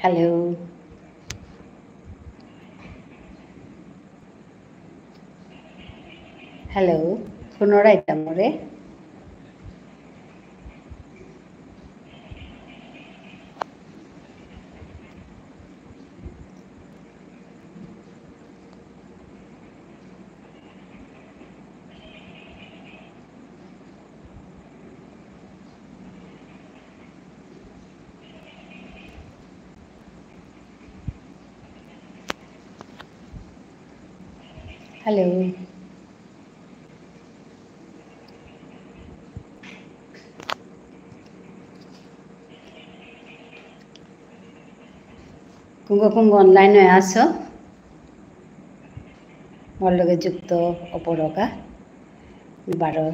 Hello. Hello. Punorai tamore. Hello. Kungo online no aso. Morloge jukto oporoka. Baro.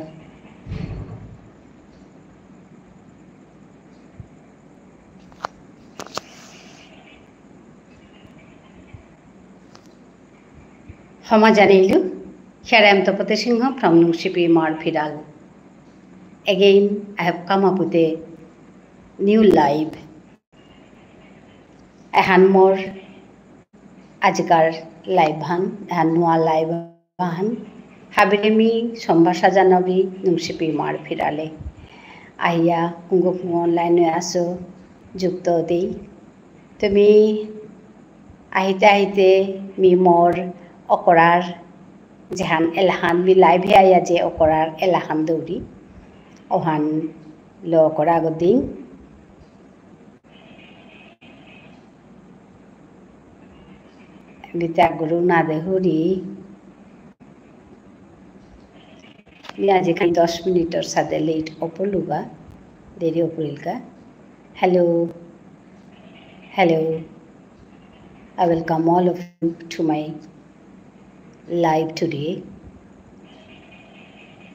Homa Janilu. Here I am Tapate Singha from Nungshipi Marfiral. Again, I have come up with a new live. Ahan more Ajikar live han, ahan noa live han. Habiremi Sombasa Janabi Nungshipi Marfirale. Aya Kungo online aso jukto dei. Tumi ahite mi mor okorar jahan elhan mi live aya je okorar elhan dori ohan lo okora goding bita guru na dehuri mi aje kan 10 minute sade late opoluga deri opulka. Hello. I welcome all of you to my live today.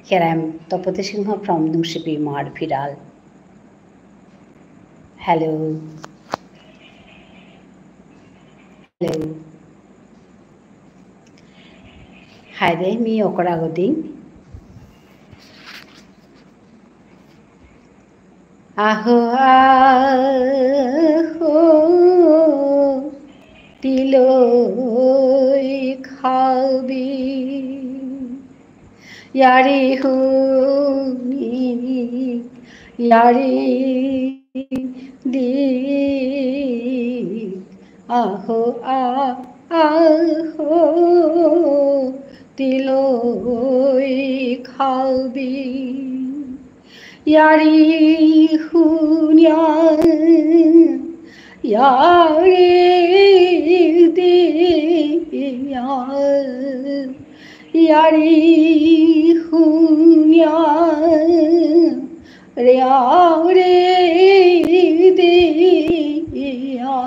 Here I am Tapate Singha from Nungshipi Marfiral. Hello. Hi there, mi okora goding. Aho tiloi khabi yari huni yari di aho tiloi khabi yari hunya yari diya yari hunya yari diya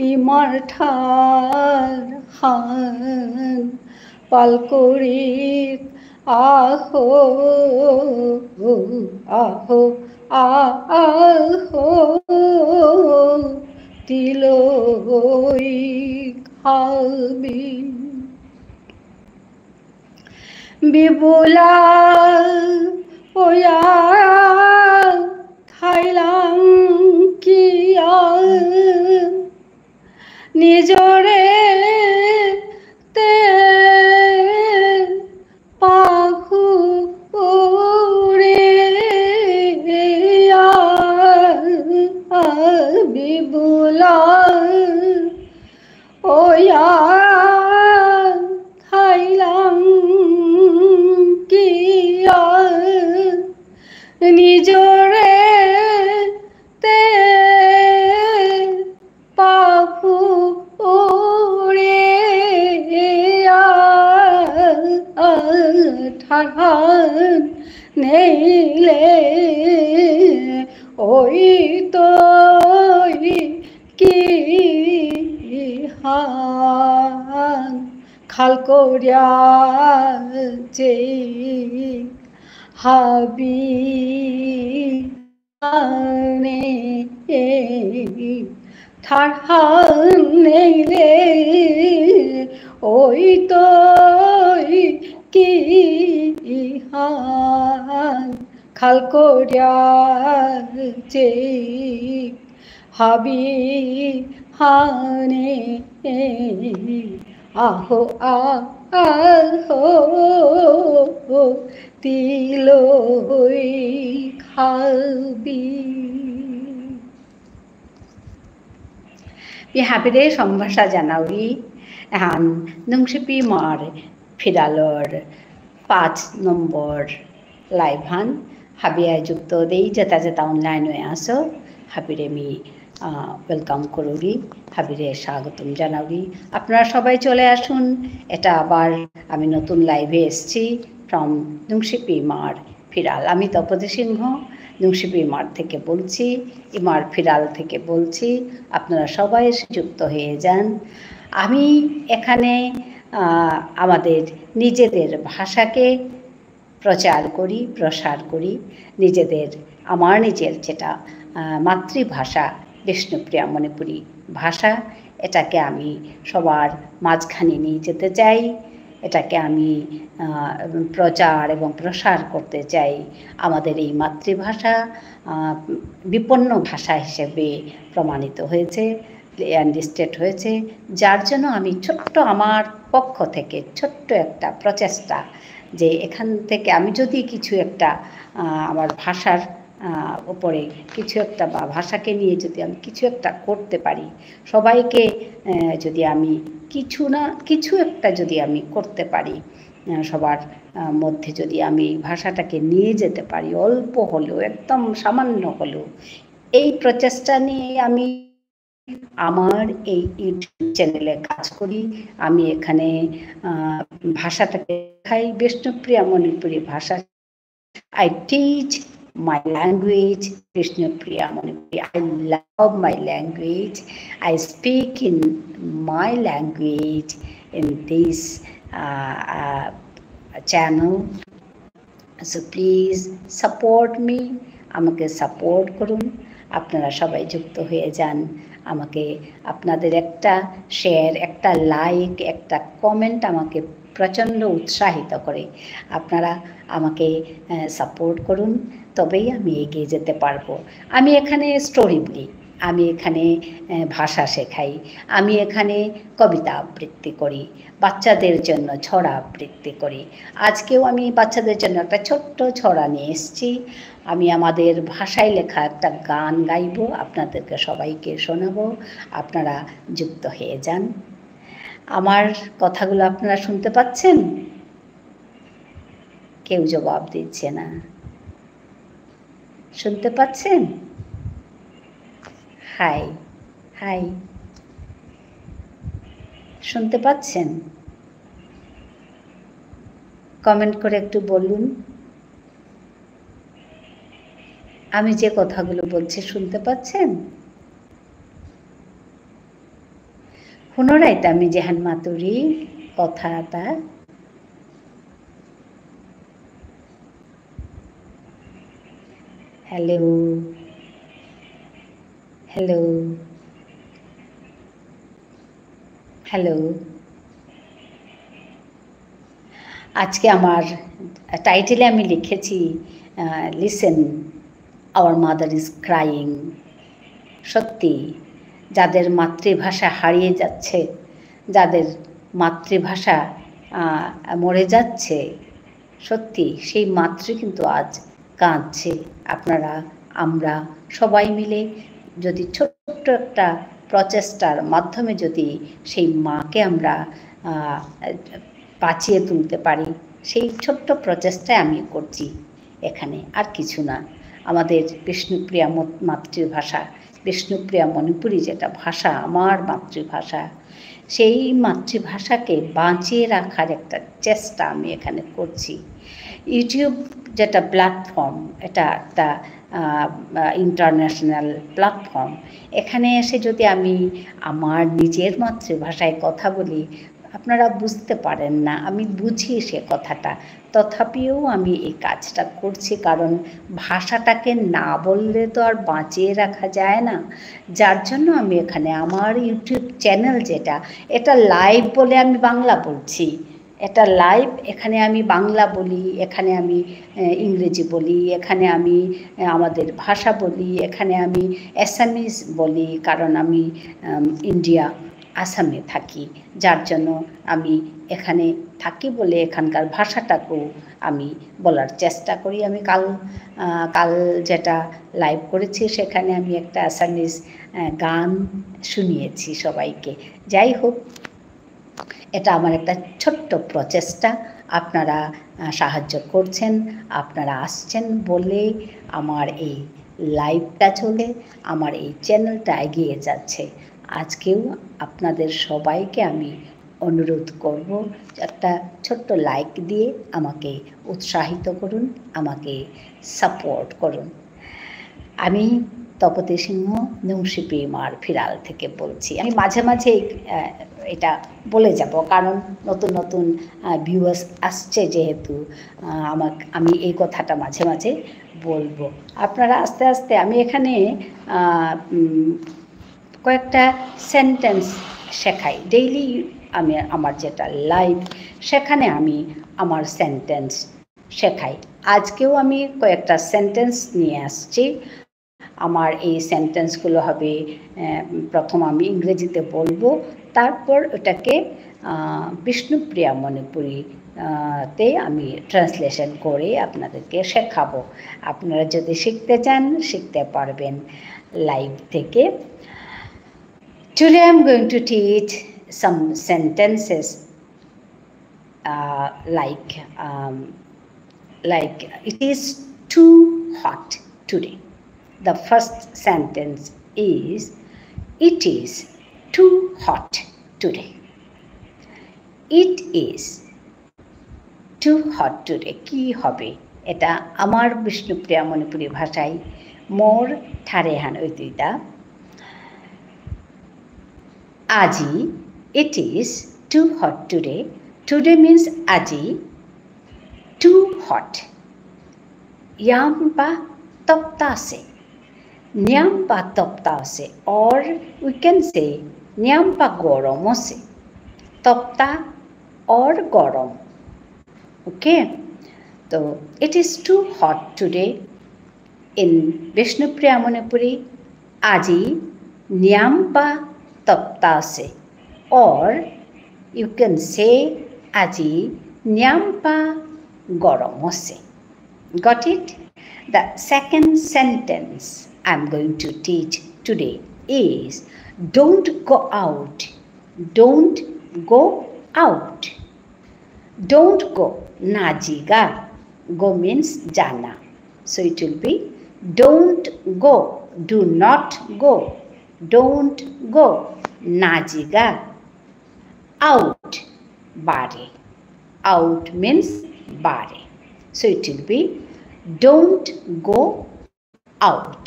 imarthar han palkorit aho tiloi khabi bibula oya thailang kiya nijore te pahu bibula oya thailang kiya nijore te pahu tharan neile oi toi ki han khalkoria je habi ane tharan neile oi toi ki han khalkoria je হাবি হানে আহো আহো তিলৈ খাবি। Vi happy সম্ভাষা জানাউরি এখন নংসিপি মার ফিরালর 5 নম্বর live হান হাবিয়া যুক্ত দেই যেটা যেটা অনলাইন হয়ে আসো হাবিরে মি ওয়েলকাম করুরি হাবিরে স্বাগতম জানাউরি। আপনারা সবাই চলে আসুন। এটা আবার আমি নতুন লাইভে এসেছি ফ্রম নংসিপি মার ফিরাল। আমি তপতি সিংহ নংসিপি মার থেকে বলছি, ইমার ফিরাল থেকে বলছি। আপনারা সবাই যুক্ত হয়ে যান। আমি এখানে আমাদের নিজেদের ভাষাকে প্রচার করি, প্রসার করি। আমার নিজের যেটা মাতৃভাষা বিষ্ণুপ্রিয়া মণিপুরী ভাষা, এটাকে আমি সবার মাঝখানে নিয়ে যেতে চাই। এটাকে আমি প্রচার এবং প্রসার করতে চাই। আমাদের এই মাতৃভাষা বিপন্ন ভাষা হিসেবে প্রমাণিত হয়েছে, লিস্টেড হয়েছে, যার জন্য আমি ছোট্ট আমার পক্ষ থেকে ছোট্ট একটা প্রচেষ্টা যে এখান থেকে আমি যদি কিছু একটা আমার ভাষার উপরে কিছু একটা বা ভাষাকে নিয়ে যদি আমি কিছু একটা করতে পারি, সবাইকে যদি আমি কিছু একটা যদি আমি করতে পারি, সবার মধ্যে যদি আমি ভাষাটাকে নিয়ে যেতে পারি, অল্প হলেও একদম সামান্য হলেও, এই প্রচেষ্টা নিয়ে আমি আমার এই ইউটিউব চ্যানেলে কাজ করি। আমি এখানে ভাষাটাকে শেখাই, বিষ্ণুপ্রিয়া মণিপুরী ভাষা। I teach my language, Vishnupriya Manipuri. I love my language. I speak in my language in this channel. So please support me. আমাকে সাপোর্ট করুন। আপনারা সবাই যুক্ত হয়ে যান। আমাকে আপনাদের একটা শেয়ার, একটা লাইক, একটা কমেন্ট আমাকে প্রচণ্ড উৎসাহিত করে। আপনারা আমাকে সাপোর্ট করুন, তবেই আমি এগিয়ে যেতে পারবো। আমি এখানে স্টোরি বলি, আমি এখানে ভাষা শেখাই, আমি এখানে কবিতা আবৃত্তি করি, বাচ্চাদের জন্য ছড়া আবৃত্তি করি। আজকেও আমি বাচ্চাদের জন্য একটা ছোট্ট ছড়া নিয়ে এসেছি। আমি আমাদের ভাষায় লেখা একটা গান গাইব, আপনাদেরকে সবাইকে শোনাবো। আপনারা যুক্ত হয়ে যান। আমার কথাগুলো আপনারা শুনতে পাচ্ছেন? কেউ জবাব দিচ্ছে না। শুনতে পাচ্ছেন? হাই হাই, শুনতে পাচ্ছেন? কমেন্ট করে একটু বলুন। আমি যে কথাগুলো বলছি শুনতে পাচ্ছেন? পুনরায় আমি যেহান মাতুরি কথাটা হ্যালো হ্যালো হ্যালো। আজকে আমার টাইটেলে আমি লিখেছি listen our mother is crying. সত্যি যাদের মাতৃভাষা হারিয়ে যাচ্ছে, যাদের মাতৃভাষা মরে যাচ্ছে, সত্যি সেই মাতৃ কিন্তু আজ কাঁদছে। আপনারা আমরা সবাই মিলে যদি ছোট্ট একটা প্রচেষ্টার মাধ্যমে যদি সেই মাকে আমরা বাঁচিয়ে তুলতে পারি, সেই ছোট্ট প্রচেষ্টায় আমি করছি এখানে, আর কিছু না। আমাদের বিষ্ণুপ্রিয়া মাতৃভাষা, বিষ্ণুপ্রিয়া মণিপুরী যেটা ভাষা, আমার মাতৃভাষা, সেই মাতৃভাষাকে বাঁচিয়ে রাখার একটা চেষ্টা আমি এখানে করছি। ইউটিউব যেটা প্ল্যাটফর্ম, এটা একটা ইন্টারন্যাশনাল প্ল্যাটফর্ম। এখানে এসে যদি আমি আমার নিজের মাতৃভাষায় কথা বলি, আপনারা বুঝতে পারেন না, আমি বুঝি সে কথাটা, তথাপিও আমি এই কাজটা করছি, কারণ ভাষাটাকে না বললে তো আর বাঁচিয়ে রাখা যায় না। যার জন্য আমি এখানে আমার ইউটিউব চ্যানেল যেটা, এটা লাইভ বলে আমি বাংলা বলছি, এটা লাইভ, এখানে আমি বাংলা বলি, এখানে আমি ইংরেজি বলি, এখানে আমি আমাদের ভাষা বলি, এখানে আমি অ্যাসামিজ বলি, কারণ আমি ইন্ডিয়া আসামে থাকি, যার জন্য আমি এখানে থাকি বলে এখানকার ভাষাটাকেও আমি বলার চেষ্টা করি। আমি কাল যেটা লাইভ করেছি সেখানে আমি একটা অ্যাসামিজ গান শুনিয়েছি সবাইকে। যাই হোক, এটা আমার একটা ছোট্ট প্রচেষ্টা, আপনারা সাহায্য করছেন, আপনারা আসছেন বলে আমার এই লাইভটা চলে, আমার এই চ্যানেলটা এগিয়ে যাচ্ছে। আজকেও আপনাদের সবাইকে আমি অনুরোধ করব, একটা ছোট্ট লাইক দিয়ে আমাকে উৎসাহিত করুন, আমাকে সাপোর্ট করুন। আমি তপতী সিংহ নুংশিপি মার ফিরাল থেকে বলছি। আমি মাঝে মাঝে এটা বলে যাব, কারণ নতুন নতুন ভিউয়ার্স আসছে যেহেতু আমি এই কথাটা মাঝে মাঝে বলবো। আপনারা আস্তে আস্তে, আমি এখানে কয়েকটা সেন্টেন্স শেখাই ডেইলি। আমি আমার যেটা লাইভ সেখানে আমি আমার সেন্টেন্স শেখাই। আজকেও আমি কয়েকটা সেন্টেন্স নিয়ে আসছি। আমার এই সেন্টেন্সগুলো হবে, প্রথম আমি ইংরেজিতে বলবো, তারপর ওটাকে বিষ্ণুপ্রিয়া মণিপুরি তে আমি ট্রান্সলেশন করে আপনাদেরকে শেখাবো। আপনারা যদি শিখতে চান শিখতে পারবেন লাইভ থেকে। Today I'm going to teach some sentences like it is too hot today. The first sentence is, it is too hot today. It is too hot today. কি হবে? এটা আমার বিষ্ণুপ্রিয়া মণিপুরি ভাষায় মোর ঠারেহান ঐতিদা আজি, it is too hot today. Today means আজি, too hot. Yamba toptase, nyamba toptase, or we can say nyamba goromose. Topta or gorom. Okay, so it is too hot today. In Vishnupriya Manipuri, aji nyamba toptase, or you can say aji nyamba goromose. Got it? The second sentence I'm going to teach today is, don't go out. Don't go out. Don't go. Najiga. Go means jana. So it will be don't go. Do not go. Don't go. Najiga. Out. Bare. Out means bare. So it will be don't go out.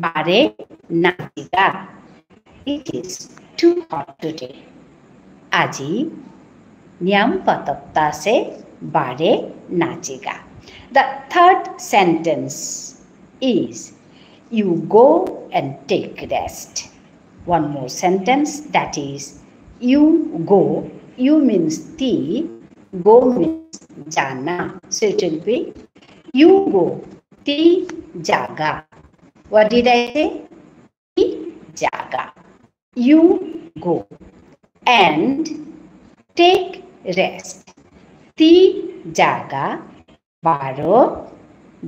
Bare najiga. It is too hot today. Aji nyamba toptase bare najiga. The third sentence is, you go and take rest. One more sentence, that is, you go. You means ti, go means jana. So it will be, you go ti jaga. What did I say? Ti jaga. You go and take rest. Ti jaga baro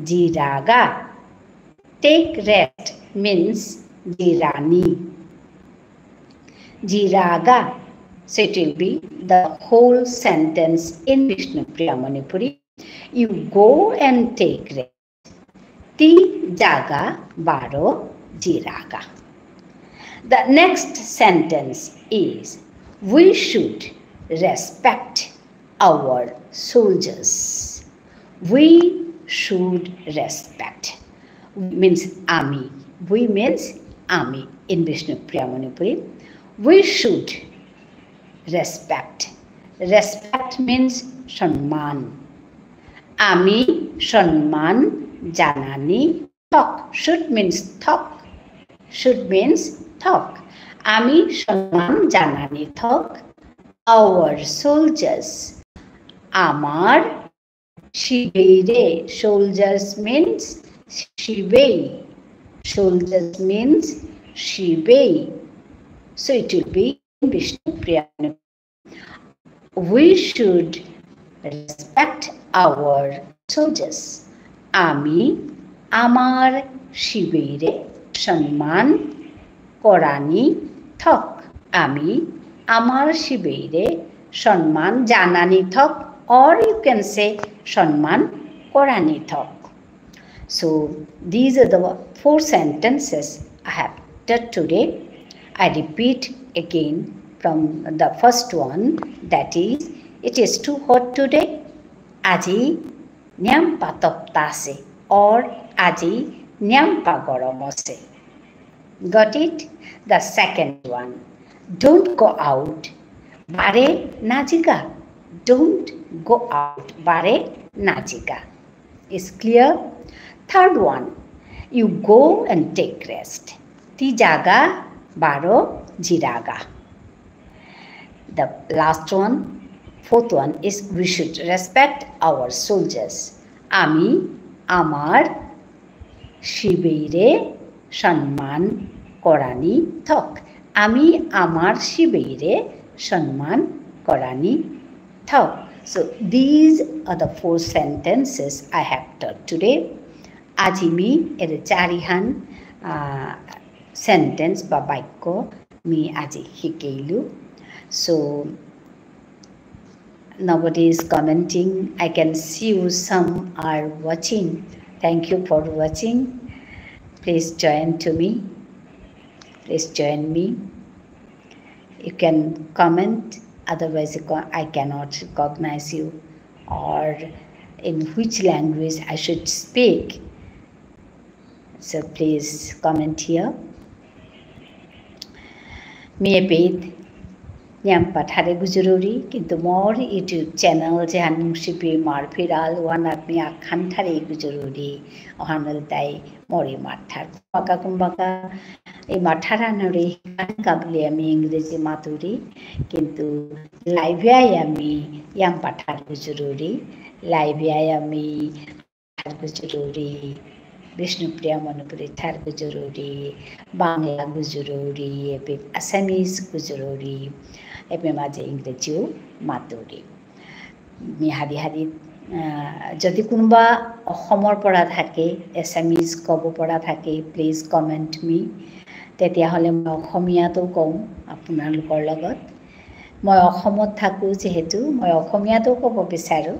jiraga. Take rest means jirani. Jiraga. So it will be the whole sentence in Vishnupriya Manipuri. You go and take rest. Ti jaga baro jiraga. The next sentence is, we should respect our soldiers. We should respect. Means army. We means army in Vishnupriya Manipuri. We should respect. Respect means সম্মান। আমি সম্মান জানানি থক। Should means থক। Should means থক। আমি সম্মান জানানি থক our soldiers. Amar শিবেরে, soldiers means শিবেই, soldiers means শিবেই, so it will be Vishnupriya. We should respect our soldiers. আমি আমার শিবেরে সম্মান করানি থক, আমি আমার শিবেরে সম্মান জানানি থক, or you can say সম্মান করানি থক. So these are the 4 sentences I have taught today. I repeat again from the first one, that is, it is too hot today. আজি ন্যাম্পা তপ্তাছে, or আজি ন্যাম্পা গরম আছে. Got it? The second one, don't go out. Bare najiga. Don't go out. Bare najiga. Is clear? Third one, you go and take rest. Ti jaga baro jiraga. The last one, fourth one, is we should respect our soldiers. Ami amar শিবেরে সম্মান করানি থক, আমি আমার শিবেরে সম্মান করানি থক. So these are the 4 sentences I have taught today. আজি me এর চারিহান sentence বা বাক্য মি আজি শিকাইলো. So nobody is commenting. I can see you, some are watching. Thank you for watching. Please join to me. Please join me. You can comment, otherwise I cannot recognize you, or in which language I should speak. So please comment here. Miepid nyampa thare gujururi kintu mor YouTube channel jahan nungsipi mar phiral wanat mi akhan thare gujururi ohanal dai mori mathar kumbaka এই মাঠারানরে কাবলে আমি ইংরেজি মাতুরি, কিন্তু লাইভে আমি young পাঠার গুজরুরি, লাইভে আমি ঠার গুজরুরি, বিষ্ণুপ্রিয়া মণিপুরি ঠার গুজরুরি, বাংলা গুজরুরি, এবে আসামিজ গুজরুরি, এবে মাঝে ইংরেজিও মাতুরি. মি হাৰি হাৰি যদি কোনোবা অসমৰ পৰা থাকে, এছামিজ ক'ব পৰা থাকে, প্লিজ কমেণ্ট মি. তেতিয়াহ'লে মই অসমীয়াটো কওঁ আপোনালোকৰ লগত. মই অসমত থাকোঁ যিহেতু মই অসমীয়াটো ক'ব বিচাৰোঁ.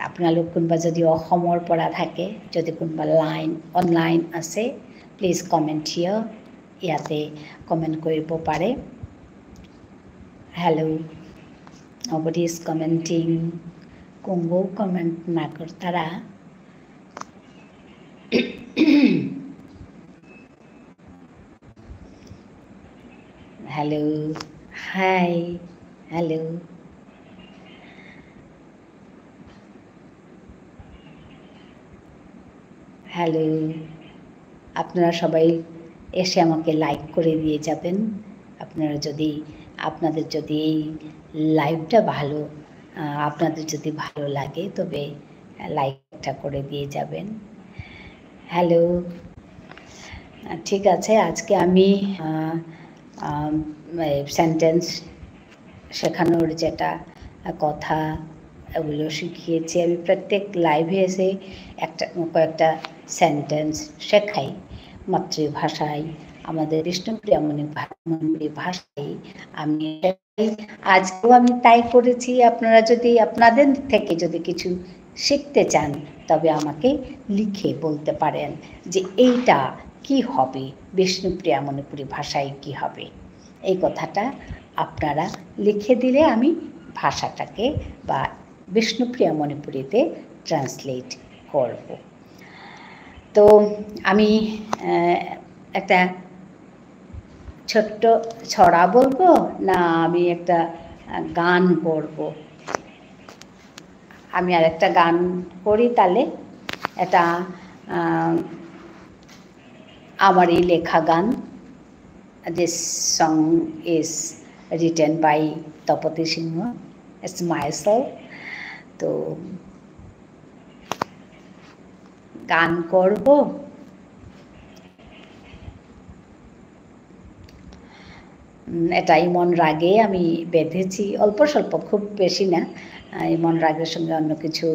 আপোনালোক কোনোবা যদি অসমৰ পৰা থাকে, যদি কোনোবা অনলাইন আছে, প্লিজ কমেণ্ট হিয়াৰ, ইয়াতে কমেণ্ট কৰিব পাৰে. Hello', nobody is commenting. Kongo comment na kartara. Hello, hi, hello. Hello, আপনারা সবাই এসে আমাকে লাইক করে দিয়ে যাবেন. আপনাদের যদি এই লাইভটা আপনাদের যদি ভালো লাগে, তবে লাইকটা করে দিয়ে যাবেন. হ্যালো, ঠিক আছে. আজকে আমি সেন্টেন্স শেখানোর যেটা কথা এগুলো শিখিয়েছি, আমি প্রত্যেক লাইভে এসে কয়েকটা সেন্টেন্স শেখাই মাতৃভাষায়, আমাদের বিষ্ণুপ্রিয়া মণিপুরি ভাষায় আমি আজকেও আমি তাই করেছি. আপনারা যদি আপনাদের থেকে যদি কিছু শিখতে চান, তবে আমাকে লিখে বলতে পারেন যে এইটা কি হবে, বিষ্ণুপ্রিয়া মণিপুরি ভাষায় কি হবে। এই কথাটা আপনারা লিখে দিলে আমি ভাষাটাকে বা বিষ্ণুপ্রিয়া মণিপুরিতে ট্রান্সলেট করব। তো আমি একটা ছোট্ট ছড়া বলবো না আমি একটা গান করব? আমি আর একটা গান করি তাহলে। এটা আমারই লেখা গান. This song is written by Tapati Singh. It's myself. তো গান করব। এটা ইমন রাগে আমি বেঁধেছি, অল্প স্বল্প, খুব বেশি না। ইমন রাগের সঙ্গে অন্য কিছু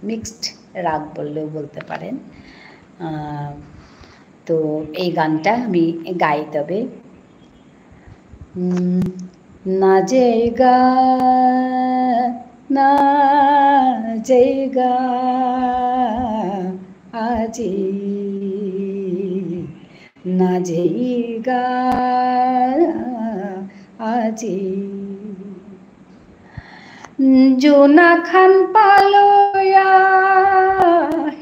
মিক্সড রাগ বললেও বলতে পারেন। তো এই গানটা আমি গাই। তবে না যেগা না যেগা আজি না যেগা আজি জোনা খান পালয়া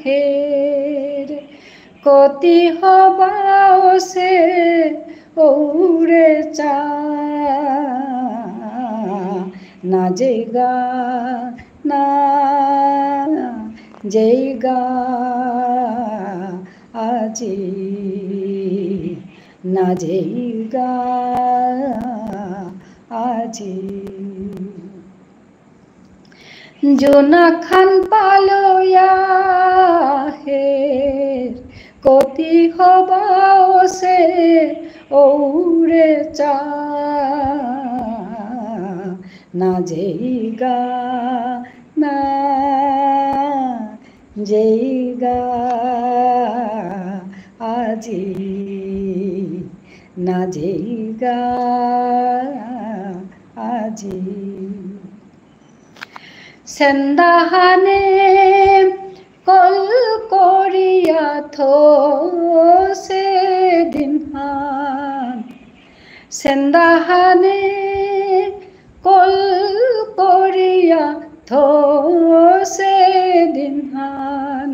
হের কতি হবাওসে ওরে চা না যেগা না যেগা আজি না যেগা আজি জোনা খান পালয়া হের কতি হবাওসে ওরে চা না যেগা না যেগা আজি না যেগা আজি সেন্দাহানে কল করিয়া থোসে দিনহান সেন্দাহানে কল করিয়া থোসে দিনহান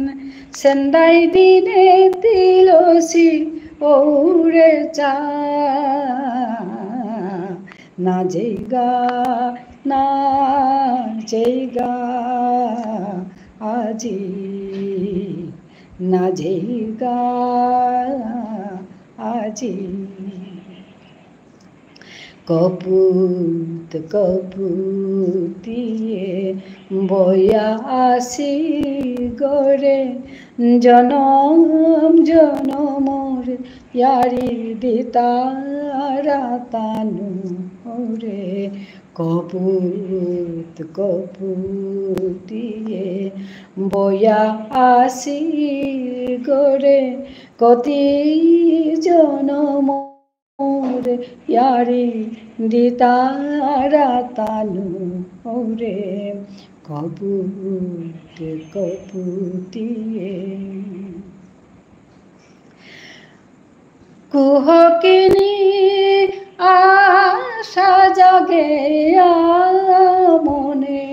সেন্দাই দিনে তিলসি ওরে চা না যেগা না যেগা আজি না যেগা আজি কপুত কপুতিয়ে বয়া আসি গরে জনম জনমর ইয়ারি দিতারা তানু রে কপুত কপুতিয়ে বয়া আসি গরে কতি জনম ইয়ারি দিতারা তানু রে কপুত কপুতিয়ে কুহকিনী আশা জাগে মনে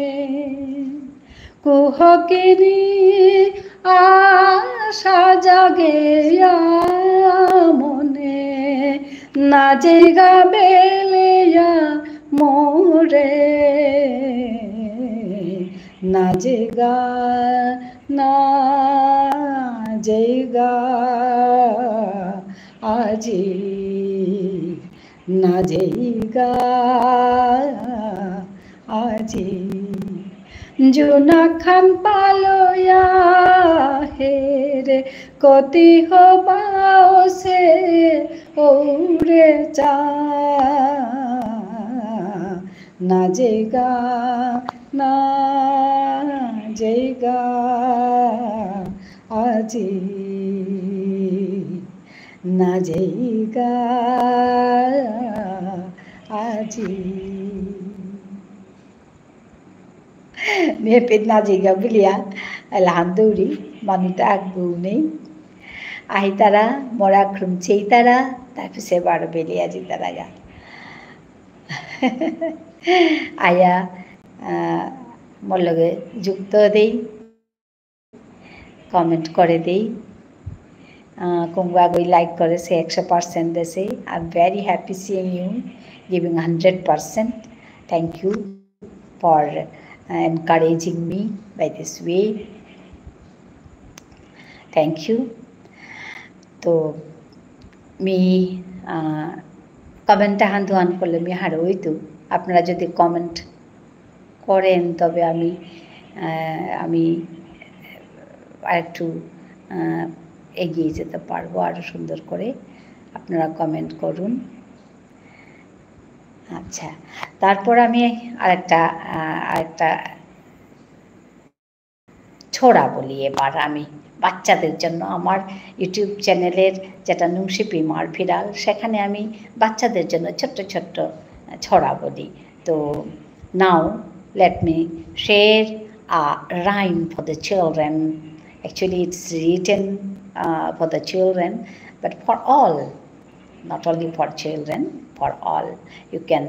কুহকিনী আশা জাগে মনে না যেগা বেলেয়া মোরে না যেগা না যেগা আজি না যেগা আজি জোনা খান পালয়া হেরে কতি হবাওসে ওরে চা না যেগা না যেগা আজি না যেগা আজি Mepet na jega bulia alhanduri manuta agbu nei ahitara mora krumchei tara tarpise baro belia jitara ga aya মল্লগে যুক্ত দেই কমেন্ট করে দেই কোনবাগই লাইক করে সে 100% দেছে I am very happy seeing you giving 100%. Thank you for encouraging me by this way. Thank you. तो मी কমেন্টটা হান করলে আমি হারোইতো আপনারা যদি কমেন্ট করেন তবে আমি আরেকটু এগিয়ে যেতে পারবো আরো সুন্দর করে আপনারা কমেন্ট করুন আচ্ছা তারপর আমি আরেকটা ছড়া বলি এবার আমি বাচ্চাদের জন্য আমার ইউটিউব চ্যানেলের যেটা নুংশিপি মার ভিরাল সেখানে আমি বাচ্চাদের জন্য ছোট্ট ছোট্ট ছড়া বলি তো নাও let me share a rhyme for the children actually it's written for the children but for all not only for children for all you can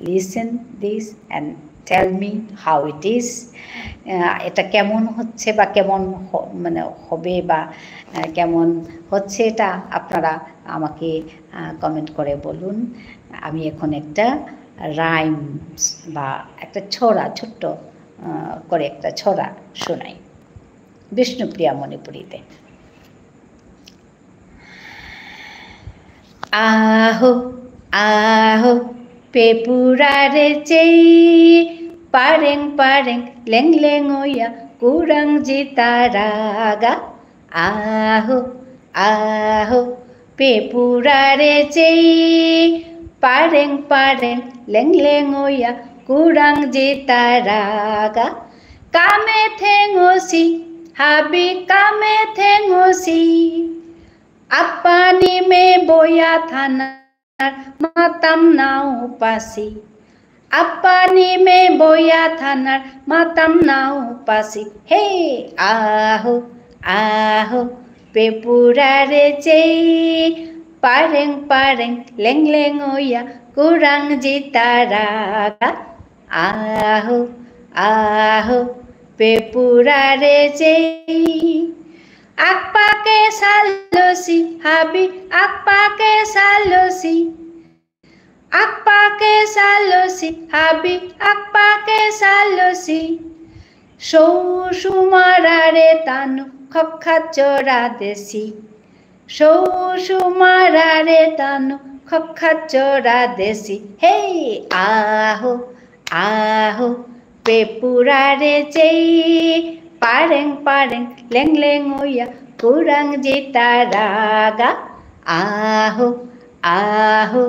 listen this and tell me how it is এটা কেমন হচ্ছে বা কেমন মানে হবে বা কেমন হচ্ছে এটা আপনারা আমাকে কমেন্ট করে বলুন আমি এখন একটা রাইমস বা একটা ছড়া ছোট্ট করে একটা ছড়া শোনাই বিষ্ণুপ্রিয়া মণিপুরীতে আহো আহো পেপুরারে চেই pareng pareng leng leng oya kurang jitaraga aho aho pepurare chei pareng pareng leng leng oya kurang jitaraga kame thengosi habi kame thengosi apani me boya thana matam nao pasi apani me boya thanar matam nao pasi hey aho aho pepurare chei pareng pareng leng leng oya kurang jitaraga aho aho pepurare chei akpake salosi habi akpake salosi akpake salosi habi akpake salosi shousumarare tanu khokkhachora desi shousumarare tanu khokkhachora desi hey aho aho pepurare chei pareng pareng leng leng oya kurang jitaraga aho aho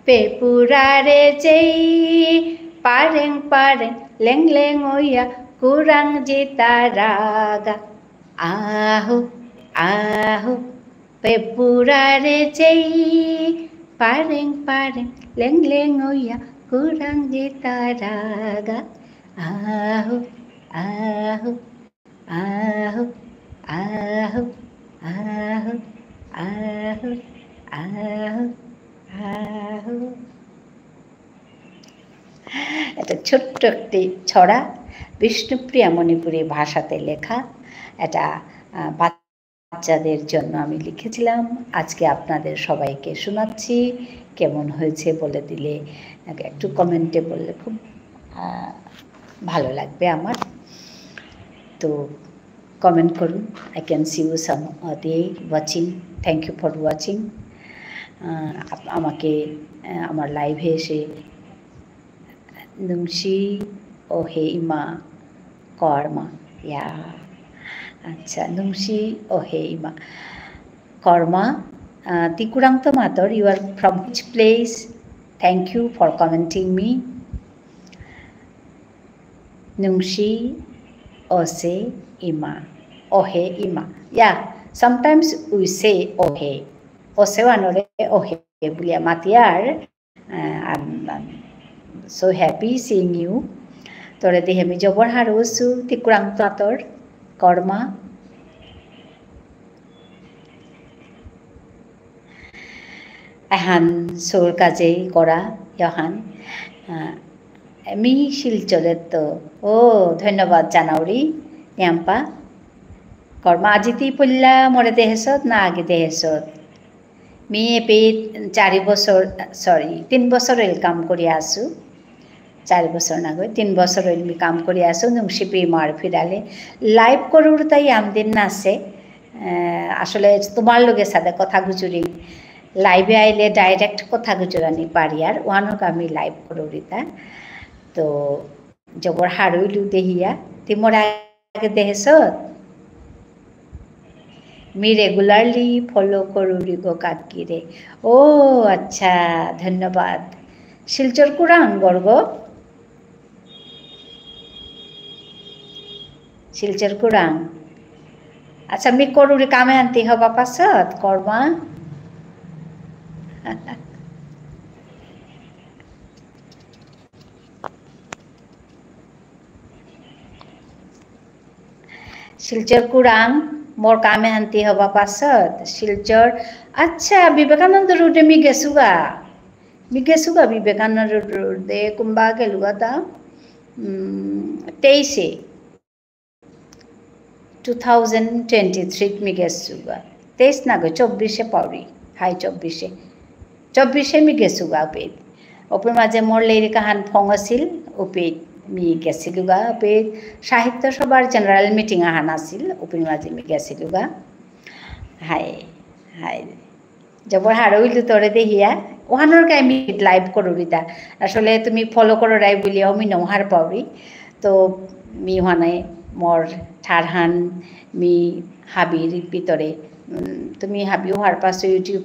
pepurare chei pareng pareng leng leng oya kurang jitaraga aho aho pepurare chei pareng pareng leng leng oya kurang jitaraga aho aho aho aho aho aho aho এটা ছোট্ট একটি ছড়া বিষ্ণুপ্রিয়া মণিপুরী ভাষাতে লেখা এটা বাচ্চাদের জন্য আমি লিখেছিলাম আজকে আপনাদের সবাইকে শোনাচ্ছি কেমন হয়েছে বলে দিলে একটু কমেন্টে বললে খুব ভালো লাগবে আমার তো কমেন্ট করুন I can see you some they watching thank you for watching আমাকে আমার লাইভে এসে নুংশি ও হে ইমা কর্মা ইয়া আচ্ছা নুংশি ও হে ইমা কর্মা তিকুরাং তো মাতর you are from which place thank you for commenting মি নুংশি ও সে ইমা ও হে ইমা ইয়া sometimes we say ohe osewanore ohe bulia matiar I'm so happy seeing you tore dehe mi jobor harosu tikurang tator korma ahan sur kaje kora yahan mi shilchore to o dhonnobad janauri nyampa কর্মা আজিতি পল্লা মরে দেহেছত না আগে দেহেছত me AP 4 বছর sorry 3 বছর হইল কাম কৰি আছো 4 বছর না গৈ 3 বছর হইল মি কাম কৰি আছো নুংশিপি মার ফিরালে লাইভ করুর তাই আমদিন নাছে আসলে তোমার লগে সাথে কথা গুজুরি লাইভে আইলে ডাইরেক্ট কথা গুজরানি পারি আর ওয়ানক আমি লাইভ কররিতা তো জবর হারইলু দেহিয়া তিমর আগে দেহেছ मी रेगुलारली फॉलो करूरी गो काकीरे ओ अच्छा धन्यवाद शिलचर कुरांग वर्ग शिलचर कुरांग अच्छा मी करूरी कामे आनती हवा पासत कर्मा शिलचर कुरांग मोर कामे हांती हवा पासत शिलचर अच्छा विवेकानंद रोडे मी गेसुगा विवेकानंद रोडे कुंबा गेलुगा ता 2023 मी गेसुगा 23 ना गो 24 पावरी हाई 24 मी गेसुगा उपेद ओपे माजे मोर लेरी काहान फोंग आसिल उपेद मी गेसिलुगा पे साहित्य सभार जनरल मीटिंग आहान आसिल उपिन माजे मी गेसिलुगा हाय हाय जबर हारइलु तोरे देहिया ओहानर काय मी लाइव करूरिता आसले तुमी फॉलो करो राय बुलिया मी नहार पावरी तो मी हानाय मोर थारहान मी हाबिर पितरे तुमी हाबि हार पास YouTube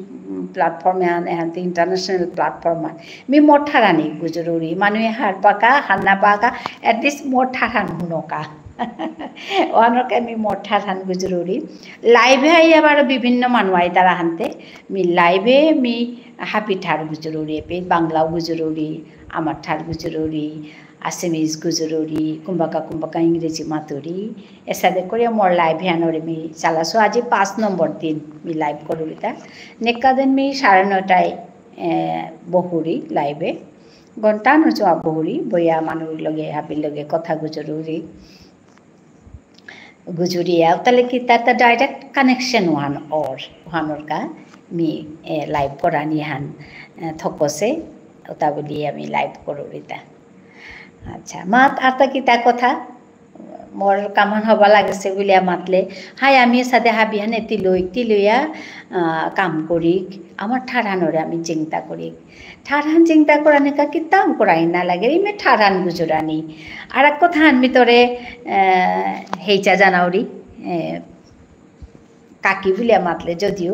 platform Ehan international platform मी मोर थारानी गुजरूरी मानुए हार पाका हान्ना पाका एटलिस्ट मोर थारान हुनका ओहानरके मी मोर थारान गुजरूरी लाइभे आइया बारो विभिन्न मानु आइ तारा हानते मी लाइभे मी हापि थार गुजरूरी पे बांग्ला गुजरूरी आमार थार गुजरूरी आसामीज गुजरूरी कुंबाका इंग्रेजी मातुरी ऐसा देखो मोर लाइव आनरे मी चालासो आज 5 नम्बर दिन मी लाइव करूरिता नेक्का दिन मी 9:30 बहुरी लाइवे घंटा नोचो बहुरी बया मानुर लगे हाबि लगे कथा गुजरूरी गुजरिया तले कि ताता डायरेक्ट कनेक्शन वान और वानर का मी लाइव करानी हान थकोसे उता बोली आमी लाइव करूरिता अच्छा मात आता किता कथा मोर कामन हवा लागेছে বুলিয়া মাতলে হাই আমি সাথে হাবিহানে তিলইয়া কাম করি আমার ঠারানরে আমি চিন্তা করি ঠারান চিন্তা করানে কা কিতাম করাই না লাগে ইমে ঠারান গুজরানি আর এক কথা আনমি তোরে হেইচা জানাওরি কাকি বুলিয়া মাতলে যদিও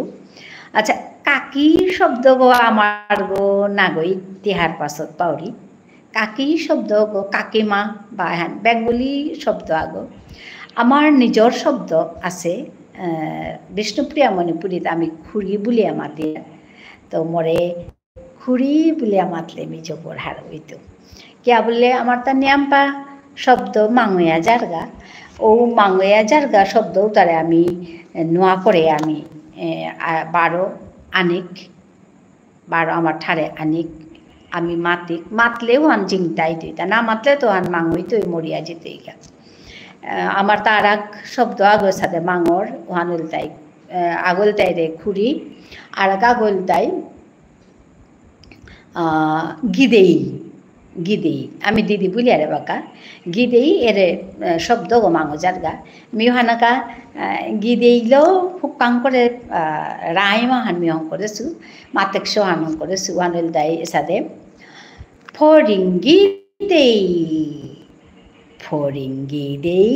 আচ্ছা কাকি শব্দ গো আমার গো নাগই তিহার পাছত পাউরি काकी शब्द गो काकीमा बा बेंगली शब्द आगो आमार निजर शब्द आसे विष्णुप्रिया मणिपुरीत आमी खुरी बुलिया माती तो मोरे खुरी बुलिया मातले मी जबर हार हईतो क्या बोले आमार ता नियमपा शब्द मांगया जारगा ओ मांगया जारगा शब्द तारे आमी नुआ करे आमी 12 आनिक 12 आमार ठारे आनिक आमी मातिक मातलेও आन जिंगताई दिता ना मातले तो आन मांगई तो मरिया जेतेगा आमार ताराक शब्द आगो साथे मांगोर ओहानलताई आगलताई रे खुरी आराक आगलताई गिदेई गिदेई आमी दिदी बुलिया रे बाका गिदेई एरे शब्द गो मांगो जारगा मिहानाका गिदेइलो फुकां करे राइमा हान मिहं करेसु मातेक्सो हान करेसु ओहानलताई एसादे फोरिंगिदेई फोरिंगिदेई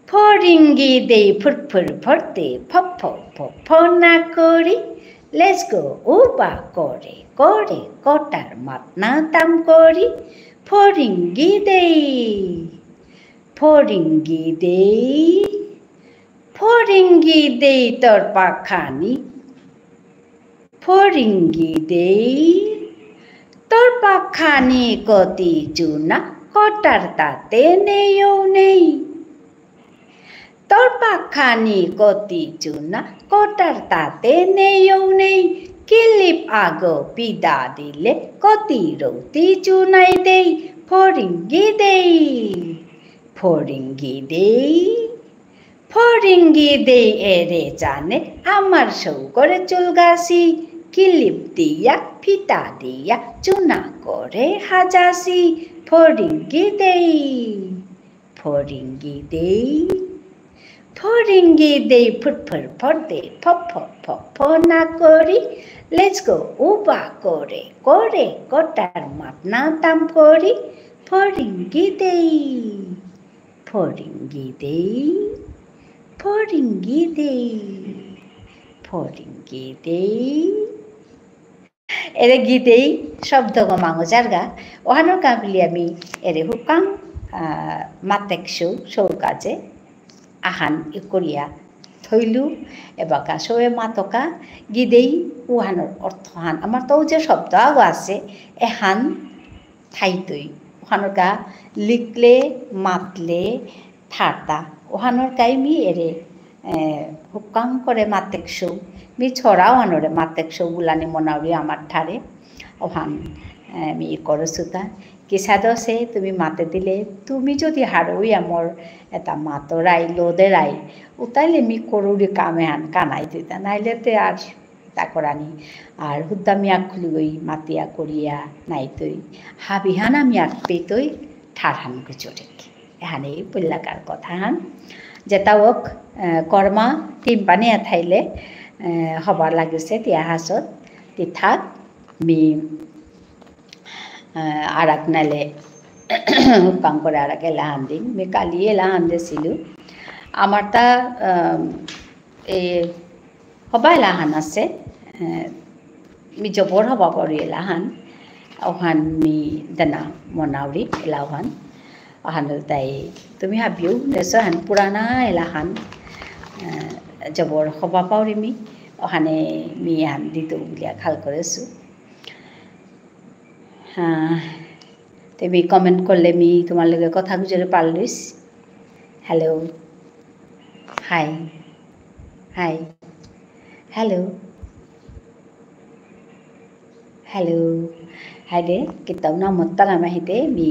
फोरिंगिदेई फुरफुर फरते फफ फफना करी लेट्स गो उबा करे करे कटार मातना ताम करी फोरिंगिदेई फोरिंगिदेई फोरिंगिदेई तोर पाखानी फोरिंगिदेई तोर पाखानी कति चुना कटार ताते नेयौ नेई तोर पाखानी कति चुना कटार ताते नेयौ नेई किलिप आगो पिदा दिले कति रौती चुनाई देई फोरिंगिदेई फोरिंगिदेई फोरिंगिदेई एरे जाने आमार सौ करे चुलगासी किलिप दिया फिता दिया चुना करे हाजासी फोरिंगिदेई फोरिंगिदेई ফরিঙ্গি দেই ফুটফুর ফর দে ফ ফ না করি লেটস গো উবা করে করে গোটার মাপ না তাম করি ফরিঙ্গি দেই ফরিঙ্গি দেই ফরিঙ্গি দেই ফরিঙ্গি দেই এরে গীতেই শব্দ গমাঙো জারগা ওহানো কাবলি আমি এরে হুকাং মাতেকসু সৌ কাজে আহান ইকরিয়া থইলু এবার গাছৱে মাতকা গিদেই উহানোর অর্থহান আমার তো যে শব্দ আগো আছে এহান ঠাইতই ওহানোর গা লিখলে মাতলে থারতা ওহানোর গাই মি এরে হুকাং করে মাতেকসু মি ছড়াও আনোরে মাতেকসু বুলানি মনাউরি আমার ঠারে ওহান মি করছুতা কিসাদছে তুমি মাতে দিলে তুমি যদি হারই আমার এটা মাতরাই লোদেরাই উতাইলে মি করুরি কামে আন কানাই দিতা নাইলে তে আর তা করানি আর হুদ্দামি আগ খুলি গই মাতিয়া করিয়া নাই তৈ হাবিহান আমি আগ পেতই ঠারহান গুচরে এহানে পল্লাকার কথা হান যেতাওক কর্মা টিম্পানি এঠাইলে হবার লাগিছে তিয়া হাসত তিথাক মি আরাক নালে হুকাম করে আরাক এলাহান দিন মি কালি এলাহান দিছিলো আমার তা এই হবা এলাহান আছে মি জবর হবা পড়ি এলাহান ওহান মি দানা মনাউরি এলাহান ওহান তাই তুমি হাবিও নিশ্চয় হান পুরানা এলাহান জবর হবা পাউরি মি ওহানে মি হান দিত বুলিয়া খাল করেছো তুমি কমেন্ট করলে মি তোমার লগে কথা গুজরে পারলিস hello hi hi hello hello hi দে কিতাব না মত্তা নামে হিতে মি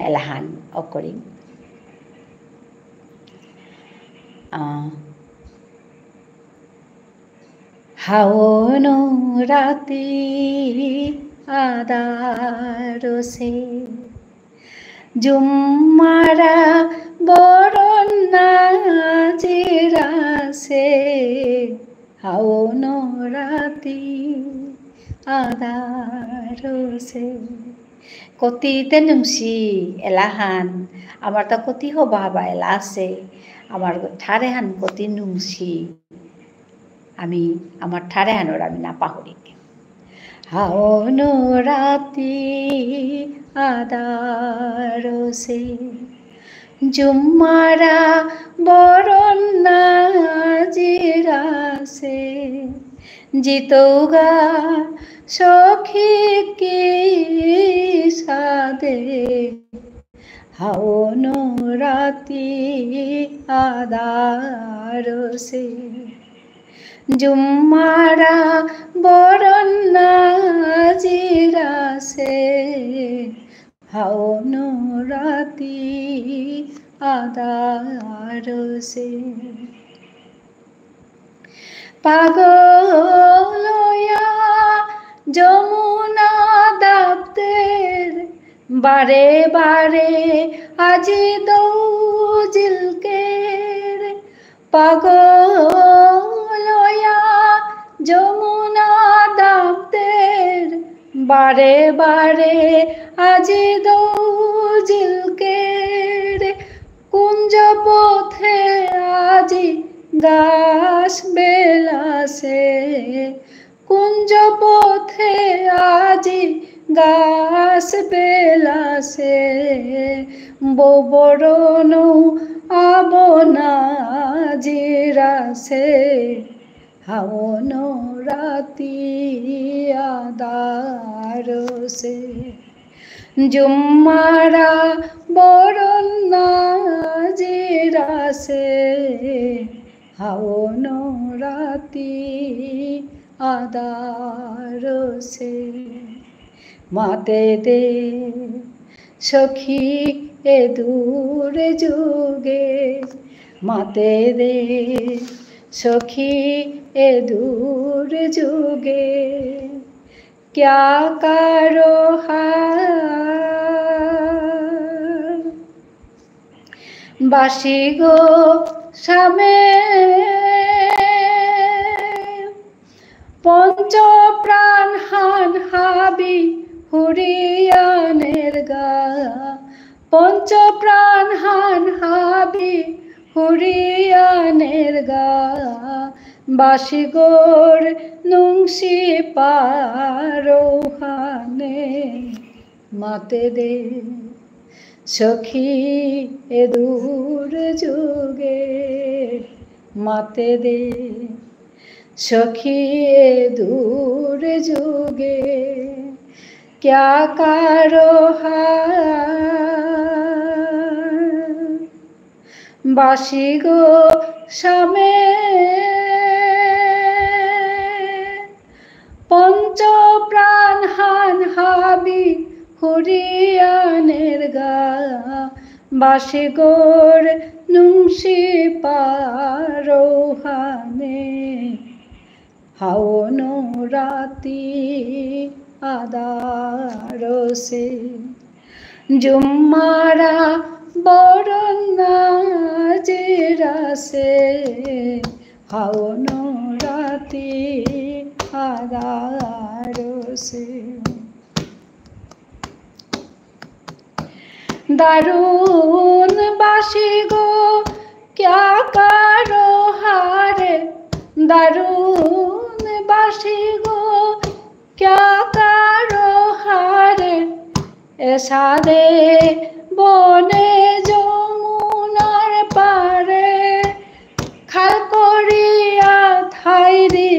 এলাহান অকরিম হাওন রাতি আদারসে জুম্মারা বরণ নাজিরাসে হাওন রাতি আদারসে কতিতে নুংসি এলাহান আমার তো কতি হবা হবা এলা আছে আমার ঠারে হান কতি নুংসি আমি আমার ঠারে হানোর আমি না পাহরি হাওন রাতি আদারসে জুম্মারা বরণ নাজিরাসে জিতৌগা সখী কি সাদে হাওন রাতি আদারসে জুম্মারা বরণ নাজিরাসে হাওন রাতি আদারসে পাগলয়া যমুনা দাবদের বারে বারে আজি দৌজিলকের পাগলয়া যমুনা দাবদের বারে বারে আজি দৌজিলকের কুঞ্জ পথে আজি দাস বেলাসে কুঞ্জ পথে আজি গাছ বেলাসে ববরণ আবনা জিরাসে হাওন রাতি আদারসে জুম্মারা বরণ নাজিরাসে হাওন রাতি আদারসে মাতে দে সখী এ দূরে যুগে মাতে দে সখী এ দূরে যুগে क्या करो हाल बासी गो সামে পঞ্চ প্রাণ হান হাবি হুরিয়ানের গা পঞ্চ প্রাণ হান হাবি হুরিয়ানের গা বাসিগোর নুংসি পারোহানে মাতে দে সখী এ দূর যুগে মাতে দে सखी दूर जुगे क्या करो बासी गो समे पंच प्राण हान हाबी हुरियानेर गा बासी गोर नुंसी पारोहाने हाओनो राती आदारो से जुम्मारा बरन्ना जिरा से हाओनो राती आदारो से दारुण बासी गो क्या करो हारे दारुण बासी गो क्या करो हारे ऐसा दे बने যমুনার পারে খাল করিয়া থাইরে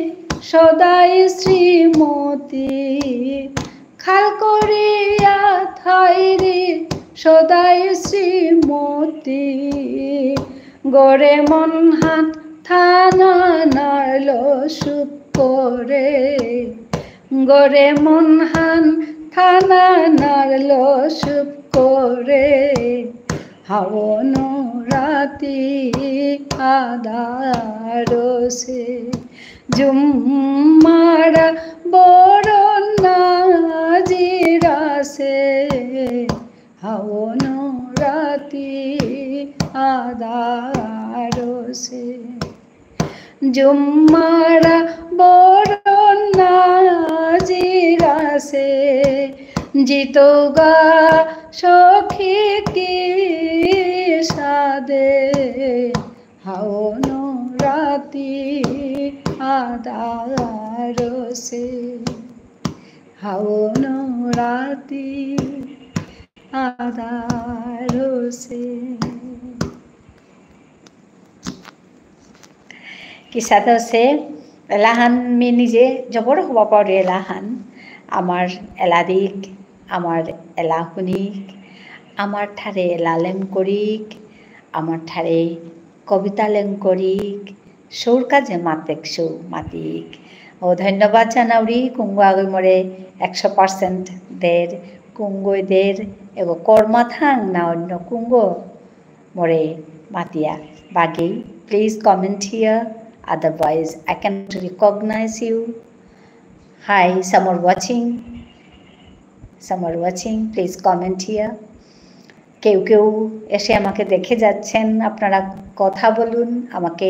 সদাই শ্রীমতী খাল করিয়া থাইরে সদাই শ্রীমতী গড়ে মন হাত থানা নাড়ল সুপ করে গড়ে মন হান থানা নাড়ল সুপ করে হাওনো রাতি আদারো সে জুম্মারা বরন্না জিরা সে হাওনো রাতি আদারো সে जुम्मारा बरन्ना जिरा से जितोगा सखी की सादे हाओनो राती आदारो से हाओनो राती आदारो से किसातो से एलाहान मी निजे जबर हवा पारे एलाहान आमार एलादिक आमार एलाहुनिक आमार ठारे एलालें करिक आमार ठारे कविता लें करिक सौर काजे मातेक सौ मातिक ओ धन्यवाद जानाउरी कुंगो आगमरे 100% देर कुंगो देर एगो कर्माथांग ना अन्य कुंगो मोरे मातिया बागी please comment here otherwise I can't recognize you. Hi, some are watching, please comment here. কেউ কেউ এসে আমাকে দেখে যাচ্ছেন, আপনারা কথা বলুন, আমাকে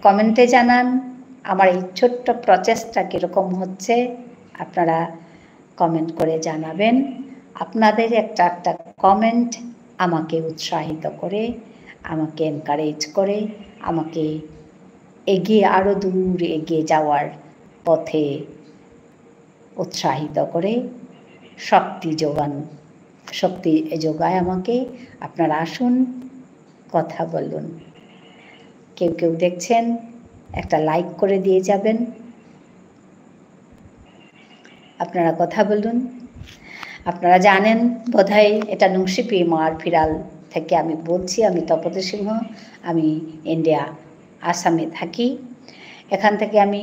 কমেন্টে জানান আমার এই ছোট্ট প্রচেষ্টা কীরকম হচ্ছে, আপনারা কমেন্ট করে জানাবেন। আপনাদের একটা একটা কমেন্ট আমাকে উৎসাহিত করে, আমাকে এনকারেজ করে, আমাকে এগিয়ে আরও দূর এগিয়ে যাওয়ার পথে উৎসাহিত করে, শক্তি যোগায় আমাকে। আপনারা আসুন, কথা বলুন। কেউ কেউ দেখছেন, একটা লাইক করে দিয়ে যাবেন। আপনারা কথা বলুন। আপনারা জানেন বোধহয় এটা নুংসিপি মার ফিরাল থেকে আমি বলছি। আমি তপতী সিংহ, আমি ইন্ডিয়া আসামে থাকি। এখান থেকে আমি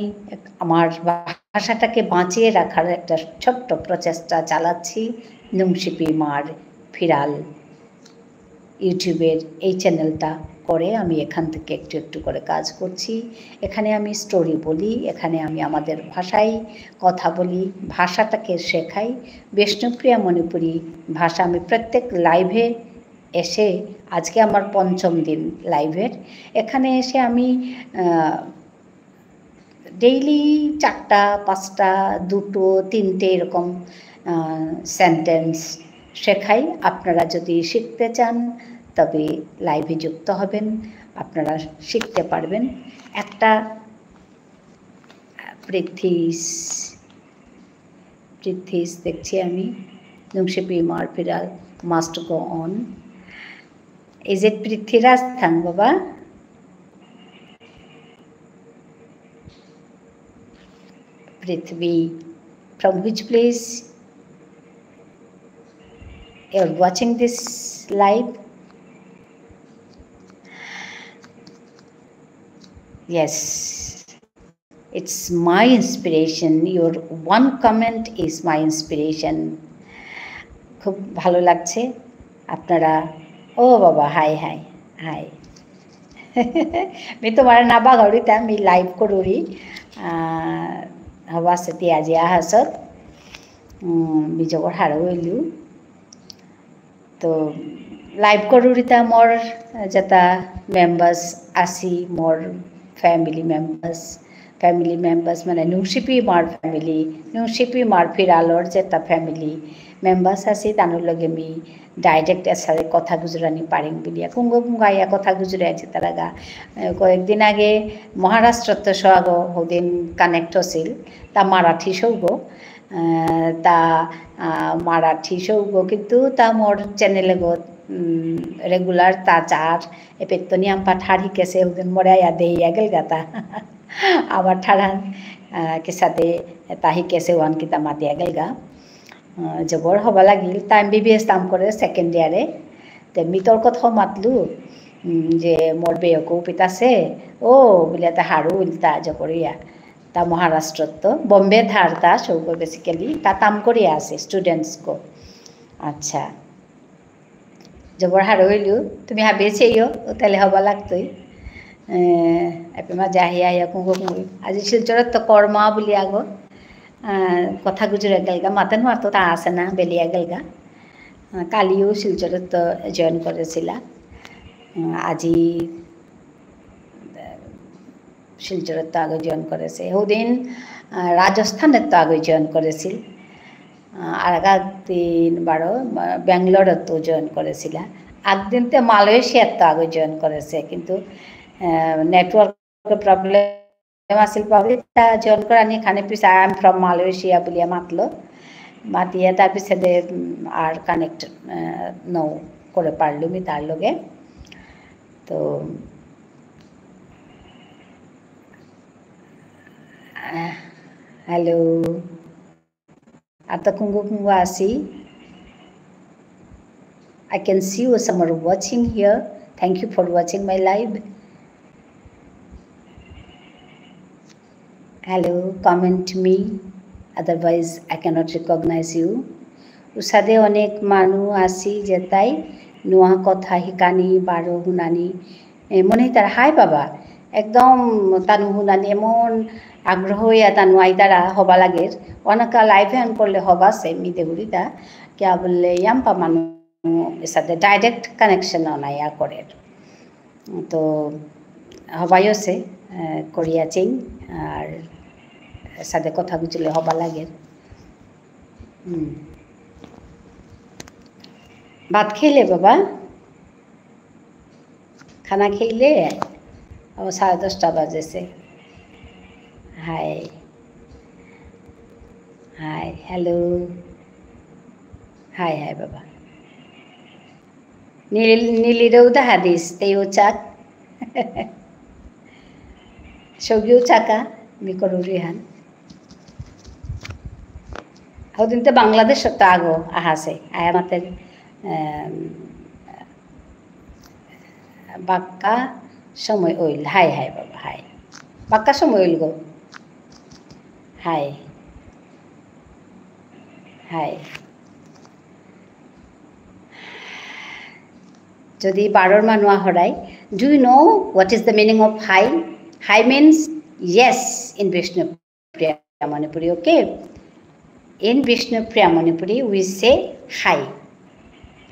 আমার ভাষাটাকে বাঁচিয়ে রাখার একটা ছোট্ট প্রচেষ্টা চালাচ্ছি। নুংসিপি মার ফিরাল ইউটিউবের এই চ্যানেলটা করে আমি এখান থেকে একটু একটু করে কাজ করছি। এখানে আমি স্টোরি বলি, এখানে আমি আমাদের ভাষায় কথা বলি, ভাষাটাকে শেখাই। বিষ্ণুপ্রিয়া মণিপুরী ভাষা আমি প্রত্যেক লাইভে এসে আজকে আমার পঞ্চম দিন লাইভের। এখানে এসে আমি ডেইলি 4টা 5টা 2টো 3টে এরকম সেন্টেন্স শেখাই। আপনারা যদি শিখতে চান তবে লাইভে যুক্ত হবেন, আপনারা শিখতে পারবেন। একটা পৃথ্বীস দেখছি আমি, নুংশিপি মারফিরাল must go on. Is it Prithviraj থাং বাবা? Prithvi, from which place you are watching this live? Yes, it's my inspiration. Your one comment is my inspiration. খুব ভালো লাগছে আপনারা। ও বাবা, হাই হাই হাই। मी तुम्हाला नाबा घडीता, मी लाईव्ह करूरी हवा ती आज आसत मी जगह हार हईलु तो लाइव करूरीता मोर जता मेम्बार्स आसी मोर फैमिली मेम्बार्स माने नुंशिपी मार फैमिली, नुंशिपी मार फिरालोर जता फैमिली मेम्बार्स आसी तानुर लगे मी डायरेक्ट एसारे कथा गुजरानी पारिंग बिलिया कुंगो कुंगाया कथा गुजराया तारागा कयेकदिन आगे महाराष्ट्र तो सगो होदिन कानेक्ट होसिल ता माराठी सौगो ता माराठी सौगो किन्तु ता मोर चैनेले गो रेगुलार ता चार एपेत्तनी आम्पा ठाड़ी केसे होदिन मोराया देया गेल गाता आबार ठाड़ान के साथे ताही केसे वान किता मातिया गेल गा जबर हवा लागिल ता MBBS ताम करे सेकेंड इयारे ते मितर कथाओ मातलु जे मोर बेयको पितासे ओ बोले ता हारू उल्टा जकरिया ता महाराष्ट्र तो बम्बे धारता सौगो बेसिकली ता ताम करे आसे स्टूडेंट्स को। अच्छा जबर हारू हইলু তুমি হাবেছেইও তাহলে হবা লাগতই এপেমা যাহিয়া আয়া কুঙ্গো কুঙ্গি আজি শিলচৰত তো কর্মা বলি আগো कथा गुजरा गेलगा मातन मारतो ता आसे ना बेलिया गेलगा कालियो शिलचरत तो जॉइन करेছিলা আজি শিলচরত তো आगे जॉइन करेছে ওদিন রাজস্থানের তো आगे जॉइन করেছিল আর আগদিন 12 ব্যাঙ্গালোরত তো जॉइन করেছিলা আগদিন তে মালয়েশিয়াত তো आगे जॉइन করেছে কিন্তু নেটওয়ার্ক প্রবলেম आसिल पावरिता जॉइन करानी खाने पिछे आई एम फ्रॉम मालয়েশিয়া बोलिया मातलो मातिया तार पिछे दे आर कानेक्ट नो करे पारलु मी तार लगे तो हेलो आता कुंगो कुंगो आसी I can see you some are watching here. Thank you for watching my live. Hello, comment me, otherwise I cannot recognize you. उसादे अनेक मानु आसी जेताई नुआ कथा हिकानी बारो हुनानी मने तार हाय बाबा एकदम तानु हुनानी एमन आग्रह या तानु आइतारा हबा लागेर अनेका लाइव अन करले हबा से मी देहुरिता क्या बोलले याम्पा मानु साथे डायरेक्ट कनेक्शन अनाया करे तो हबायो से करिया चिंग और साथे कथा गुजले हबा लागे भात खेले बाबा खाना खेले और 10:30 बजे से हाय हाय हेलो हाय हाय बाबा नीली रौदा हादिस तेयो चाक सौगियो चाका मी करूरिहान दिन तो बांग्लादेश तो आगो आहासे आया माते बाक्का समय ओइल हाय हाय बाबा हाय बाक्का समय ओइल गो हाय हाय जदि 12 मानुआ हराई do you know what is the meaning of high high means yes in Vishnu Priya Manipuri okay In Vishnu Priya Manipuri, we say hi.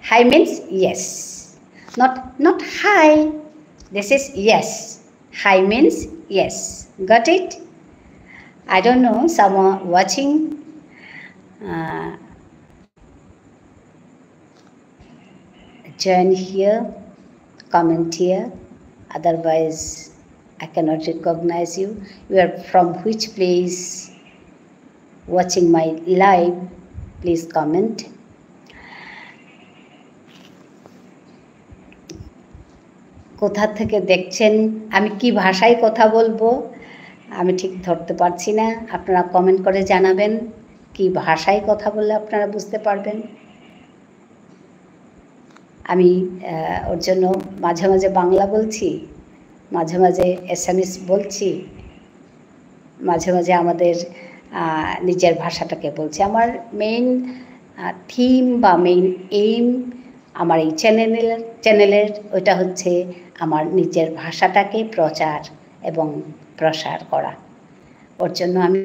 Hi means yes. not hi. This is yes. Hi means yes. Got it? I don't know, someone watching. Join here, comment here. Otherwise, I cannot recognize you. You are from which place watching my live? Please comment. কোথা থেকে দেখছেন, আমি কি ভাষায় কথা বলবো আমি ঠিক ধরতে পারছি না। আপনারা কমেন্ট করে জানাবেন কি ভাষায় কথা বললে আপনারা বুঝতে পারবেন। আমি ওর জন্য মাঝে মাঝে বাংলা বলছি, মাঝে মাঝে এসএমএস বলছি, মাঝে মাঝে আমাদের নিজের ভাষাটাকে বলছি। আমার মেইন থিম বা মেইন এইম আমার এই চ্যানেলের ওইটা হচ্ছে আমার নিজের ভাষাটাকে প্রচার এবং প্রসার করা। ওর জন্য আমি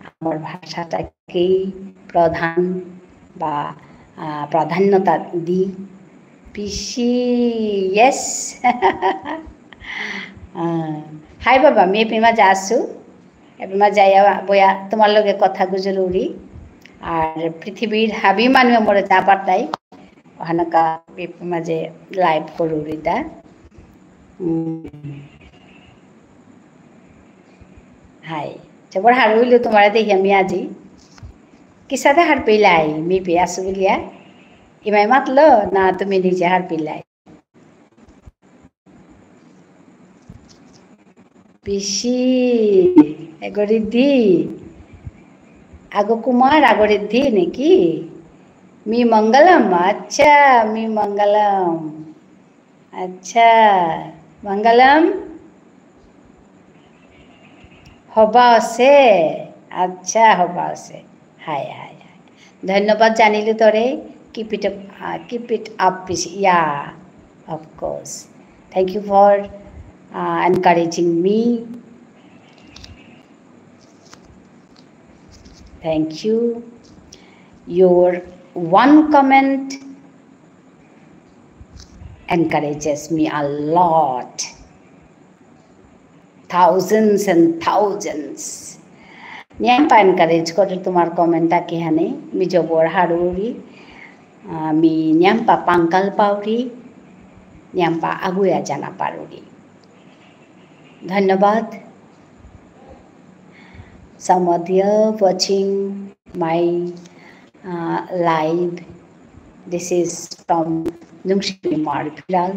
আমার ভাষাটাকেই প্রধান বা প্রাধান্যতা দিই। পিসি য়েস হাই বাবা মে পেমা যা আসু এপেমা যাইয়া বয়া তোমার লগে কথা গুজরুরি আর পৃথিবীর হাবি মানুষ মরে যা পারতাই ওখানকা পেপেমা যে লাইভ করুরি তা হাই जबर हारुइलो तुम्हारा देखी আমি আজি কিসাতে হার পেলাই মেপে আসু বলিয়া ইমাই মাতলো না তুমি নিজে হার পেলাই পিসি এগরিদ্ধি আগো কুমার আগরিদ্ধি নাকি मी मंगलम अच्छा मी मंगलम अच्छा मंगलम हबा से अच्छा हबा से हाय हाय हाय धन्यवाद जानिलु तोरे keep it up yeah of course thank you for encouraging me thank you your one comment encourages me a lot thousands and thousands nyampa encourage kore tumar comment ta kihane mi jobor haruri mi nyampa pangkal pauri nyampa aguya jana paruri dhanyabad some of you watching my live. This is from Nungshipi Marpiral.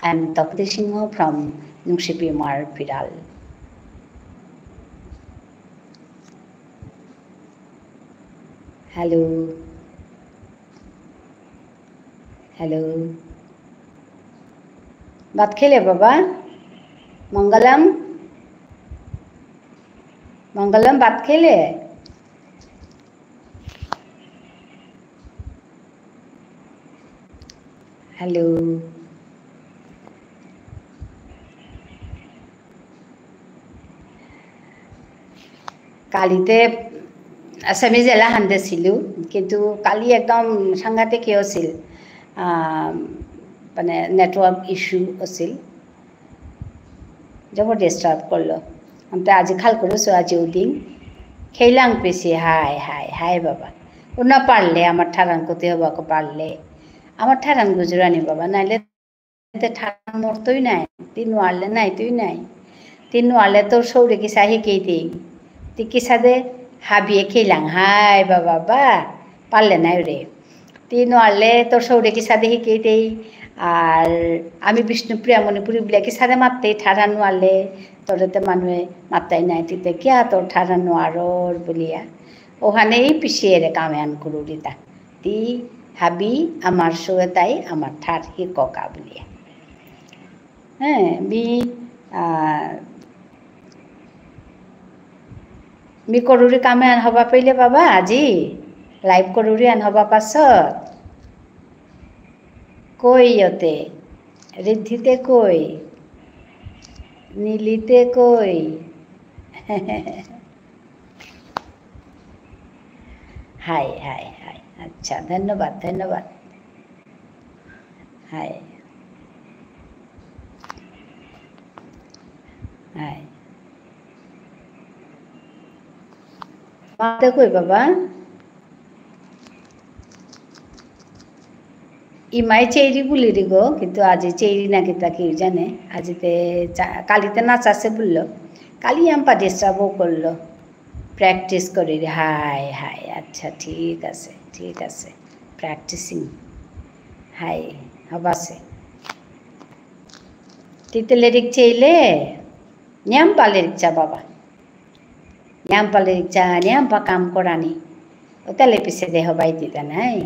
I am Tapati Singh from Nungshipi Marpiral. Hello. Hello. Baat khele baba? Mangalam? Mangalam baat khele? Hello কালিতে আসামিজ এলা হান্দেছিলো কিন্তু কালি একদম সাংঘাতিক কি আছিল মানে network issue আছিল জবর ডিস্টার্ব করলো আমি আজি খাল করেছো আজি ওদিন খেলাং পেছি হাই হাই হাই বাবা ও না পারলে আমার ঠারান করতে হবাকে পারলে আমার ঠারান গুজরানি বাবা নাইলে ঠারান মরতই নাই তিন ওয়ারলে নাই তুই নাই তিন ওয়ারলে তোর সৌরে কিসা শিকেই দিই তুই কিসা দে হাবিয়ে খেলাং হাই বাবা বা পারলে নাই রে তিন ওয়ারলে তোর সৌরে কিসা দে শিকেই দেই আর আমি বিষ্ণুপ্রিয়া মণিপুরি বলে কিসা দে মারতে ঠারান ওয়ারলে তোরতে মানুষে মাত্তাই নাই তিতে কিয়া তোর ঠারান ওয়ারর বলিয়া ওখানেই পিছিয়ে রে কামে আন করুরি তা তি হাবি আমার শোয়ে তাই আমার ঠার হি ককা বলিয়া হ্যাঁ মি করুরি কামে আন হবা পাইলে বাবা আজি লাইভ করুরি আন হবা পাছত কই ইয়তে ঋদ্ধিতে কই নীলিতে কই হাই হাই হাই আচ্ছা ধন্যবাদ ধন্যবাদ হাই হাই মাতে কই বাবা ইমাই চেরি বলি রে গো কিন্তু আজি চেরি না কিতা কি জানে আজিতে কালিতে নাচ আছে বললো কালি আম্পা ডিস্টার্বও করলো প্র্যাকটিস করি রে হাই হাই আচ্ছা ঠিক আছে প্র্যাকটিসিং হাই হবাসে তিতে লিরিক চেইলে ন্যাম্পা লিরিক চা বাবা ন্যাম্পা লিরিক চা ন্যাম্পা কাম করানি ও তাহলে পিছে দেহ বাই দিতা নাই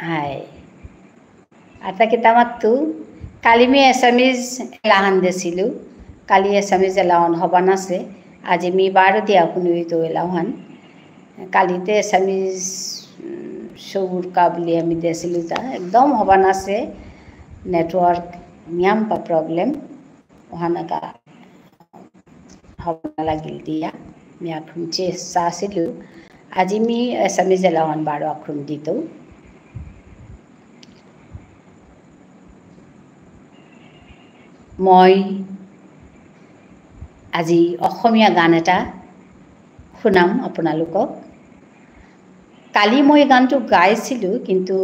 হাই आता kita waktu kali mi esamis elahan desilu kali esamis elahan hoban ase aji mi baro dia kunui to elahan kali te esamis shobur kabli ami desilu ta ekdom hoban ase network niam pa problem ohana ka hoban lagil dia mi akhun che sasilu aji mi esamis elahan baro akhun dito মই আজি অসমীয়া গান এটা শুনাম আপোনালোকক কালি মই গানটো গাইছিলোঁ কিন্তু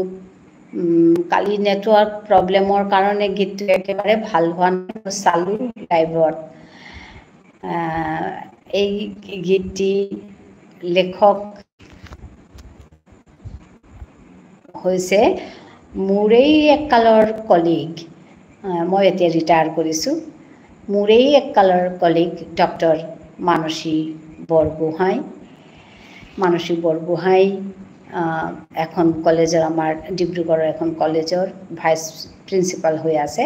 কালি network প্ৰব্লেমৰ কাৰণে গীতটো একেবাৰে ভাল হোৱা নাই চালোঁ লাইভত এই গীতটি লেখক হৈছে মোৰেই এককালৰ কলিগ মই এতিয়া ৰিটায়াৰ কৰিছোঁ মোৰেই এককালৰ কলিগ ডক্টৰ মানসী বৰগোহাঁই এখন কলেজৰ আমাৰ ডিব্ৰুগড়ৰ এখন কলেজৰ ভাইচ প্ৰিন্সিপাল হৈ আছে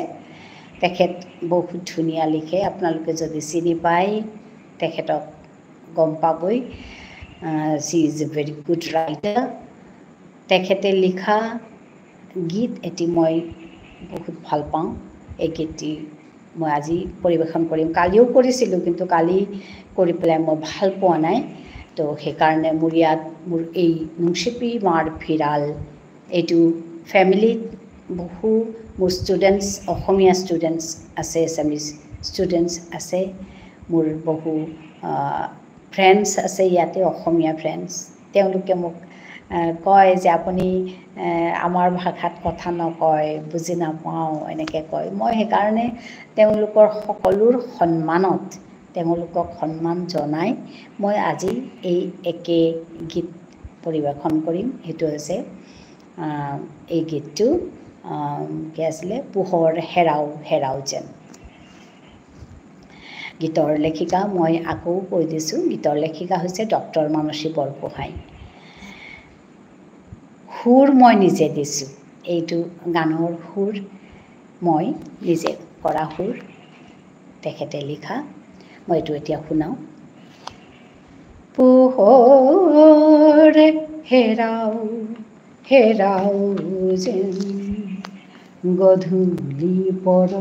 তেখেত বহুত ধুনীয়া লিখে আপোনালোকে যদি চিনি পায় তেখেতক গম পাবই she is a very good writer তেখেতে লিখা গীত এটি মই বহুত ভাল পাওঁ এই গীতটি মই আজি পৰিৱেশন কৰিম কালিও কৰিছিলোঁ কিন্তু কালি কৰি পেলাই মই ভাল পোৱা নাই তো সেইকাৰণে মোৰ ইয়াত মোৰ এই নুংচিপি মাৰ ফিৰাল এইটো ফেমিলিত বহু মোৰ ষ্টুডেণ্টছ অসমীয়া ষ্টুডেণ্টছ আছে এছামিজ ষ্টুডেণ্টছ আছে মোৰ বহু ফ্ৰেণ্ডছ আছে ইয়াতে অসমীয়া ফ্ৰেণ্ডছ তেওঁলোকে মোক কয় যে আপুনি আমাৰ ভাষাত কথা নকয় বুজি নাপাওঁ এনেকৈ কয় মই সেইকাৰণে তেওঁলোকৰ সকলোৰ সন্মানত তেওঁলোকক সন্মান জনাই মই আজি এই একে গীত পৰিৱেশন কৰিম সেইটো হৈছে এই গীতটো কি আছিলে পোহৰ হেৰাও যেন গীতৰ লেখিকা মই আকৌ কৈ দিছোঁ গীতৰ লেখিকা হৈছে ডক্টৰ মানসী বৰগোহাঁই সুৰ মই নিজে দিছোঁ এইটো গানৰ সুৰ মই নিজে কৰা সুৰ তেখেতে লিখা মই এইটো এতিয়া শুনাওঁ পোহৰ হেৰাও যেন গধূলি পৰ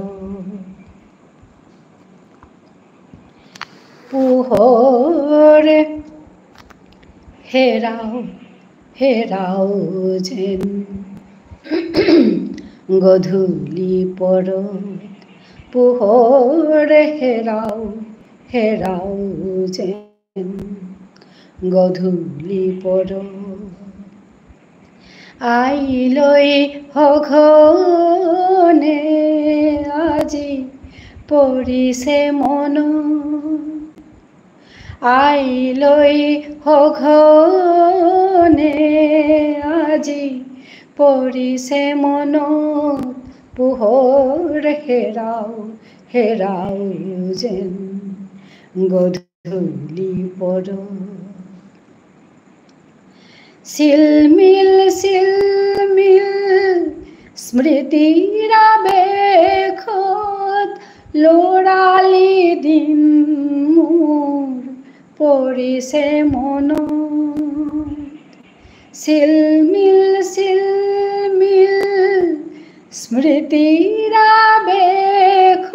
পোহৰ হেৰাও যেন গধূলি পৰত পোহৰ হেৰাও যেন গধূলি পৰত আইলৈ সঘনে আজি পৰিছে মনত আইলৈ সঘনে আজি পৰিছে মনত পোহৰ হেৰাও যেন গধূলি পৰত চিলমিল স্মৃতিৰ আৱেশত লৰালি দিন মোৰ পৰিছে মনত চিলমিল স্মৃতিৰ আৱেশত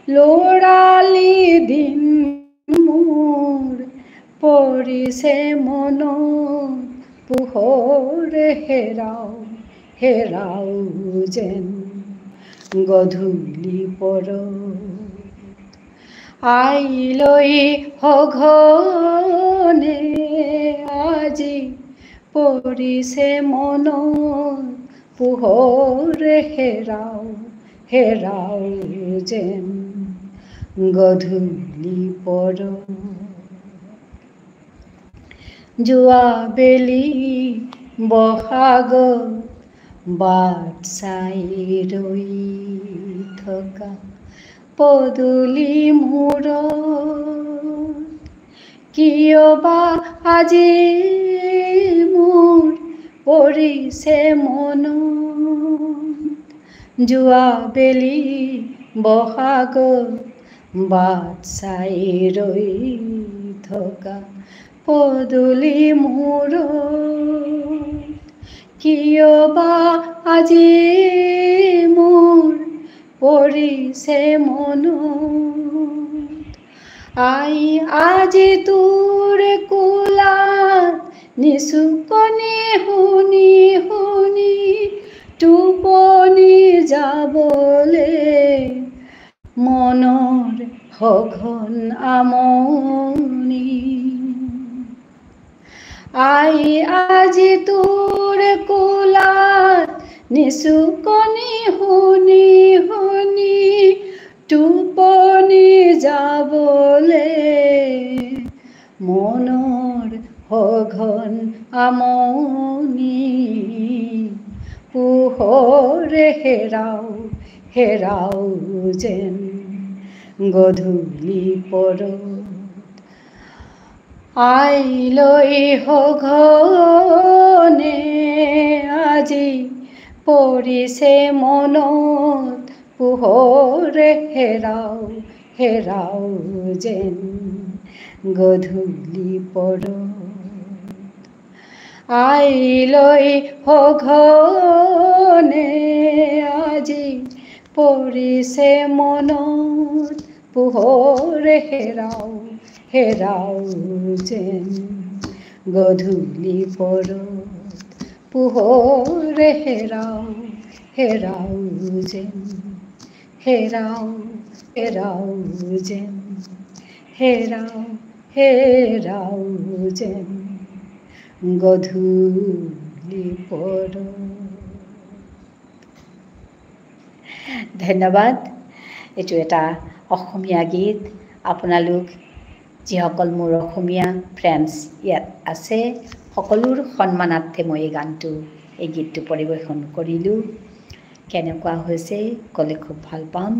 লৰালি দিন মোৰ পৰিছে মনত পোহৰ হেৰাও হেৰাও যেন গধূলি পৰত আইলৈ সঘনে আজি পৰিছে মনত পোহৰ হেৰাও হেৰাও যেন গধূলি পৰত যোৱা বেলি বহাগত বাট চাই ৰৈ থকা পদূলি মূৰত কিয় বা আজি মোৰ পৰিছে মনত যোৱা বেলি বহাগত বাট চাই ৰৈ থকা পদূলি মূৰত কিয় বা আজি মোৰ পৰিছে মনত আই আজি তোৰ কোলাত নিচুকনি শুনি শুনি টোপনি যাবলে মনৰ সঘন আমনি আই আজি তোৰ কোলাত নিচুকনি শুনি শুনি টোপনি যাবলে মনৰ সঘন আমনি পোহৰ হেৰাও হেৰাও যেন গধূলি পৰত আইলৈ সঘনে আজি পৰিছে মনত পোহৰ হেৰাও হেৰাও যেন গধূলি পৰত আইলৈ সঘনে আজি পৰিছে মনত পোহৰ হেৰাও হেৰাও যেন গধূলি পৰত পোহৰ হেৰাও হেৰাও যেন হেৰাও হেৰাও যেন হেৰাও হেৰাও যেন গধূলি পৰত ধন্যবাদ। এইটো এটা অসমীয়া গীত। আপোনালোক যিসকল মোৰ অসমীয়া ফ্ৰেণ্ডছ ইয়াত আছে সকলোৰ সন্মানাৰ্থে মই এই গীতটো পৰিৱেশন কৰিলোঁ। কেনেকুৱা হৈছে ক'লে খুব ভাল পাম।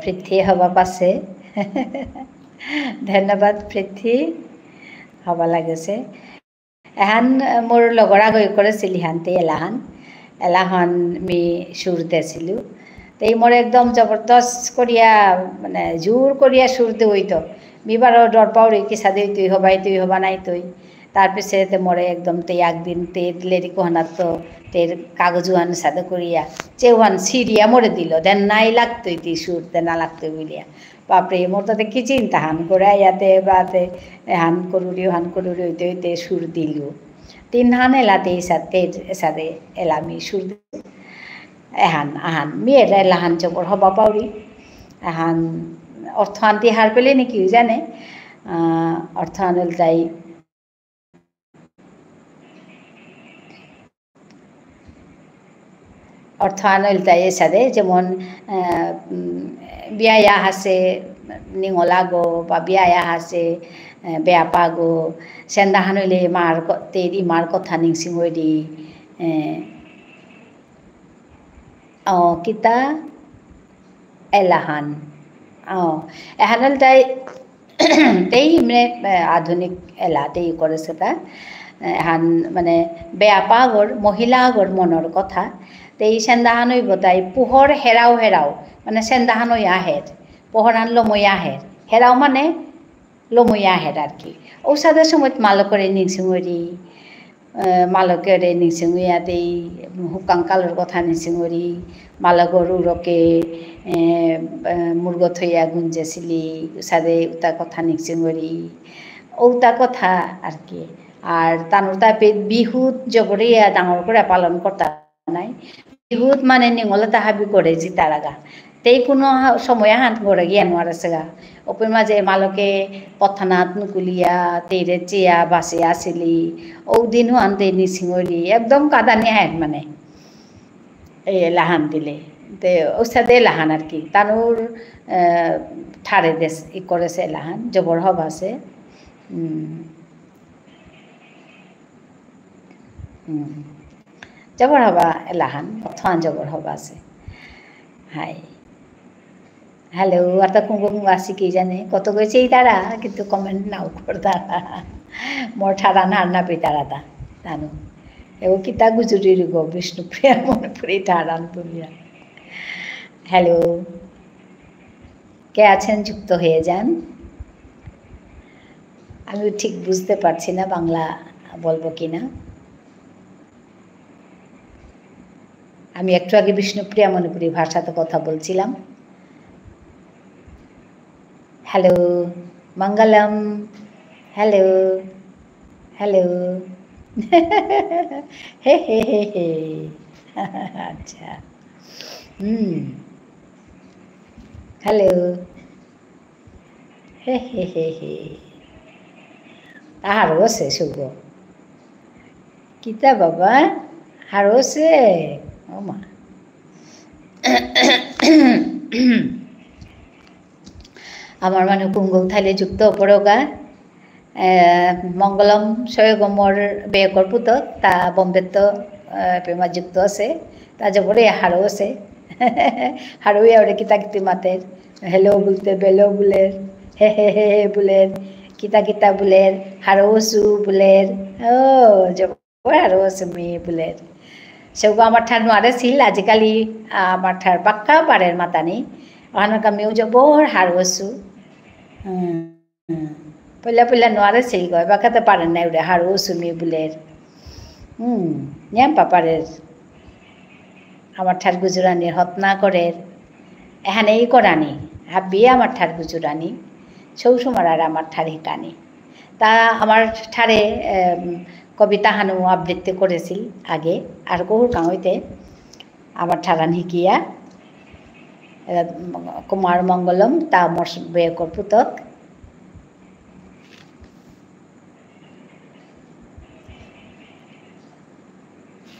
পৃথ্বী হবা পাছে ধন্যবাদ পৃথ্বী হবা লাগিছে। এহান মোৰ লগৰা গৈ কৰিছিল ইহানতে এলাহান মি সুৰ দিছিলোঁ তেই মোৰ একদম জবৰদস্ত করিয়া মানে জোর করিয়া সুর দে হইতো মিবারও ডর পাও রে কিসা দে তুই হবা নাই তুই তার পিছতে মরে একদম তে একদিন তে লেরি কোহানার তো তের কাগজুয়ান সাথে করিয়া চেওয়ান সিরিয়া মরে দিল দেন নাই লাগতোই তুই সুর দে না লাগতোই বলিয়া বাপরে মোর তাতে কি চিন্তা হান করে ইয়াতে বাতে হান করুরি হইতে হইতে সুর দিল তিন হান এলাতে এসাদে এলামি সুর আহান মেয়েরা এলাহান চপর হবা পাউরি আহান অর্থান্তি হার পেলে নাকি জানে অর্থায়ন তাই এসাদে যেমন বিয়া হাসে নিঙলাগো বা বিয়া হাসে বেয়াপাগো সেন্দাহান হইলে মার কথা নিংসিমরি কিতা এলাহান এহানল তাই মানে আধুনিক এলা তেই করেছে তা এহান মানে বেয়াপা আগর মহিলা আগর মনের কথা তেই সেন্দাহান হইব তাই পোহর হেরাও হেরাও মানে সেন্দাহান হই আহের পোহরান লমই আহের হেরাও মানে লমই আহের আর কি ঔষধের সময় মালো করে নিংসিমরি মালকেৰে নিচিঙিয়াতেই শুকাংকালৰ কথা নিচিঙৰি মালকৰ উৰকে মুৰ্গ থৈয়া গুঞ্জেছিলি উচাদে উতা কথা নিচিঙৰি ওটা কথা আর কি আর তানোর তাপে বিহুত জবরিয়া ডাঙর করে পালন করতে নাই বিহুত মানে নিঙলে তাহাবি করে জিতার আগা তেই কোনো সময় হাত করে গিয়া নোয়ার আছে গা ওপের মাঝে মালকে পথানাত নুকুলিয়া তেরে চেয়া বাসে আসিলি ও দিনও আনতে নিচিঙরি একদম কাদানি হাত মানে এই লাহান দিলে তে ওসাদে লাহান আর কি তানোর ঠারে দেশ ই করেছে লাহান জবর হব আছে জবর হবা এলাহান অথান জবর হবা আছে হাই হ্যালো আর তা কুঙ্গ কুঙ্গ আসি কি জানে কত গেছে এই তারা কিন্তু কমেন্ট নাও কর তারা মোর ঠারা নার না পে তারা তা জানো এও কিতা গুজুরির গো বিষ্ণুপ্রিয়া মনে পড়ে ঠারান পুরিয়া হ্যালো কে আছেন যুক্ত হয়ে যান আমি ঠিক বুঝতে পারছি না বাংলা বলবো কিনা আমি একটু আগে বিষ্ণুপ্রিয়া মণিপুরী ভাষাতে কথা বলছিলাম হ্যালো মঙ্গলম হ্যালো হ্যালো হে হে হে হে আচ্ছা হ্যালো হে হে হে হে আরও আছে শুভ কিতা বাবা আরও আছে ও মা আমার মানে কুঙ্গল থাইলে যুক্ত পড়োগা মঙ্গলম সয়গমর বেয়কর পুতক তা বম্বেত প্রেমা যুক্ত আছে তা জবরে হারও আছে হারও আউরে কিতা কিতি মাতের হেলো বলতে বেলো বুলের হে হে হে হে বুলের কিতা কিতা বুলের হারও সু বুলের ও জবর হারও আছে মেয়ে বুলের সেগুলো আমার ঠার নোয়ারে ছিল আজিকালি আমার ঠার পাক্কা পারের মাতানি ওখানে আমিও জবর হারওছু পয়লা পয়লা নোয়ারে ছিল গয় বাকাতে পারেন না ওটা হারওছু মেয়ে বুলের নিয়াম পাপারের আমার ঠার গুজরানির হতনা করের এখানেই করানি হাবিয়ে আমার ঠার গুজরানি সৌসুমার আর আমার ঠার হিকানি তা আমার ঠারে কবিতা হানু আবৃত্তি করেছিল আগে আর কহুর কাঁইতে আমার ঠারান হিকিয়া কুমার মঙ্গলম তা মোর বেয়কর পুতক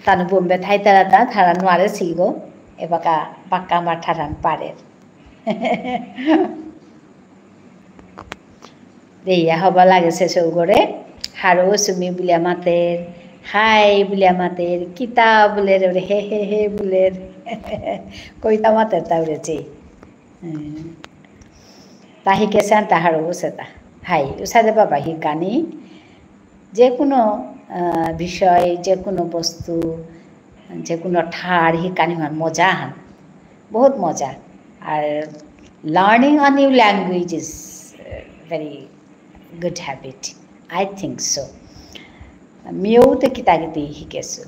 তানু বোম্বে থাই তারা তা ঠারান নোয়ারে ছিল এবাকা পাক্কা আমার ঠারান পারের দেইয়া হবা লাগেছে সৌগরে হারো সুমি বুলিয়া মাতের হাই বুলিয়া মাতের কিতা বুলের হে হে হে বুলের কইতা মাতের তা উড়েছে তা শিকেছে আর তাহারও বসে তা হাই উসাদে বাবা শিকানি যে কোনো বিষয় যে কোনো বস্তু যে কোনো ঠার শিকানি হন মজা হান বহুত মজা are learning a new language is very good habit. I think so. আমিও তো কিতা কিতি শিকেছো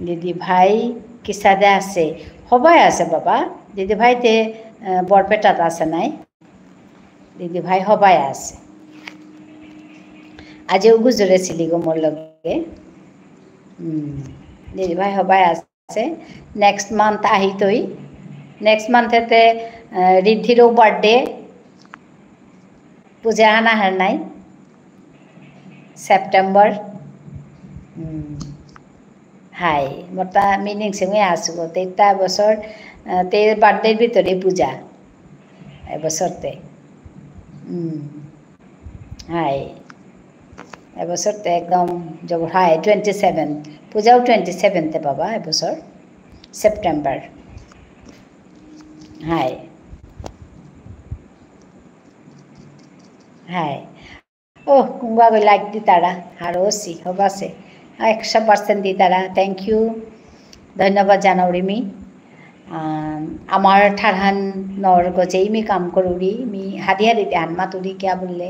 দিদি ভাই কিসাদে আছে সবাই আছে বাবা দিদি ভাইতে বৰপেটাত আছে নাই দিদি ভাই সবাই আছে আজিও গুজৰেছিলি গো মোৰ লগে দিদি ভাই সবাই আছে নেক্সট মান্থ আহি তই নেক্সট মান্থতে ৰিদ্ধিৰো বাৰ্থডে পূজা হানা হার নাই সেপ্টেম্বর হাই মোটা মিনিং সঙ্গে আসবো তেইটা বছর তে বার্থডের ভিতরে পূজা এবছরতে হাই এবছরতে একদম যাব হাই 27 পূজাও 27 বাবা এবছর সেপ্টেম্বর হাই হাই ও কুম্বা গই লাইক দি তারা আরও সি হবাছে 100% দি তারা থ্যাংক ইউ ধন্যবাদ জানাওরি মি আমার ঠারহান নর গজেই মি কাম করুরি মি হাদিয়া দিতে হানমা তুরি কিয়া বললে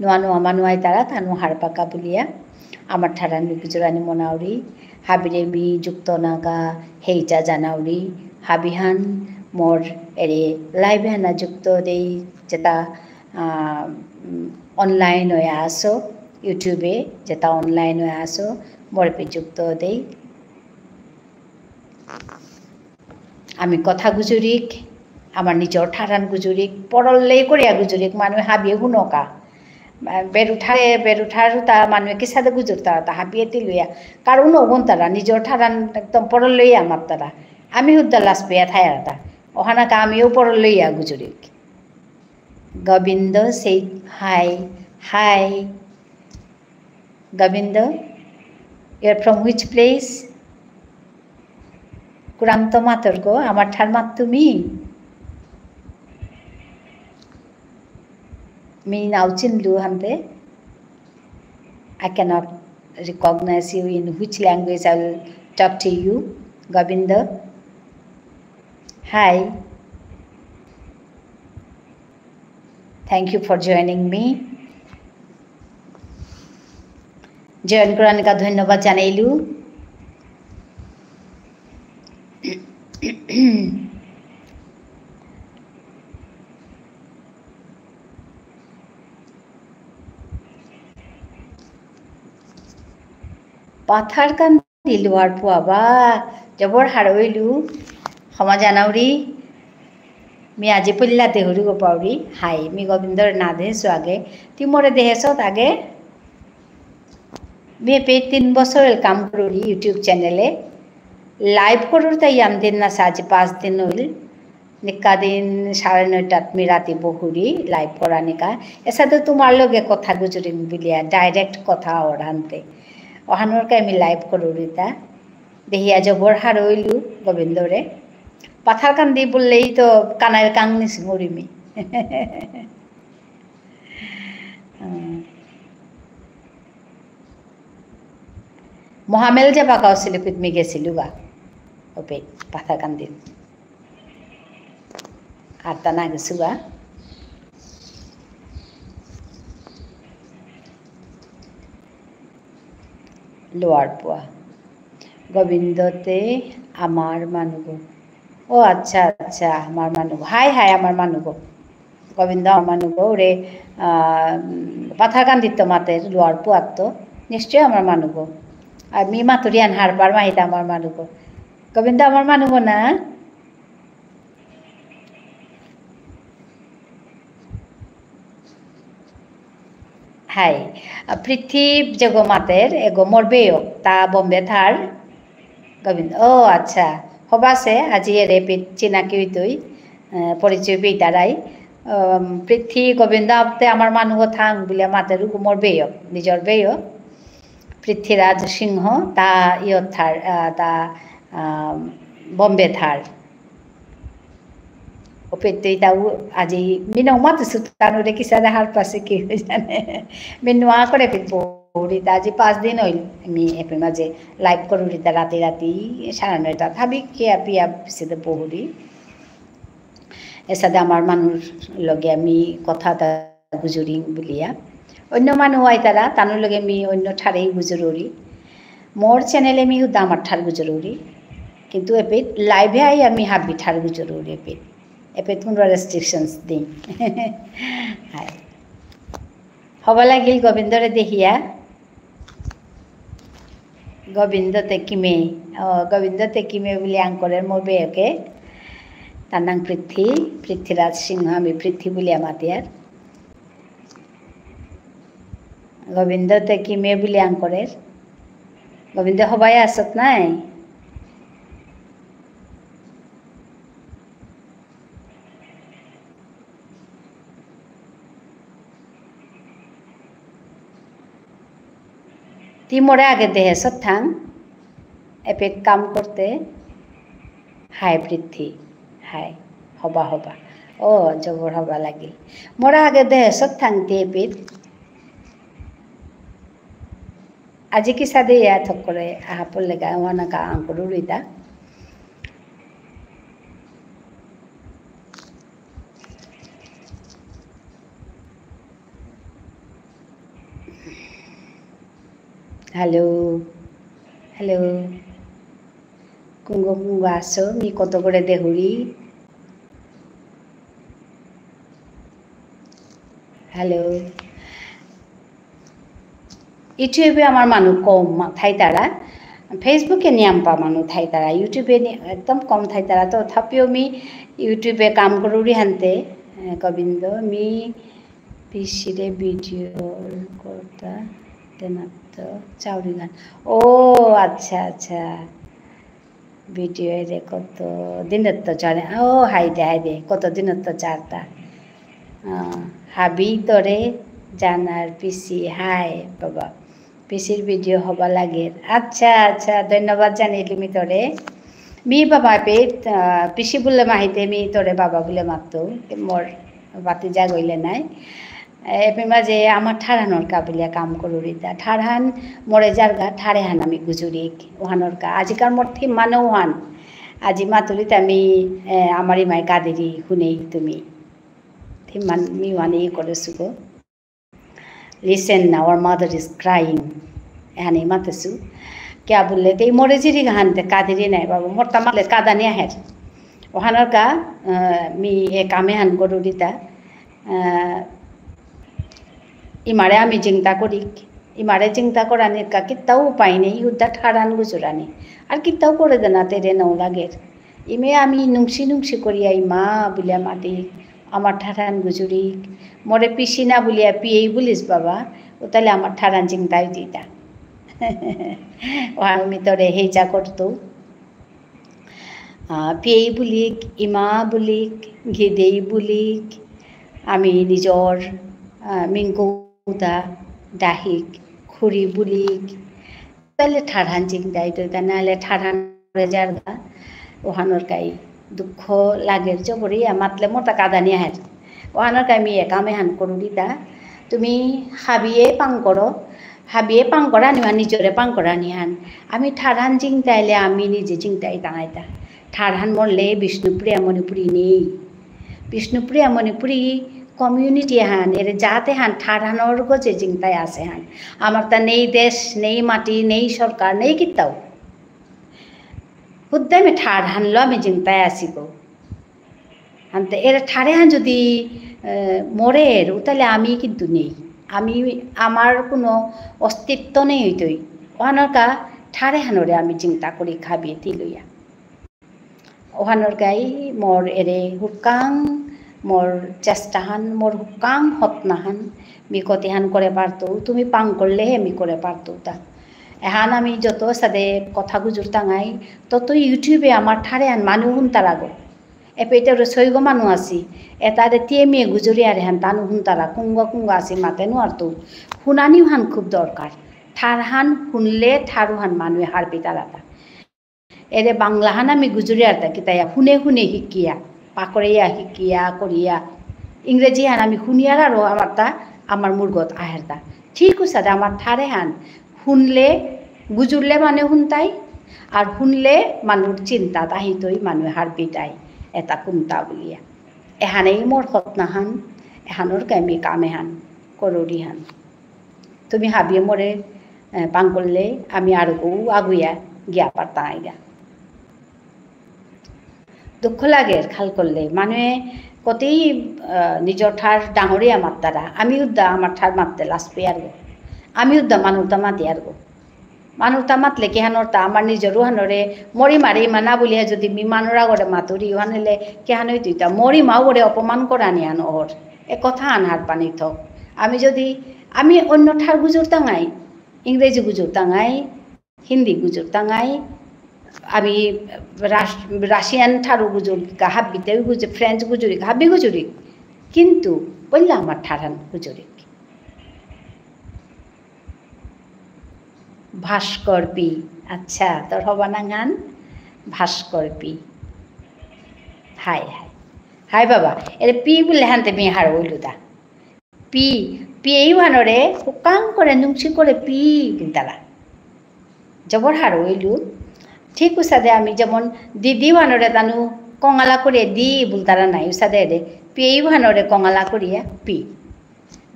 নোয়া নোয়া মানুয়াই তারা তানু হার পাকা বুলিয়া আমার ঠারান বিকুজুরানি মনাউরি হাবিরেমি যুক্ত নাগা হেইচা জানাউরি হাবিহান মোর এরে লাইভ হানা যুক্ত দেই যেটা অনলাইন হয়ে আসো ইউটিউবে যেটা অনলাইন হয়ে আসো মোর পে যুক্ত দেই আমি কথা গুজুরিক আমার নিজর ঠারান গুজুরিক পড়লে করিয়া গুজুরিক মানুষ হাবিয়ে শুনকা বেরুঠার তা মানুষ কি সাথে গুজুরতা তা হাবিয়ে তিলুয়া কারণ ওগুন তারা নিজর ঠারান একদম পড়লেই আমার তারা আমি হুদ্দা লাস পেয়া থায়ার তা ওখানাকা আমিও পড়লইয়া গুজুরিক গোবিন্দ সেই hi hi Govinda your from which place kurang to matur ko amar thar mat tumi me now chin lu hante I cannot recognize you in which language I will talk to you Govinda hi thank you for joining me join koran ka dhonnobad janailu পাথার কান দিলুয়ার পুয়াবা জবর হারইলু ক্ষমা জানাউরি me আজি পল্লা দেহরি গো Pauri high me গোবিন্দর না দেহেছো আগে তুই মোরে দেহেছ আগে মি পে 3 বছর কাম করি ইউটিউব চ্যানেলে লাইভ করুর তাই দিন না আজ 5 দিন হইল নিকা দিন 9:30 মি রাতে বহুরি লাইভ করা নিকা এসা তো তোমার লগে কথা গুজরিম বিলিয়া ডাইরেক্ট কথা ওরানতে অহানোরকে আমি লাইভ করুরিতা দেহিয়া জবর হারইলু গোবিন্দরে পাথার কান দি বললেই তো কানার কাংনিস মরিমি মহামেল যাবা কাউছিল পিতমি গেছিলু গা ওপে পাথার কান দিন আর তা না গেছু গা লোয়ার পোয়া গোবিন্দতে আমার মানুগ ও আচ্ছা আচ্ছা আমার মানুগ হাই হাই আমার মানুগ গোবিন্দ আমার মানুগ ওরে পাথারকান্দিত মাতের লোয়ার পোয়ার তো নিশ্চয় আমার মানুগ আর মি মাতুরিয়ান হারবার মাহিতা আমার মানুগ গোবিন্দ আমার মানুগ না হাই পৃথ্বী জগো মাতের এগো মরবেও তা বম্বে থার গোবিন্দ ও আচ্ছা হবাসে আজি এরে চিনাকি তুই পরিচয় পেইতারাই পৃথ্বী গোবিন্দ আপতে আমার মানুষ থাং বলে মাতের মরবেও নিজর বেও পৃথ্বীরাজ সিংহ তা ইয়ত থার তা বম্বে থার ওপেতেই তাও আজি মিনং মাতুসু তানুরে কিসা দেখার পাশে কি জানে মিনুয়া করে বহুরি তা আজি 5 দিন হইল আমি এপে মাঝে লাইভ করুরি তা রাতে 9:30 ভাবি খেয়া পিয়া পিছিয়ে বহুরি এর সাথে আমার মানুষ লগে আমি কথা গুজরি বলিয়া অন্য মানুষ হয় তারা তানোর লগে আমি অন্য ঠারেই গুজরি মোর চ্যানেলে আমি হুদা আমার ঠার গুজরি কিন্তু এপে লাইভে আই আমি হাবি ঠার গুজরি এপে তোমরা রেস্ট্রিকশনস দিন হব লাগিল গোবিন্দরে দেখিয়া গোবিন্দ তেকিমে গোবিন্দ তেকিমে বলে আঙ্করের মোর বেয়কে তার নাম পৃথ্বীরাজ সিংহ আমি পৃথ্বী বলিয়া মাতিয়ার গোবিন্দ তেকিমে বলে আঙ্করের গোবিন্দ হবাই আসত নাই ती मोरे आगे देहे सत्थांग एपे काम करते हाय पृथ्वी हाय हबा हबा ओ जबर हबा लागिल मोरे आगे देहे सत्थांग ते আজি কি সাদে ইয়া থক করে আহা পড়লে গা ওয়ানা কা আঙ্কুরু রুইতা হ্যালো হ্যালো কুঙ্গ কুঙ্গ আসো মি কত করে দেহুরি হ্যালো ইউটিউবে আমার মানুষ কম থাই তারা ফেসবুকে নিয়ম পা মানুষ থাই তারা ইউটিউবে একদম কম থাই তারা তো তথাপিও মি ইউটিউবে কাম করি হানতে গোবিন্দ মি পিসিরে ভিডিও করতা তেনাত্ত চাউরি গান ও আচ্ছা আচ্ছা ভিডিও রে কত দিনের তো চলে ও হাই দে কত দিনের তো চারটা হাবি তরে জানার পিসি হাই বাবা পিসির ভিডিও হবা লাগে আচ্ছা আচ্ছা ধন্যবাদ জানিলি মি তরে মি বাবা পে পিসি বলে মাহিতে মি তরে বাবা বলে মাতো মোর বাতি যা গইলে নাই এপে মাঝে আমার ঠাড়ানোর কাবিলে কাম করুরিতা ঠাড়ান মরে যারগা ঠাড়ে হান আমি গুজুরিক ওহানোর কা আজিকার মোর থিম মানে ওহান আজি মাতুরিতে আমি আমারই মাই কাদেরি শুনেই তুমি থিম মান মি মানে করেছো গো লিসেন না ওর মাদার ইজ ক্রাইং এখানে মাতেছু क्या बोलले ते मोरे जिरी गानते कादेरी नाही बाबा मोरता माले कादानी आहे ओहानर का मी हे कामे हान करुरिता इमारे आमी चिंता करी इमारे चिंता करानिर का कित्ताও উপায় নেই উদ্দা ঠাড়ান গুজরানি আর কিত্তাও করে দেনা তেরে নও লাগের ইমে আমি নুংসি নুংসি করিয়া মা বলিয়া মাতি আমার ঠাড়ান গুজুরি মোরে পিসি না বলিয়া পিয়েই বলিস বাবা ও তাহলে আমার ঠাড়ান চিন্তাই দিতা আমি তোরে হেজা করতো পিয়েই বুলিক ইমা বুলিক ঘিদেই বুলিক আমি নিজর মিঙ্কুদা ডাহিক খুরি বুলিক তাহলে ঠাড়ান চিন্তাই দিতা নাহলে ঠাড়ান যারগা ওহানোর কাই দুঃখ লাগের জবরি মাতলে মোটা কাদানি আহের ওহানোর কাই মি একামে হান করু দিতা তুমি হাবিয়ে পাং করো হাবিয়ে পাং করা নিবা নিজরে পাং করা নিহান আমি ঠাড়ান চিন্তাইলে আমি নিজে চিন্তাই দাঁড়াইতা ঠাড়ান মরলে বিষ্ণুপ্রিয়া মণিপুরি নেই বিষ্ণুপ্রিয়া মণিপুরি কমিউনিটি হান এর যাতে হান ঠাড়ানোর গজে চিন্তায় আছে হান আমার তা নেই দেশ নেই মাটি নেই সরকার নেই কিত্তাও বুদ্ধে আমি ঠাড় হানলো আমি চিন্তায় আসি গো হানতে এর ঠাড়ে হান যদি মরের তাহলে আমি কিন্তু নেই আমি আমার কোনো অস্তিত্ব নেই হইতই ওহানোর কা ঠাড়ে হানরে আমি চিন্তা করি খাবিয়ে তিলইয়া ওহানোর গাই মোর এরে হুকাং মোর চেষ্টাহান মোর হুকাং হতনাহান মি কতিহান করে পারতো তুমি পাং করলে মি করে পারতো তা এহান আমি যত সাদে কথা গুজুর টাঙাই তত ইউটিউবে আমার ঠাড়ে আন মানুহ শুনতারা গো এপে এটা ছয়গো মানুহ আছি এটারে টিএমিয়ে গুজরি আর হান তানু শুনতারা কুঙ্গ কুঙ্গ আছি মাতে নোয়ারতো শুনানিও হান খুব দরকার ঠার হান শুনলে ঠারু হান মানুহে হারবি তারাটা এরে বাংলা হান আমি গুজরি আর থাকি তাই শুনে শুনে শিকিয়া পাকড়িয়া শিকিয়া করিয়া ইংরেজি হান আমি শুনিয়ার আরও আমার তা আমার মুরগত আহের তা ঠিক আছে আমার ঠারে হান শুনলে গুজুরলে মানুহ শুনতাই আর শুনলে মানুষ চিন্তা তাহিতই মানুহে হারবি তাই এটা কুমতা বলিয়া এহানেই মোর হতনাহান এহানোর কামি কামেহান কররি হান তুমি হাবিয়ে মরে পাং করলে আমি আরো আগুয়া গিয়া পারতাম আইগা দুঃখ লাগে খাল করলে মানুহে কতেই নিজর ঠার ডাঙরিয়া মাত্তারা আমি উদ্দা আমার ঠার মারতে লাস পেয়ে আর গো আমি উদ্দা মানুষটা মাতি আর গো মানুষটা মাতলে কি হানোরটা আমার নিজের হানরে মরি মারি মানা বলিয়া যদি মানুরা করে মাতুরি হানিলে কে হানই তুইটা মরি মাও করে অপমান করা নি আন ওর এ কথা আনহার পানি থক আমি যদি আমি অন্য ঠার গুজুর টাঙাই ইংরেজি গুজুর টাঙাই হিন্দি গুজুর টাঙাই আমি রাশিয়ান ঠারু গুজুর হাব্বিতে গুজু ফ্রেঞ্চ গুজুরি হাব্বি গুজুরি কিন্তু বললে আমার ঠারান গুজুরি ভাস্কর পি আচ্ছা তোর হবা না গান ভাস্কর পি হাই হাই হাই বাবা এর পি বলে হানতে মেয়ে হার হইল দা পি পি এই হানরে হুকাং করে নুংসি করে পি তারা জবর হার হইল ঠিক উসাদে আমি যেমন দিদি হানরে তানু কঙালা করে দি বল তারা নাই উসাদে রে পি এই হানরে কঙালা করিয়া পি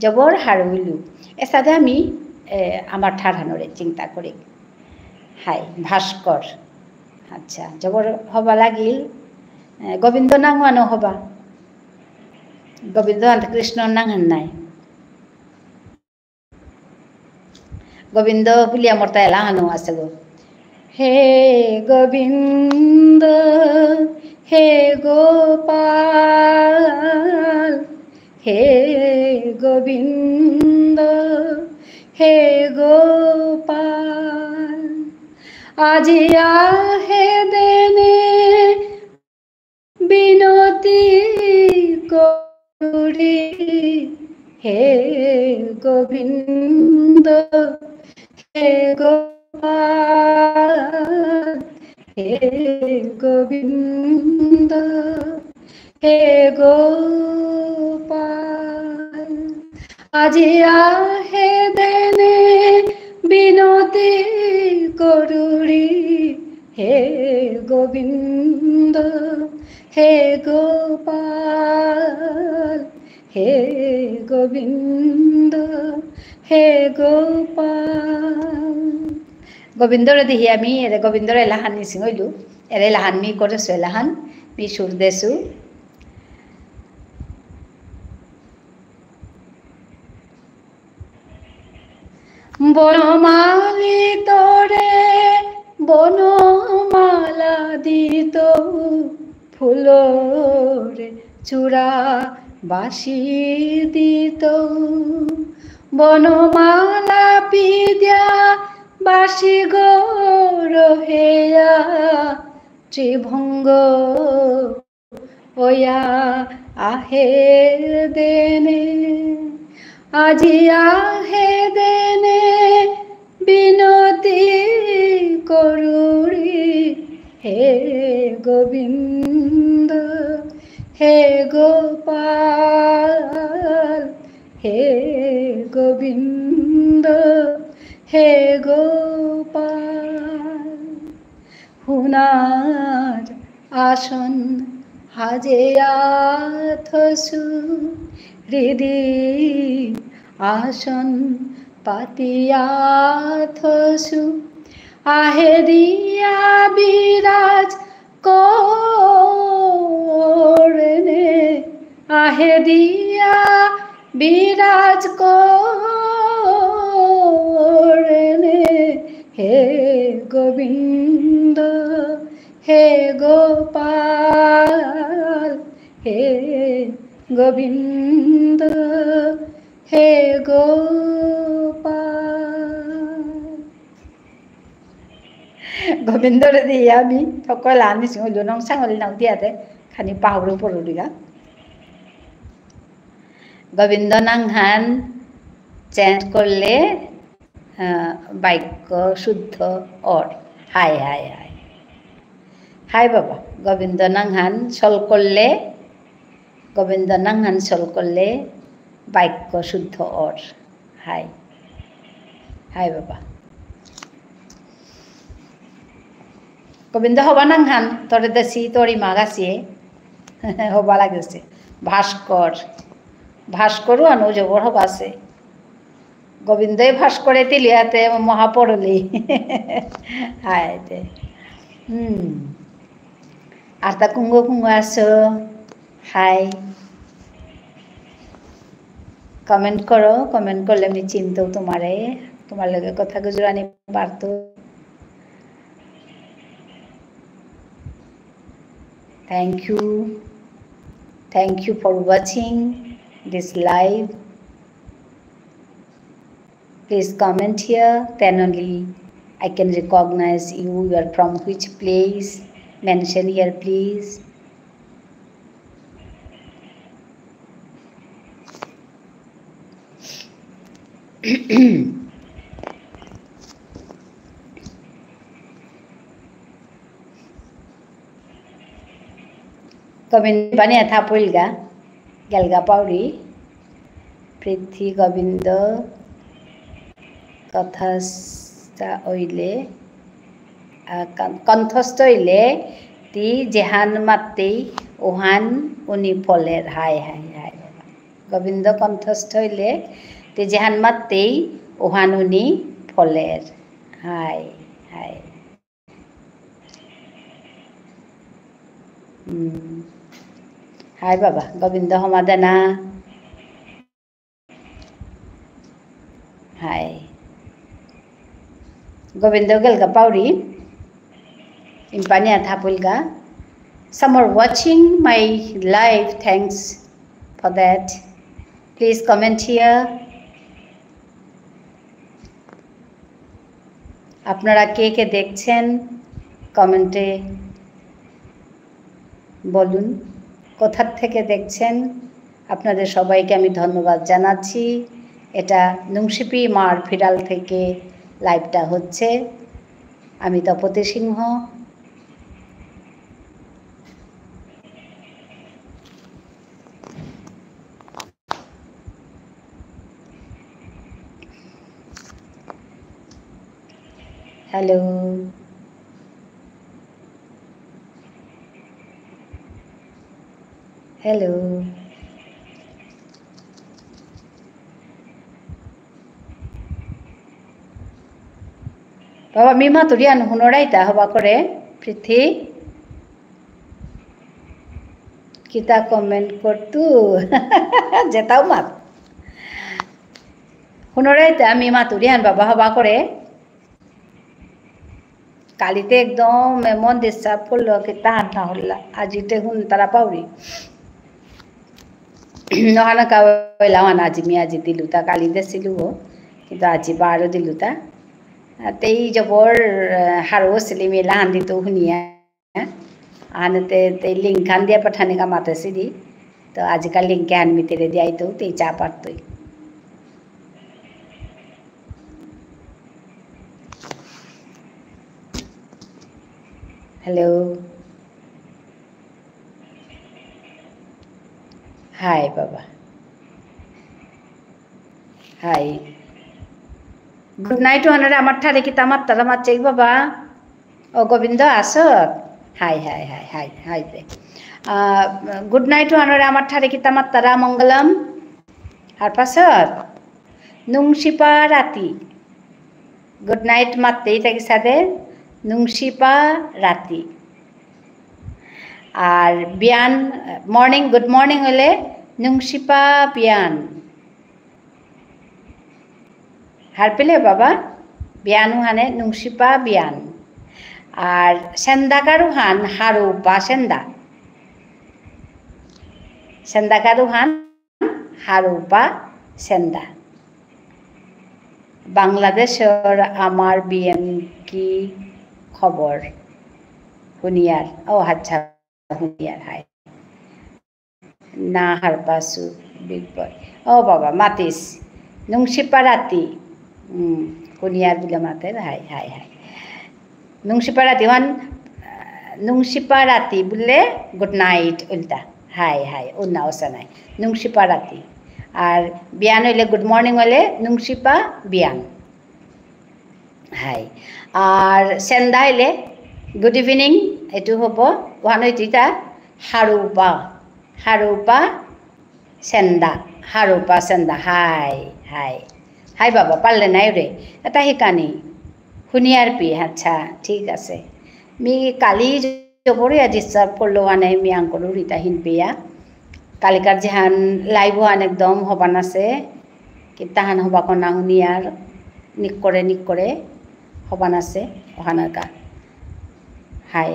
জবর হার হইল এসাদে আমি আমার ঠাড়ানোরে চিন্তা করি হাই ভাস্কর আচ্ছা জবর হবা লাগিল গোবিন্দ নাঙানো হবা গোবিন্দ কৃষ্ণ নাঙান নাই গোবিন্দ বুলি আমার তাই লাহানো আছে গো হে গোবিন্দ হে গোপাল হে গোবিন্দ হে গোপাল আজি আহে দেনে বিনতি করি হে গোবিন্দ হে গোপাল হে গোবিন্দ হে গোপাল আজি আহে দেনে বিনতি করুরি হে গোবিন্দ হে গোপাল হে গোবিন্দ হে গোপাল গোবিন্দরে দেখি আমি এরে গোবিন্দর এলাহান নিচিং হইলো এরে এলাহান মি করেছো এলাহান মি সুর দেছো বনমালি তোরে বনমালা দিত ফুলরে চূড়া বাসি দিত বনমালা পিদ্যা বাসি গো রহেয়া ত্রিভঙ্গ ওয়া আহে দেনে আজি আহে দেনে বিনতি করুরি হে গোবিন্দ হে গোপাল হে গোবিন্দ হে গোপাল হুনার আসন হাজে আথসু হৃদি আসন পাতিয়াথসু আহে দিয়া বিরাজ করনে আহে দিয়া বিরাজ করনে হে গোবিন্দ হে গোপাল হে গোবিন্দ হে গোপাল গোবিন্দরে দিয়ে আমি সকল আনিছি হইল নং সাঙলি নাও দিয়াতে খানি পাহড়ে পড়ুলিগা গোবিন্দ নাংহান চেঞ্জ করলে বাক্য শুদ্ধ or high hi hi high বাবা গোবিন্দ নাংহান চল করলে গোবিন্দ নাংহান চল করলে বাক্য শুদ্ধ অর হাই হাই বাবা গোবিন্দ হবা নাংহান তরে দেশি তরি মাগাছিয়ে হবা লাগেছে ভাস্কর ভাস্করও আনো জবর হবাছে গোবিন্দই ভাস্করে তিলিয়াতে মহাপড়লি হাই দে আর তা কুঙ্গ কুঙ্গ আছো হাই কমেন্ট করো কমেন্ট করলে আমি চিনতেও তোমারে তোমার লগে কথা গুজরানি পারতো thank you for watching this live. Please comment here, then only I can recognize you. You are from which place? Mention here, please. Govind बने था पुलगा गलगा पाउरी पृथ्वी गोविंद कथस्थ ओइले कंठस्थ ओइले ती जेहान माते ओहान उनी फलेर हाय हाय हाय गोविंद कंठस्थ ओइले ती जेहान माते Uhanuni Poler. Hi, hi. Hi Baba, Govinda Homadana. Hi. Govinda Gelga Pauri. Impanya Thapulga. Some are watching my live. Thanks for that. Please comment here. আপনারা কে কে দেখছেন কমেন্টে বলুন কোথা থেকে দেখছেন আপনাদের সবাইকে আমি ধন্যবাদ জানাচ্ছি এটা নুংশিপি মার ফিরাল থেকে লাইভটা হচ্ছে আমি তপতি সিংহ হ্যালো হ্যালো বাবা মিমা তুরিয়ান হুনরাইতা হবা করে পৃথি কিতা কমেন্ট করতু যেতাও মাত হুনরাইতা মিমা তুরিয়ান বাবা হবা করে কালিতে একদম এমন ডিস্টার্ব করলো কি তাহার না হল্লা আজিতে হুন তারা পাউরি নহানা কাওয়াইলাওয়ান আজি মি আজি দিলুতা কালি দেছিলু কিন্তু আজি বারো দিলুতা তেই জবর হারো সিলিমি লাহান দিতো শুনিয়া আনতে তে লিঙ্ক খান দিয়া পঠানে কা মাতেছি দি তো আজকাল লিঙ্কে আনমি তেরে দিয়াই তো তেই চা পারতই Hello. Hi, Baba. Hi. Good night to another Amatari Kitamat Taramachek Baba. Oh, Govinda Asok. Hi. Good night to another Amatari Kitamat Tara Mangalam. Harpasok. Nungshipa Rati. Good night, Mate Takisade. নুংশিপা রাতি আর বিয়ান morning good morning হলে নুংশিপা বিয়ান হার পেলে বাবা বিয়ানু হানে নুংশিপা বিয়ান আর সেন্দাকারু হান হারুপা সেন্দা সেন্দাকারু হান হারুপা সেন্দা বাংলাদেশের আমার BM কি খবর হুনিয়ার ও আচ্ছা হুনিয়ার হাই না হারপাসু বিগ বয় ও বাবা মাতিস নুংশিপা রাতি হুনিয়ার বলে মাতে হাই নুংশিপা রাতি হন নুংশিপা রাতি বললে গুড নাইট উল্টা হাই অন্য অবস্থা নাই নুংশিপা রাতি আর বিয়ান হইলে গুড মর্নিং হলে নুংশিপা বিয়ান হাই আর সেন্দা হইলে গুড ইভিনিং এটু হব ওহান হইতা হারুপা সেন্দা হাই বাবা পারলে নাই রে এটা শিকানি শুনিয়ার পি আচ্ছা ঠিক আছে মি কালি জবরিয়া ডিস্টার্ব করলো মানে মি আঙ্কলো রিতা হিনপিয়া কালিকার যেহান লাইভ হান একদম হবান আছে কি তাহান হবা কনা শুনিয়ার নিক করে হবান আছে ওখানকা হাই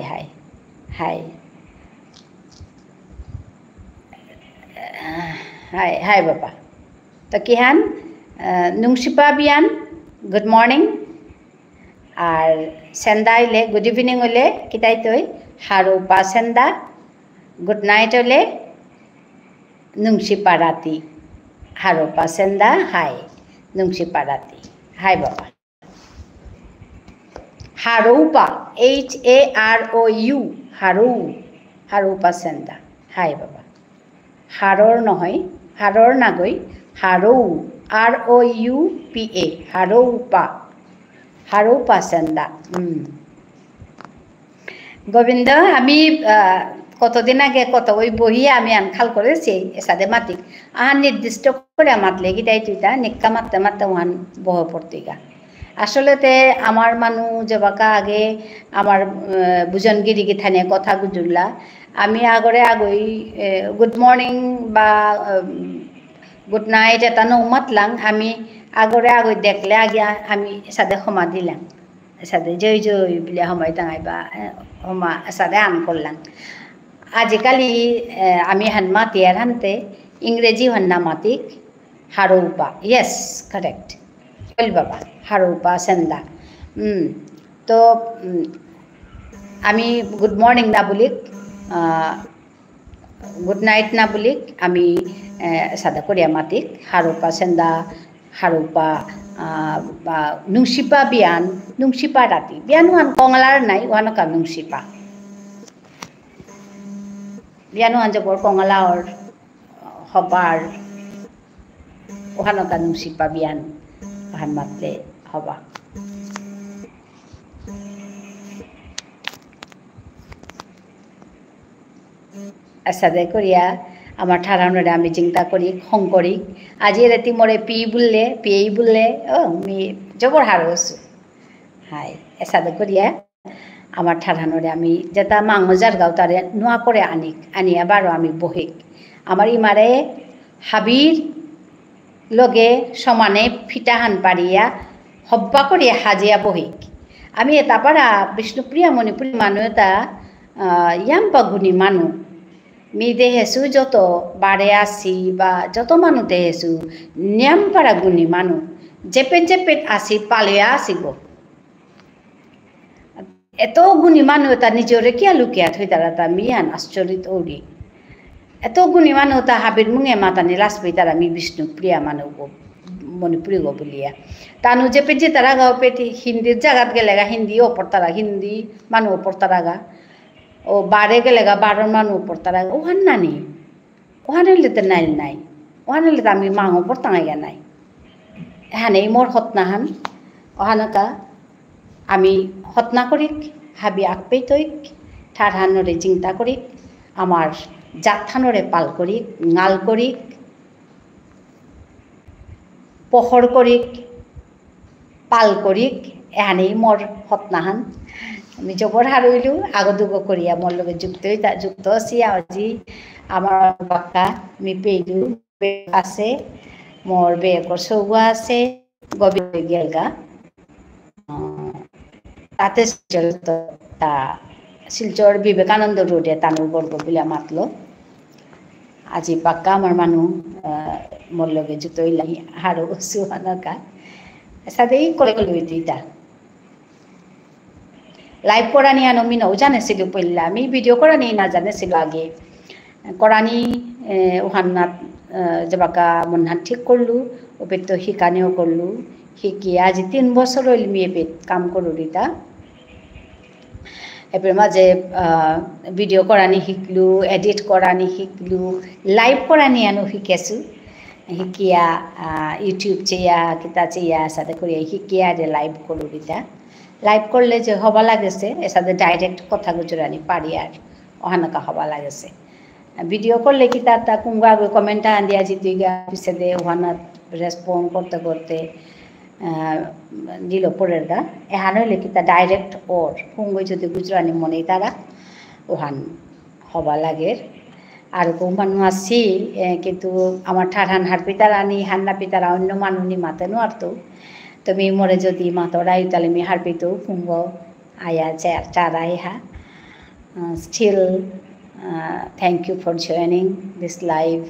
বাবা তো কিহান নুংশিপা বিয়ান গুড মর্নিং আর সেন্দা হইলে গুড ইভিনিং হলে কিতাই তৈ হারুপা সেন্দা গুড নাইট হলে নুংশিপা রাতি হারুপা সেন্দা হাই নুংশিপা রাতি হাই বাবা হারৌপা HAROU হারৌপা সেন্দা হাই বাবা হারর নহয় হারর নাগৈ হারৌ ROUPA হারৌপা সেন্দা গোবিন্দ আমি কতদিন আগে কত ওই বহি আমি আনখাল করেছি এসাদে মাতিক আহান নির্দিষ্ট করে মাতলে গিটাই তুইটা নিক্কা মারতে মারতে ওহান বহ পড়তিগা আসলেতে আমার মানু জবাকা আগে আমার বুজনগিরি গিথানে কথা গুজুল্লা আমি আগরে আগই গুড মর্নিং বা গুড নাইট এটা নৌ মাতলাং আমি আগরে আগই দেখলে আগে আমি সাদে ক্ষমা দিলাম সাদে জয় জয় বলে সময় টাঙাই বা ক্ষমা সাদে আন করলাম আজিকালি আমি হান মাতিয়ার হানতে ইংরেজি হান্না মাতিক হারৌপা ইয়েস কারেক্ট বল বাবা হারৌপা সেন্দা তো আমি গুড মর্নিং না বলিক গুড নাইট না বলিক আমি সাদা করিয়া মাতিক হারৌপা সেন্দা হারৌপা বা নুংসিপা বিয়ান নুংসিপা রাতি বিয়ান ওহান কংলার নাই ওহানকা নুংসিপা বিয়ানো আঞ্জবর কংলাওর হবার ওহানকা নুংসিপা বিয়ান ওহান মাতলে হবা আসাদে করিয়া আমার ঠারানোরে আমি চিন্তা করি খং করি আজি রাতি মরে পিয়েই বললে ও মি জবর হারছো হাই এসাদে করিয়া আমার ঠারানোরে আমি যেটা মাংজার গাও তারে নোয়া করে আনি আবারও আমি বহিক আমার ইমারে হাবির লগে সমানে ফিটাহান পারিয়া হব্বা করিয়া হাজিয়া বহিক আমি এটা পারা বিষ্ণুপ্রিয়া মণিপুরী মানুষ এটা ইয়াম্পা গুণী মানুষ মি দেহেছু যত বারে আসি বা যত মানুষ দেহেছু নিয়ম পারা গুণী মানুষ জেপেট আসি পালিয়া আসিব এত গুণী মানুষ এটা নিজরে কিয়া লুকিয়া থৈ তারা তা মিয়ান আশ্চর্যিত ওরি এত গুণী মানুষ তা হাবির মুঙে মাতানি লাসপি তারা মি বিষ্ণুপ্রিয়া মানুষ মণিপুরী গো বলিয়া তানু জেপেট যে তারা গাও পেটি হিন্দির জায়গাত গেলেগা হিন্দি ওপর তারা হিন্দি মানুষ ওপর তারা গা ও বারে গেলেগা বারোর মানুষ ওপর তারা ওহান নানি ওহান হইলে তো নাইল নাই ওহান হইলে তো আমি মাং ওপর টাঙাইয়া নাই হ্যাঁ এই মোর হতনাহান ওহানকা আমি হতনা করিক হাবি আকপেই তৈক ঠার হানরে চিন্তা করিক আমার জাতথানরে পাল করিক গাল করিক পহর করিক পাল করিক এহানেই মোর হতনাহান আমি জবর হারইলো আগদুগো করিয়া মোর লগে যুক্ত আছি আজি আমার বাক্কা আমি পেইলু আছে মোর বেকর সৌগা আছে গবি গেলগা তাতে শিলচর বিবেকানন্দ রোডে তানুর বর্গ বলে মাতলো আজি পাক্কা আমার মানুষ মোর লগে যুক্ত হইলাম হারো সুহানকা সাথেই করে দুইটা লাইভ করা নিয়ে আমি নও জানিছিলো পইলা আমি ভিডিও করা নিয়ে না জানিছিলো আগে কৰানি ওহান্নাত যাবাকা মনহান ঠিক করলু ওপের তো শিকানেও করলু শিকি আজি 3 বছর হইল মি এপেট কাম করু দিতা এপের মাঝে ভিডিও কৰানি শিকলু এডিট কৰানি শিকলু লাইভ কৰানি আনো শিকেছো শিকিয়া ইউটিউব চেয়া কিতা চেয়া সাথে করিয়া শিকিয়া লাইভ করু দিতা লাইভ করলে যে হবা লাগেছে এর সাথে ডাইরেক্ট কথা গুজরানি পারি আর ওহানকা হবা লাগেছে ভিডিও করলে কি তার কুঙ্গা কমেন্ট আন দিয়া জিতিগা পিছে দে ওহানাত রেসপন্ড করতে করতে দিল পরের গা এহান হইলে কি তা ডাইরেক্ট ওর কুঙ্গই যদি গুজরানি মনে তারা ওহান হবা লাগে আর কেউ মানুষ আসছি কিন্তু আমার ঠাঠান হার পিতারা নি হান্না পিতারা অন্য মানুষ নি মাতে নোয়ারতো তুমি মরে যদি মাতরাই তাহলে আমি হার পিতো কুঙ্গ আয়া চারা ইহা still thank you for joining this live.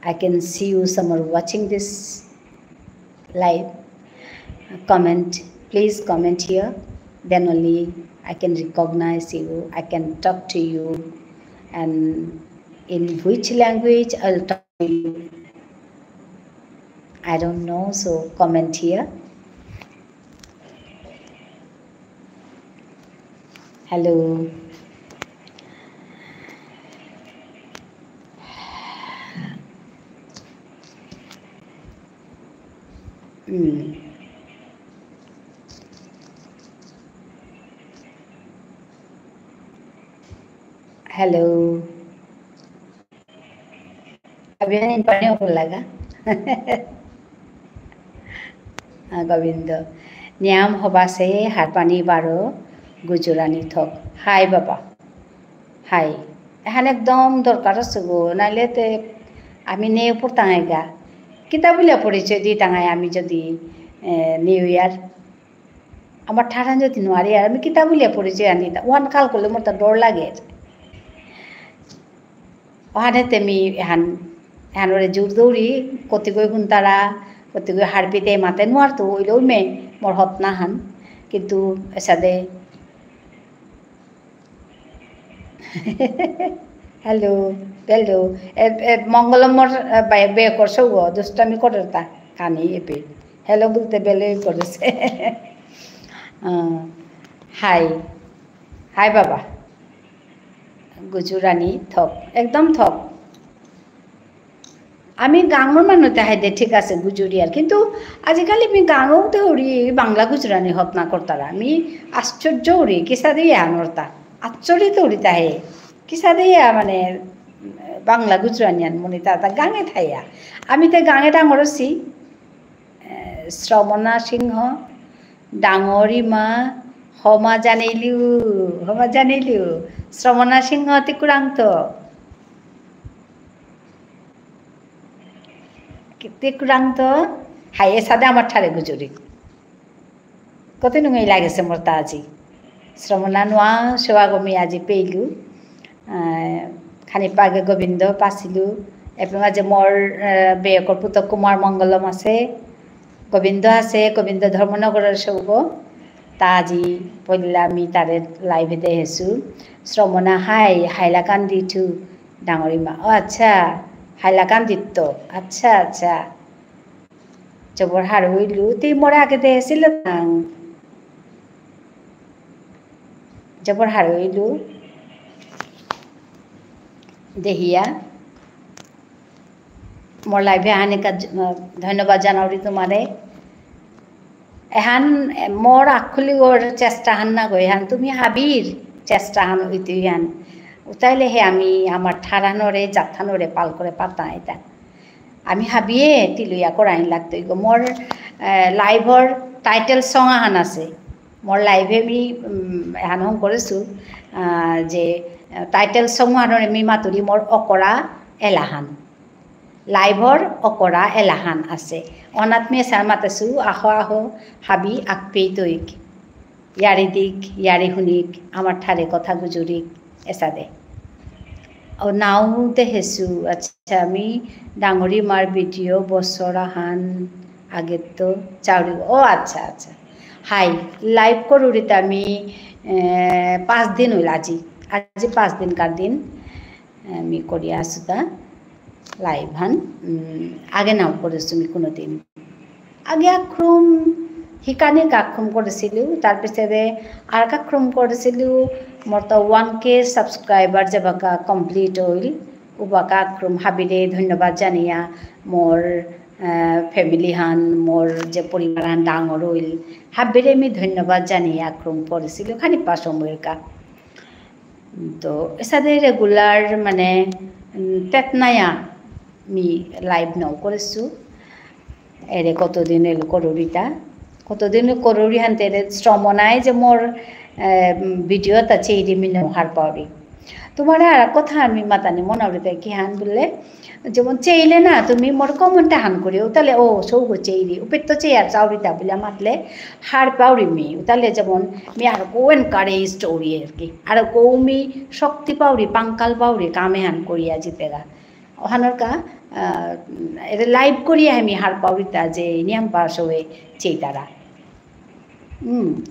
I can see you some are watching this live. Comment, please comment here, then only I can recognize you, I can talk to you, and in which language I'll talk to you I don't know, so comment here. Hello. Hello अभी नहीं पढ़ने को लगा गोविंद न्याम हवा से हार पानी बारो गुजुरानी थक हाय बाबा हाय एहान एकदम दरकार आसगो नाइले ते आमी ने पड़तांगा किताबुलिया परिचय दी तांगाय आमी जदि निउ इयार আমার ঠারান যদি নোৱাৰি আর আমি কিতাবুলিয়া পৰিচয় আনি ওয়ান কাল করলে মোর তার ডর লাগে ওখানে তেমি এহানরে জোর দৌড়ি কতিগৈ গুণতারা কতিগৈ হারপিতে মাতে নোয়ার তো ওইলেও মে মোর হত না হান কিন্তু এসাদে হ্যালো হ্যালো মঙ্গলম মোর বে করছো গো দুষ্টামি করে তা কানি এপে হ্যালো বলতে বেলে করেছে হাই হাই বাবা গুজুরানি থক একদম থক আমি গাঙর মানুষ হাই দে ঠিক আছে গুজুরিয়ার কিন্তু আজিকালি আমি গাঙও দেউরি বাংলা গুজরানি হত না করতারা আমি আশ্চর্য উড়ি কিসা দিয়ে আনরতা আশ্চর্যিত উড়ি তাহে কিসা দিয়ে মানে বাংলা গুজরানিয়ান মনে তা গাঙে থাইয়া আমি তো গাঙে ডাঙরছি শ্রমণা সিংহ ডাঙরি মা হমা জানিলিও শ্রমণা সিংহ তিকুরাংত তিকুরাংত হাইয়ে সাদে আমার ঠারে গুজুরি কত নুঙই লাগেছে মোর তা আজি শ্রমণা নোয়া সেবাগমি আজি পেইলু খানি পাগে গোবিন্দ পাছিলু এবং আজি মোর বেয়কর পুত কুমার মঙ্গলম আছে গোবিন্দ আছে গোবিন্দ ধর্মনগরের সৌগ তা আজি পড়লে আমি তারে লাইভে দেখেছো শ্রমণা হাইলাকান্দি টু ডাঙরি মা ও আচ্ছা হাইলাকান্দিত তো আচ্ছা আচ্ছা জবর হার হইলু তুই মোরে আগে দেখেছিল জবর হার হইলু দেহিয়া মোর লাইভে আহানে ধন্যবাদ জানাওরি তোমারে এহান মোর আখুলি ওর চেষ্টা হান না গো এহান তুমি হাবির চেষ্টা হান হইতে হান উতাইলে হে আমি আমার ঠারানোরে জাথানোরে পাল করে পারতাম এটা আমি হাবিয়ে তিলুয়া করাইন লাগতো গো মোর লাইভর টাইটেল সং আহান আছে মোর লাইভে আমি এহান হং করেছো যে টাইটেল সং আহানোর আমি মাতুরি মোর অকরা এলাহান লাইভর অকরা এলাহান আছে অনাথ মেয়ে সার মাতেছো আহো আহো হাবি আকপেই তৈক ইয়ারি দিক ইয়ারি শুনিক আমার ঠারে কথা গুজুরিক এসাদে ও নাও দেখেছো আচ্ছা আমি ডাঙরি মার ভিডিও বছর আহান আগে তো চাউরি ও আচ্ছা আচ্ছা হাই লাইভ করুরিতে আমি 5 দিন হইল আজি 5 দিনকার দিন আমি করি আসু তা লাইভ হান আগে নাও করেছো আমি কোনোদিন আগে আক্রম হিকানে কাক্রম করেছিল তার পিছনে আর কাক্রম করেছিল মোর তো 1K সাবস্ক্রাইবার যাবাকা কমপ্লিট হইল উবাকা আক্রম হাবিরে ধন্যবাদ জানিয়া মোর ফ্যামিলি হান মোর যে পরিবার হান ডাঙর হইল হাবিরে আমি ধন্যবাদ জানিয়ে আক্রম করেছিল খানি পা সময়ের কা তো এসাদে রেগুলার মানে তেতনায়া আমি লাইভ নাও করেছো এরে কতদিন এলো করুরিটা কতদিন করুরি হানতে এরে শ্রমণায় যে মোর ভিডিও তা চেইরি মিনে হার পাওরি তোমার আর কথা আমি মাতানি মনাবরিতে কি হান বললে যেমন চেইলে না তুমি মোর কমেন্টে হান করিও তাহলে ও সৌগ চেইরি উপের তো চেয়ার চাউরিতা বলে মাতলে হার পাওরি মি তাহলে যেমন মি আর কো এনকারেজ স্টোরি আর কি আর কো মি শক্তি পাওরি পাঙ্কাল পাওরি কামে হান করিয়া জিতেগা ওহানোর কা এটা লাইভ করিয়া আমি হার পাওরিতা যে নিয়ম পাস হয়ে চেইতারা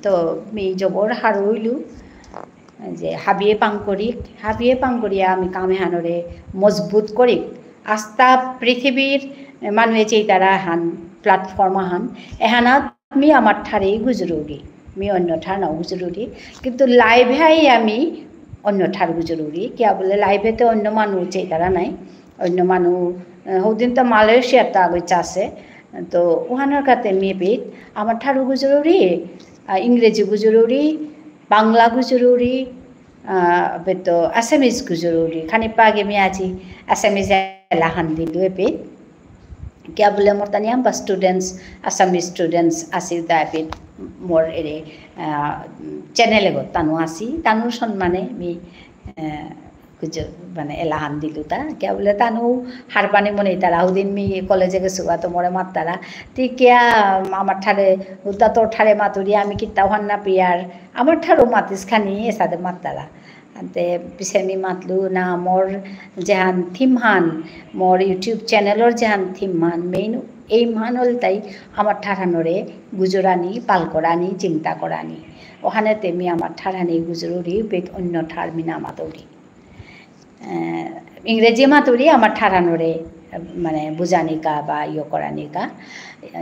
তো মি জবর হার হইলু যে হাবিয়ে পাং করিয়া আমি কামে হানরে মজবুত করি আস্থা পৃথিবীর মানুহে চেইতারা হান প্ল্যাটফর্ম হান এহানাত আমি আমার ঠারেই গুজরুরি আমি অন্য ঠার নাও গুজরুরি কিন্তু লাইভে আই আমি অন্য ঠার গুজরুরি কিয়া বলে লাইভেতে অন্য মানুষ চেইতারা নাই অন্য মানুষ হদিন তো মালয়েশিয়াতে আগইচা আছে তো ওহানোর কাতে মেয়েপিত আমার ঠারু গুজরুরি ইংরেজি গুজরুরি Bangla গুজরুরি beto Assamese gujururi khani page mi aji Assamese la handi duepe क्या बोले मोर तानिया बस स्टूडेंट्स असमी स्टूडेंट्स आसी दाबे मोर एरे चैनल गो तानु आसी तानु सम्माने मी कुछ माने एलाहान दिलु ता क्या बोले तानु हार पानी मने तारा उदिन मी कॉलेज के सुवा तो मोरे मात तारा ती क्या आमार ठारे उदा तो ठारे मातुरी आमी किता हन्ना पियार आमार ठारो मातिस खानी एसादे मात तारा अंते पिछे मी मातलू ना मोर जहान थीम हान मोर यूट्यूब चैनलर जहान थीम हान मेन এই মান হল তাই আমার ঠারানোরে গুজরানি পালকরানি চিন্তা করানি ওখানে তেমি আমার ঠারানি গুজরুরি বেক অন্য ঠার মিনা মাতৌরি ইংরেজি মাতৌরি আমার ঠারানোরে মানে বুঝানিকা বা ইয়ে করানিকা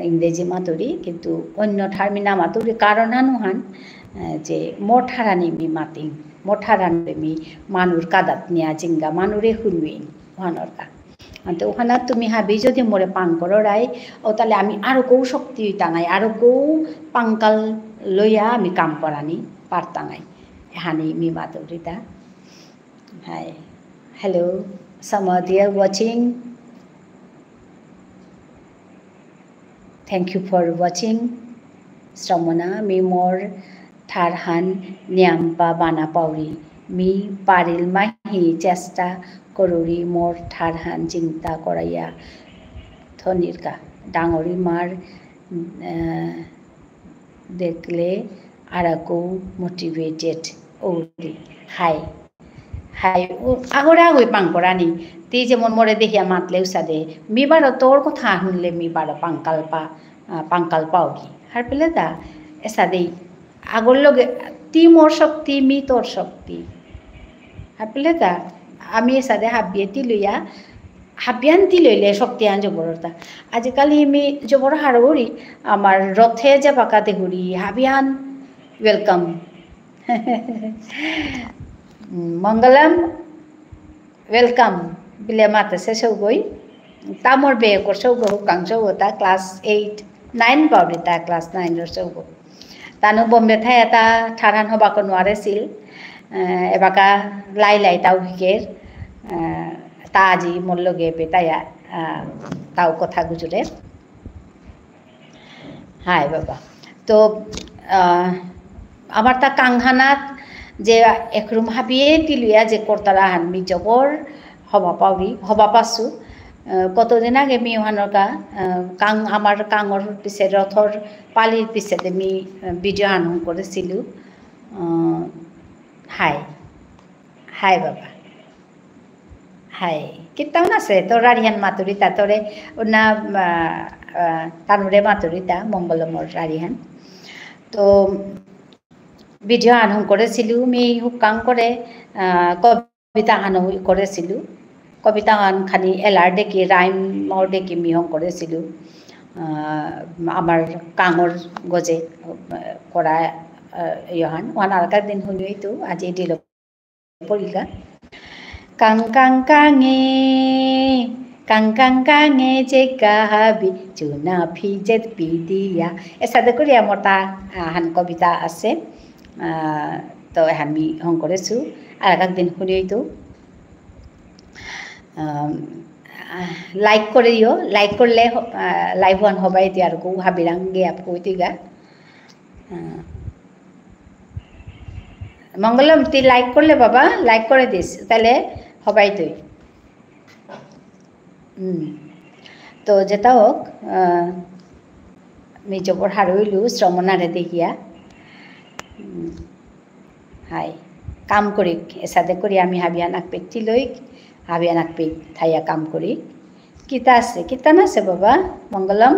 ইংরেজি মাতৌরি কিন্তু অন্য ঠার মিনা মাতৌরি কারণ হানুহান যে মোর ঠারানি মি মাতিং মোর ঠারানোরে মি মানুর কাদাত নিয়া জিঙ্গা মানুরে হুনউইন ওহানরকা तो ওখানে তুমি হাবি যদি মোরে পাং করো রাই ও তাহলে আমি আরো কৌ শক্তি টাঙাই আরো কৌ পাঙ্কাল লইয়া আমি কাম করানি পারতাঙাই হানি মি মাতরিতা hi hello someone there watching thank you for watching Stramona mi mor tharhan niampa bana pauri mi paril mahi chesta করুরি মোর ঠারহান চিন্তা করাইয়া ধনিরকা ডাঙরি মার দেখলে আরাকো মোটিভেটেড ওরি হাই হাই আগরে আগই পাং করানি তি যেমন মোরে দেখিয়া মাতলে উসাদে মিবার তোর কথা শুনলে মিবার পাঙ্কাল পাওগি হার পেলে দা এসাদেই আগর লগে তি মোর শক্তি মি তোর শক্তি হার পেলে দা আমি সাদে হাবিয়েতি লইয়া হাবিয়ান্তি লইলে শক্তি আন জবরতা আজিকালি আমি জবর হারৌরি আমার রথে যে পাকাতে ঘুরি হাবিয়ান ওয়েলকাম মঙ্গলম ওয়েলকাম বিলে মাতেছে সৌগই তামর বে কর সৌগ কাংসৌ তা ক্লাস 8 9 পাউরি তা ক্লাস 9 র সৌগ তানু বম্বে থাই এটা ঠারান হবাক নোৱাৰেছিল এবাকা লাই লাই তাও হিকের তা আজি মোর লগে পেতায়া তাও কথা গুজরে হাই বাবা তো আমার তা কাংহানাত যে একরুম হাবিয়ে তিলুয়া যে করতারা হানমি জবর হবা পাসু কতদিন আগে মি ওহানকা কাং আমার কাঙর পিছে রথর পালির পিছে আমি ভিডিও আনন্দ করেছিলু হাই হাই বাবা হাই কিতাও নাছে তোর রারিহান মাতুরিতা তোরে না তানুরে মাতুরিতা মঙ্গলমর রারিহান তো ভিডিও আনন্দ করেছিলু মি হুকাং করে কবিতা আনন্দ করেছিলু কবিতা গান খানি এলার ডেকি রাইম মর ডেকি মিহং করেছিলু আমার কাঙর গজে করা ইহান ওয়ান আর দিন শুনিই তো আজি দিল পরিকা কাং কাং কাঙে যে কাহাবি চুনা ফিজেত পিদিয়া এসাদে করি আমার তা হান কবিতা আছে তো আমি হং করেছো আর একদিন শুনিই তো লাইক করে দিও লাইক করলে লাইভ ওয়ান হবাই দিয়ে আর কো হাবিরাঙ্গে আপ কইতিগা মঙ্গলম তুই লাইক করলে বাবা লাইক করে দিস তাহলে হবাই তুই তো যেটা হোক আমি জবর হারইলু শ্রমণারে দেখিয়া হাই কাম করি এসাদে করি আমি হাবিয়ান আকপেকটি লই হাবিয়ান আকপেক থাইয়া কাম করি কিতা আছে কিতা নাছে বাবা মঙ্গলম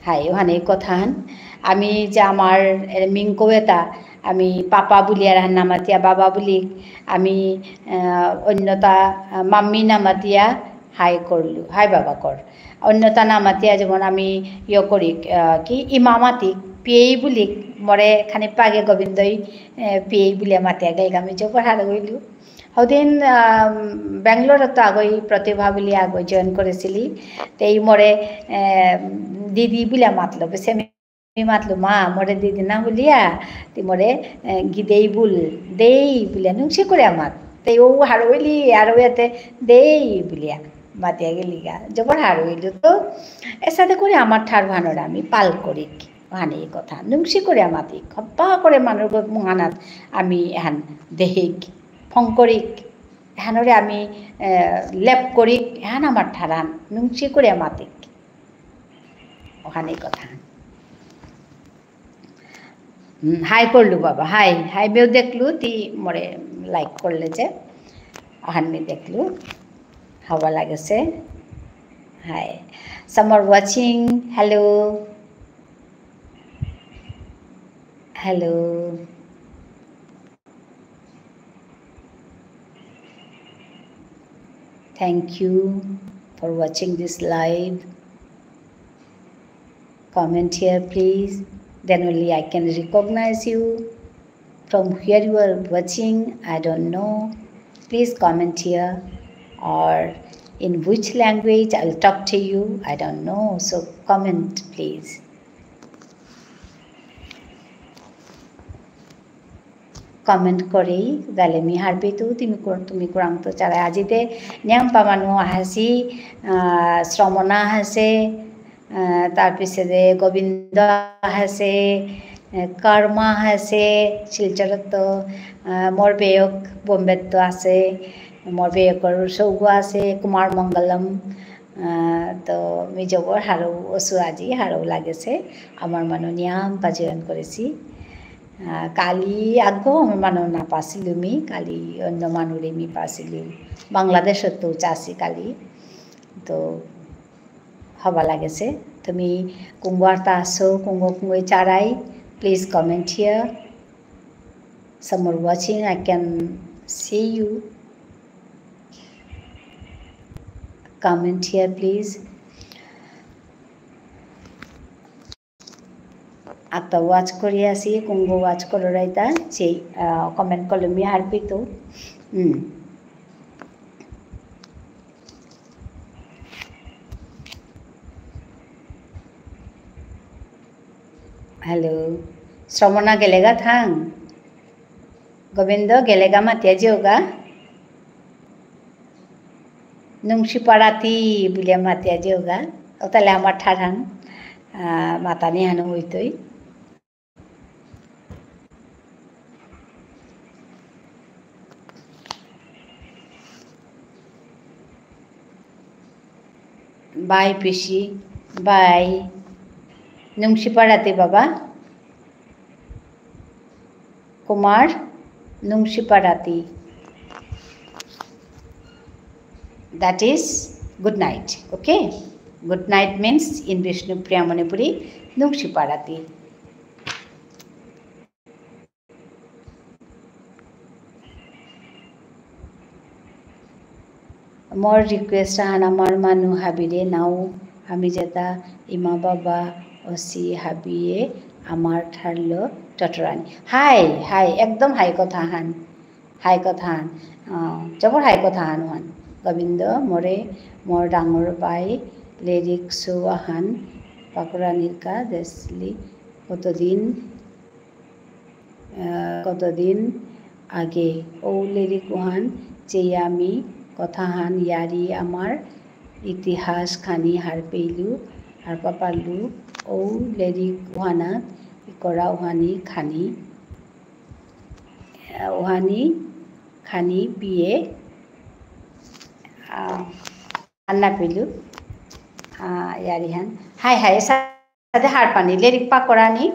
হাই ওখানে কথান আমি যে আমার মিংকোয়েতা আমি পাপা বুলি আর নামাতিয়া বাবা বুলি আমি অন্যতা মাম্মি নামাতিয়া হাই করলু হাই বাবা কর অন্যতা নামাতিয়া যেমন আমি ইয়ে করি কি ইমামাতি পিয়েই বুলি মরে খানি পাগে গোবিন্দই পিয়েই বুলি মাতিয়া গাইক আমি যে পঢ়ার গইলু সদিন বেংগলোরতো আগই প্রতিভা বুলি আগই জয়েন করেছিলি তেই মরে দিদি বিলা মাতলো বেছে মাতলো মা মরে দিদি না বলিয়া তি মরে গিদেই বুল দেই বুলিয়া নুংসি করে মাত তেই ও হারইলি হারইয়াতে দেই বুলিয়া মাতিয়া গেলি গা যখন হারইলু তো এর সাথে করে আমার ঠার ভানোর আমি পাল করি হানি কথা নুংসি করে মাতি খপ্পা করে মানুষ মহানাত আমি এহান দেহিক ফংকরিক এহানরে আমি লেপ করি এহান আমার ঠারান নুংসি করে মাতিক ওখানে কথা হাই করলু বাবা হাই হাই বেও দেখলু তি মরে লাইক করলে যে ওখানে দেখলু হওয়া লাগেছে hi some are watching hello hello thank you for watching this live comment here please then only I can recognize you from where you are watching I don't know please comment here or in which language I'll talk to you I don't know so comment please comment करी जाले मी हारपेतू तुम्ही कुरांग तो चारा आजिते न्याम पामानु हासी श्रमणा हासे तार पिछे दे गोविंद हासे कर्मा हासे शिलचरत तो मोर बेयक बॉम्बे तो आसे मोर बेयकर सौगु आसे कुमार मंगलम तो मी जबर हारो असु आजी हारो लागेছে আমার মানো নিয়াম পাজয়ন করেছি কালি আগো আমার মানুষ না পাইছিলো মি কালি অন্য মানুষরে মি পাইছিলো বাংলাদেশতো চাষি কালি তো হবা লাগেছে তুমি কুম্বারতা আসো কুঙ্গই চারাই please comment here some are watching I can see you comment here please आता वाच करी आसी कुंगो वाच करो राइता से कमेंट कर मी हारपी तो हेलो श्रमणा गेलेगा थांग गोविंद गेलेगा मातिया जेवगा नुंगसी पाराती बुलिया मातिया जेवगा ताले आमार ठारान मातानी हानो हইতই बाय पिसी बाय नुंगसी पाराते बाबा कुमार नुंगसी पाराती that is good night okay good night means in Vishnu Priya Manipuri नुंगसी पाराती मोर रिक्वेस्ट आहान आमार मानु हाबिरे नाउ आमी जेता इमा बाबा ओसी हाबिए आमार ठारलो टटरानी हाय हाय एकदम हाय कथा हान जबर हाय कथा हान हान गोविंद मोरे मोर डांगर बाई लिरिक्सो आहान पाकुरानिर का देसली कतदिन आगे ओ लिरिक हान चेयामी कथा हान यारी आमार इतिहास खानी हार पेलू हार पापालू ओ लिरिक हाना करा खानी पिए अन्ना पेलू यारी हान हाय हाय सादे हार पानी लिरिक पाकरानी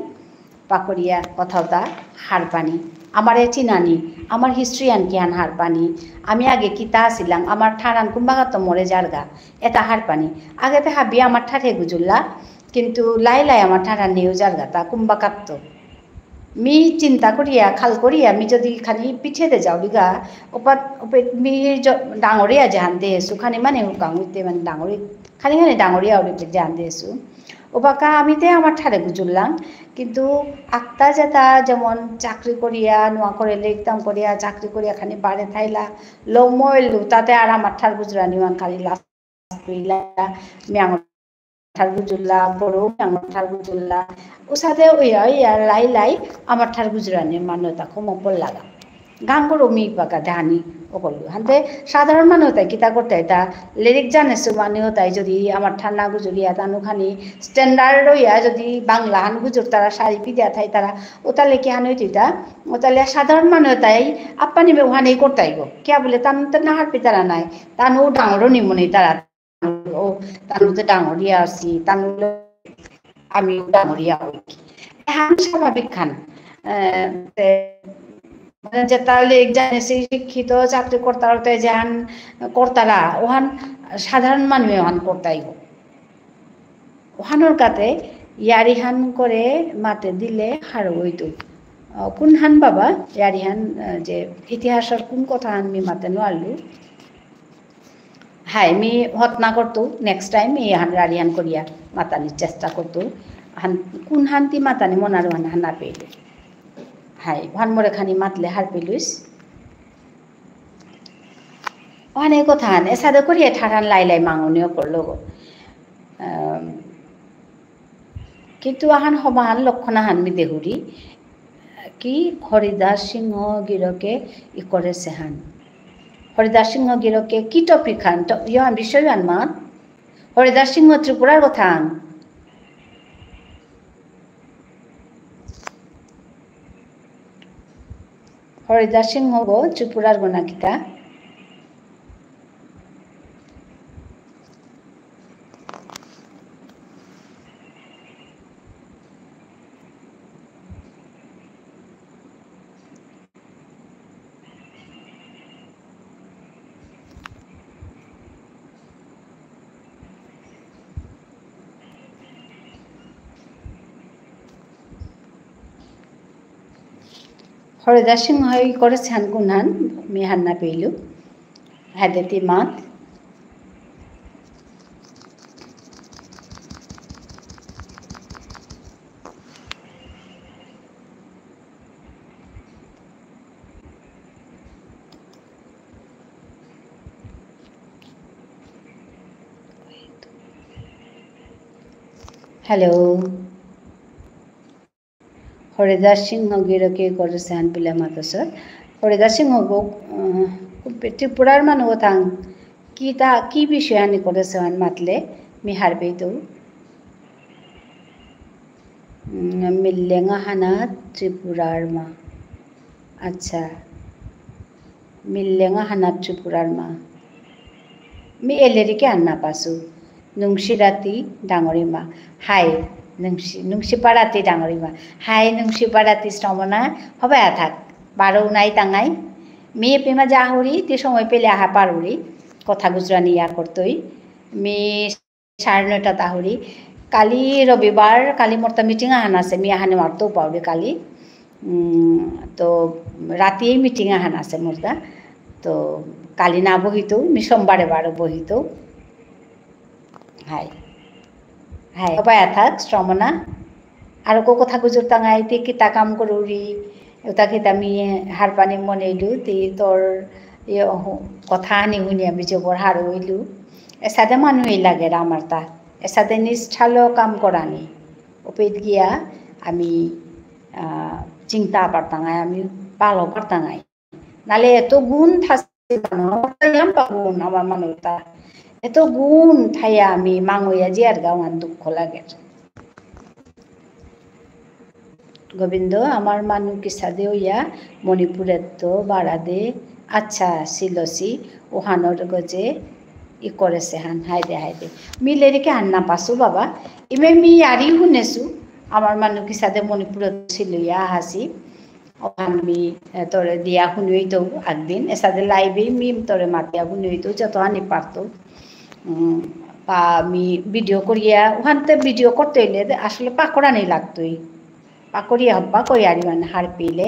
पाकरिया कथाता हार पानी आमारे चिनानी आमार हिस्ट्री आनकी हान हार पानी आमी आगे किता आसिलां आमार ठारान कुम्बागात मरे जारगा एता हार पानी आगे ते हाबी आमार ठारे गुजुल्ला किन्तु लाई लाई आमार ठारान नेउ जारगा ता कुम्बाकात्तो मी चिंता करिया खाल करिया मी जदि खाली पिछेते जाओ बिगा ओपात ओपे मी डांगरिया जान देसु खानी माने हुकां उते माने डांगरि खाली डांगरिया ओरे जान देसु ওবাকা আমিতে আমার ঠারে গুজুরলাম কিন্তু আক্তা যেটা যেমন চাকরি করিয়া নোয়া করে লিখতাম করিয়া চাকরি করিয়া খানি বাড়ে থাইলা লমইলু তাতে আর আমার ঠার গুজরা নিওয়ান খালি লাস্ট কইলা মিয়াং ঠার গুজুল্লা বড় মিয়াং ঠার গুজুল্লা উসাদে ওইয়া লাই লাই আমার ঠার গুজরানি মান্যতা খমপল লাগা গাঙ্গর মি পাকা ধানি অকল হাতে সাধারণ মানুষ তাই কিতা করতে তা লিরিক জানেছো মানে তাই যদি আমার ঠান্ডা গুজরিয়া তানুখানি স্ট্যান্ডার্ড হইয়া যদি বাংলা হান গুজর তারা শাড়ি পিদিয়া থাই তারা ওতালে কি হান হইতা ওতালে সাধারণ মানুষ তাই আপ্পানি ওখানেই করতাই গো কিয়া বলে তান তো নাহার পিতারা নাই তানু ডাঙরও নিমনি তারা ও তানু তো ডাঙরিয়া আছি তানু আমি ডাঙরিয়া হই হান স্বাভাবিক খান যে তাহলে জানে সেই শিক্ষিত চাকরি কর্তা যান কর্তারা ওহান সাধারণ মানুষ ওহান কর্তাই ওহানোর কাতে ইয়ারিহান করে মাতে দিলে হার হইতো কোন হান বাবা ইয়ারিহান যে ইতিহাসের কোন কথা হান মি মাতে নোয়ারলু হাই মি হতনা করতো নেক্সট টাইম এই হান রারিহান করিয়া মাতানির চেষ্টা করতো হান কোন হান্তি মাতানি মনার হান হানা পেলে হাই ভান মরে খানি মাতলে হার পেলুস অনেক কথা হান এসাদে করিয়া ঠাঠান লাই লাই মাঙনিও করলো গো কিন্তু আহান সমান লক্ষণা হান মি দেহুরি কি হরিদাস সিংহ গিরকে ই করেছে হান হরিদাস সিংহ গিরকে কি টপিক হান ইয়ান বিষয় হান মাত হরিদাস সিংহ ত্রিপুরার কথা হান হরিদাস সিংহ গো ত্রিপুরার গোনা কিতা হরিদাস সিংহ করেছে হান কোন হান মি হান না পেইলু হাদেতি মাত হ্যালো হরিদাস সিংহ গিরকে করেছে হান পিলা মাতসর হরিদাস সিংহ গো ত্রিপুরার মানুষ থাং কি তা কি বিষয় হানি করেছে হান মাতলে মি হারবে তো মিল্লেঙা হানা ত্রিপুরার মা আচ্ছা মিল্লেঙা হানা ত্রিপুরার মা মি এলেরিকে আন্না পাসু নুংসি রাতি ডাঙরি মা হাই নুংসি পাড়াতি ডাঙরি মা হাই নুংসি পাড়াতি শ্রমণা হবে থাক বারো নাই টাঙাই মেয়ে পেমা যাহরি তে সময় পেলে আহা পারুরি কথা গুজরানি ইয়া করতই মেয়ে 9:30 তাহরি কালি রবিবার কালি মোরতা মিটিং আহান আছে মি আহানে মারতেও পাওরে কালি তো রাতেই মিটিং আহান আছে মোরতা তো কালি না বহিত মি সোমবারে বারো বহিত হাই হাই সবাই থাক শ্রমণা আর কথা গুজর টাঙাই তে কিতা কাম করুরি ওটা কিতা মি হার পানি মনেইলু তে তোর কথা আনি শুনি আমি জবর হার হইলু এসাদে মানুষই লাগে আমার তা এসাদে নিষ্ঠালো কাম করানি ওপেট গিয়া আমি চিন্তা পারতাঙাই আমি পালো পারতাঙাই নালে এত গুণ থাকছে গুণ আমার মানুষটা এত গুণ থাইয়া আমি মাঙইয়া জিয়ার গাওয়ান দুঃখ লাগে গোবিন্দ আমার মানুষ কিসাদে হইয়া মণিপুরের তো বাড়াদে আচ্ছা সিলসি ওহানোর গজে ই করেছে হান হাইদে মিলেরিকে হান না পাসু বাবা ইমে মি আরি শুনেছো আমার মানুষ কিসাদে মণিপুরের ছিল ইয়া হাসি ওখান মি তোরে দিয়া শুনুই তো একদিন এসাদে লাইভে মি তোরে মাতিয়া শুনুই তো যত আনি পারতো বা আমি ভিডিও করিয়া ওখানতে ভিডিও করতে হইলে আসলে পাকড়ানি লাগতোই পাকড়িয়া হব্বা করি আরি মানে হার পেলে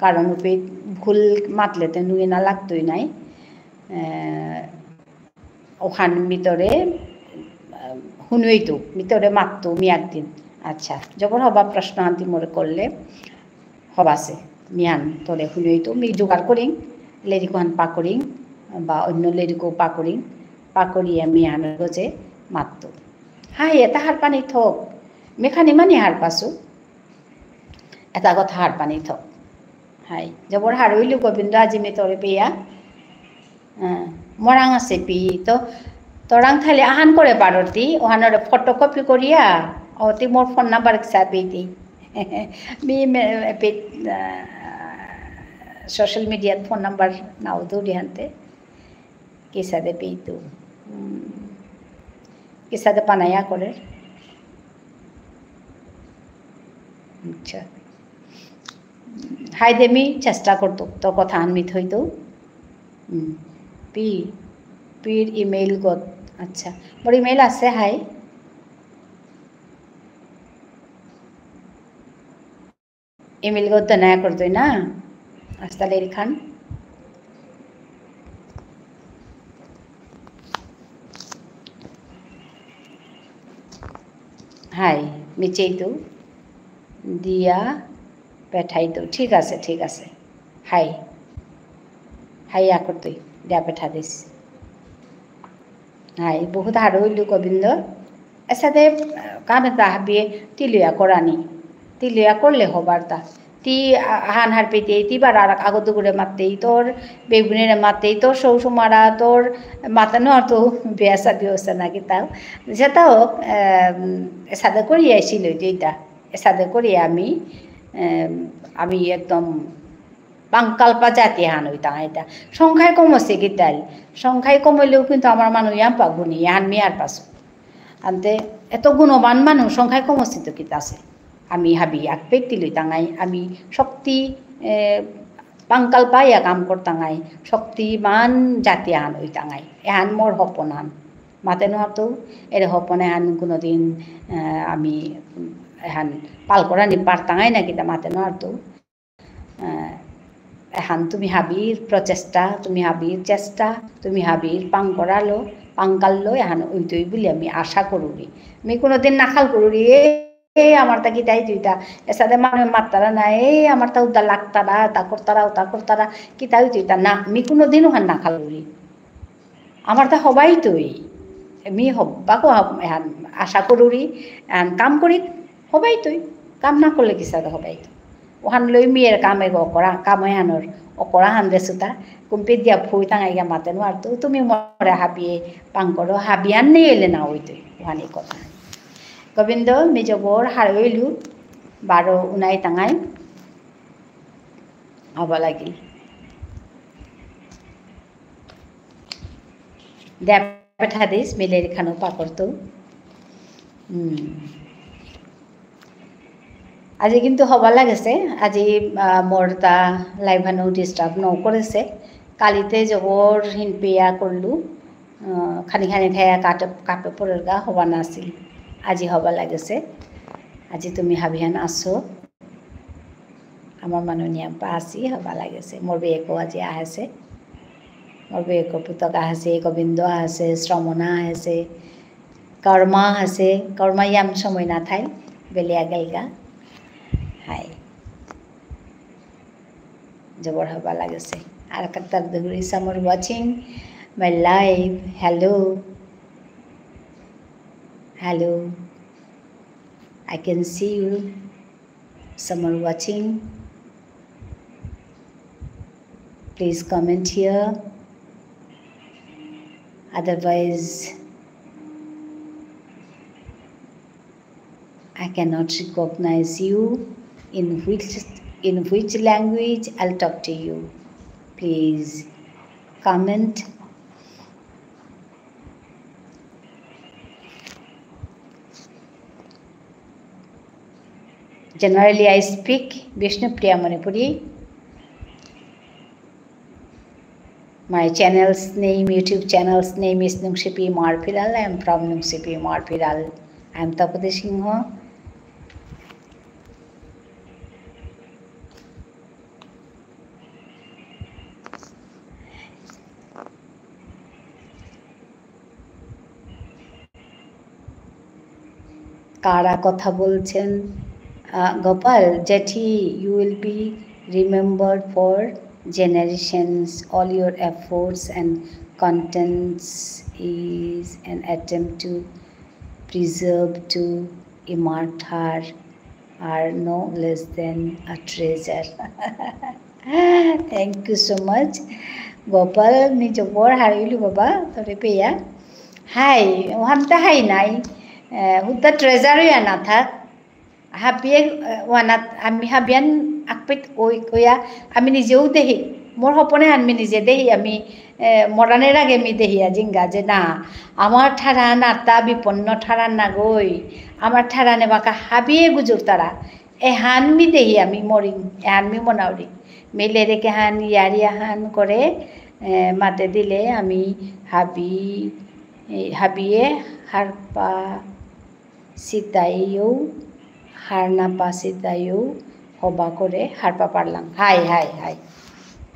কারণ উপে ভুল মাতলেতে নুয়ে না লাগতোই নাই ওখান ভিতরে শুনুই তো মিতরে মাততো মি একদিন আচ্ছা যখন হবা প্রশ্ন হান্তি মোরে করলে হবাসে মিয়ান তোরে শুনুই তো মি জোগাড় করিং লেরিকোহান পাকরিং বা অন্য লেরিকো পাকরিয়া মিয়ান গজে মাততো হাই এটা হার পানি থক মেখানি মানি হার পাসু এটা কথা হার পানি থক হাই জবর হার হইলু গোবিন্দ আজি মিতরে পেয়া মরাং আছে পি তো তোরাং থালে আহান করে পারতি ওহানোর ফটোকপি করিয়া অতি মোর ফোন নাম্বার হিসাবে দি মি সোশ্যাল মিডিয়াত ফোন নাম্বার নাও দৌড়ি হানতে কিসাদে পেইতো কিসাদে পানাইয়া করে আচ্ছা হাই দেমি চেষ্টা করতো তোর কথা আনমিত হইতো পির ইমেইল গত আচ্ছা মোর ইমেইল আছে হাই ইমেইল গত নয়া করতোই না আস্তা লেরি খান হাই মিচেই তো দিয়া পেঠাই তো ঠিক আছে হাই হাইয়া করতোই দিয়া পেঠা দিস হাই বহুত হার হইলু গোবিন্দ এসাদে কাম এটা হাবিয়ে তিলিয়া করানি তিলিয়া করলে হবার তা তি হান হার পেতে তিবার আর আগত করে মারতেই তোর বেগুনের মারতেই তোর সৌসু মারা তোর মাতানো আর তো বিয়া শাদি হচ্ছে নাকি তাও যেটাও সাদা করিয়া ছিল যেটা সাদা করিয়া আমি একদম বাংকালপা জাতি হান হইতাম এটা সংখ্যায় কমছে গীতাল সংখ্যায় কমলেও কিন্তু আমার মানুষ ইয়াম পাগুনি ইয়ান মিয়ার পাশো আনতে এত গুণবান মানুষ সংখ্যায় কমছে তো কিতা আছে আমি হাবি এক ব্যক্তি লইতাঙাই আমি শক্তি বাংকাল পাইয়া কাম করতাঙাই শক্তিমান জাতি আন হইতাঙাই এহান মোর হপন হান মাতে নহতো এর হপনে হান কোনোদিন আমি এহান পাল করা নি পারতাঙাই না কিতা মাতে নহতো এহান তুমি হাবির প্রচেষ্টা তুমি হাবির চেষ্টা তুমি হাবির পাং করালো পাংকাললো এহান ওইতই বলে আমি আশা করুরি আমি কোনোদিন নাখাল করুরি আমার তা কিতাই দুইটা এসাদে মানুষ মারতারা না আমার তা উদ্দা লাগতারা তা করতারা কিতাই দুইটা না আমি কোনোদিন ওখান নাখাল করি আমার তা হবাই তুই আমি হবাকো আশা করুরি কাম করি হবাই তুই কাম না করলে কিসাদে হবাই তুই ওখান লই মেয়ের কামে অকরা কামে আনোর অকরা হান দেশুতা কুম্পি দিয়া ফুই টাঙাইয়া মাতে নোয়ার তো তুমি মরে হাবিয়ে পাং করো হাবিয়ান নেই এলে না ওই তুই ওখানে কথা গোবিন্দ মিজবর হারইলু 12 উনাই টাঙাই হব লাগিল দে পেঠা দিস মিলের খানো পাকড়তো আজি কিন্তু হবা লাগেছে আজি মোর তা লাইভানো ডিস্টার্ব নকরেছে কালিতে জবর হিনপিয়া করলু খানি খাইয়া কাপে পরের গা হবা নাছিল আজি হবা লাগেছে আজি তুমি হাবিহান আসো আমার মানুষ নিয়ম পা আসি হবা লাগেছে মোর বেয়েকো আজি আহেছে মোর বেয়েকো পুতক আহেছে গোবিন্দ আহেছে শ্রমণা আহেছে কর্মা আছে কর্মা ইয়াম সময় না থাই বেলিয়া গেলগা হাই জবর হবা লাগেছে আর কাতার দগুরি some are watching my live hello I can see you someone watching please comment here otherwise I cannot recognize you in which language I'll talk to you please comment generally I speak Vishnupriya Manipuri my channel's name YouTube channel's name is Nungsipi Marpiral I am from Nungsipi Marpiral I am Tapati Singh কারা কথা বলছেন গোপাল জেঠি you will be remembered for generations all your efforts and contents is an attempt to preserve to immortal are no less than a treasure. Thank you so much. Gopal ni jobor harilu baba tore peya. Hai, wanta hai nai. Hutta treasure ya na thak. Habie wanat ami habian akpit oya ami নিজেও দেহি মোর সপনে আমি নিজে দেহি আমি মরানের আগে আমি দেহি জিঙ্গা যে না আমার ঠারা নাতা বিপন্ন ঠারা না গই আমার ঠারা নেবাকা হাবিয়ে গুজুর তারা এহান মি দেহি আমি মরিং এহান মি মনাউরি মেলে রেখে হান ইয়ারি হান করে মাতে দিলে আমি হাবিয়ে হারপা সিতাইও হারনা পাশে তাইও হবা করে হারপা পারলাম হাই হাই হাই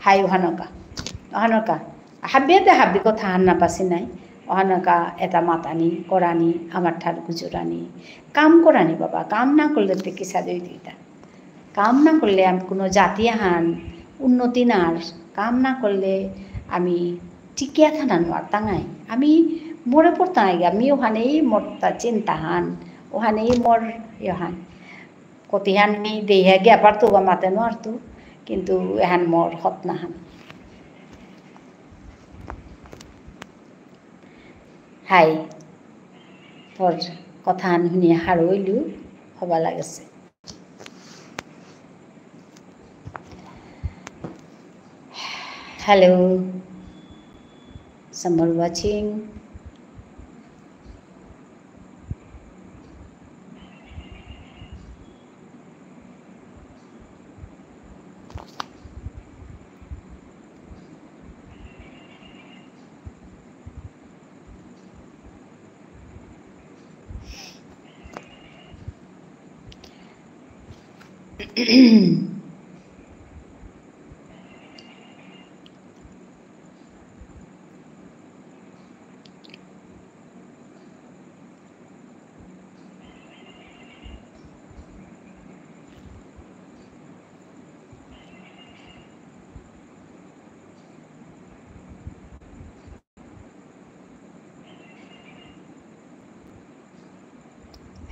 হাই অহানকা অহানকা হাবিয়াতে হাবি কথা হান্না পাশে নাই অহানকা এটা মাতানি করানি আমার ঠার গুজরানি কাম করানি বাবা কাম না করলে তো কি সাদই দিতা কাম না করলে আমি কোনো জাতি হান উন্নতি নার কাম না করলে আমি টিকিয়া থানা নোয়ার তাঙাই আমি মরে পড়তাম আমি ওখানেই মরতা চিন্তা হান ওখানেই মর ইহান কতিহান মি দেহে গে পারতো বা মাতে নোয়ারতো কিন্তু এহান মর হত নাহান হাই তোর কথা শুনি হারইলু হবা লাগেছে hello someone watching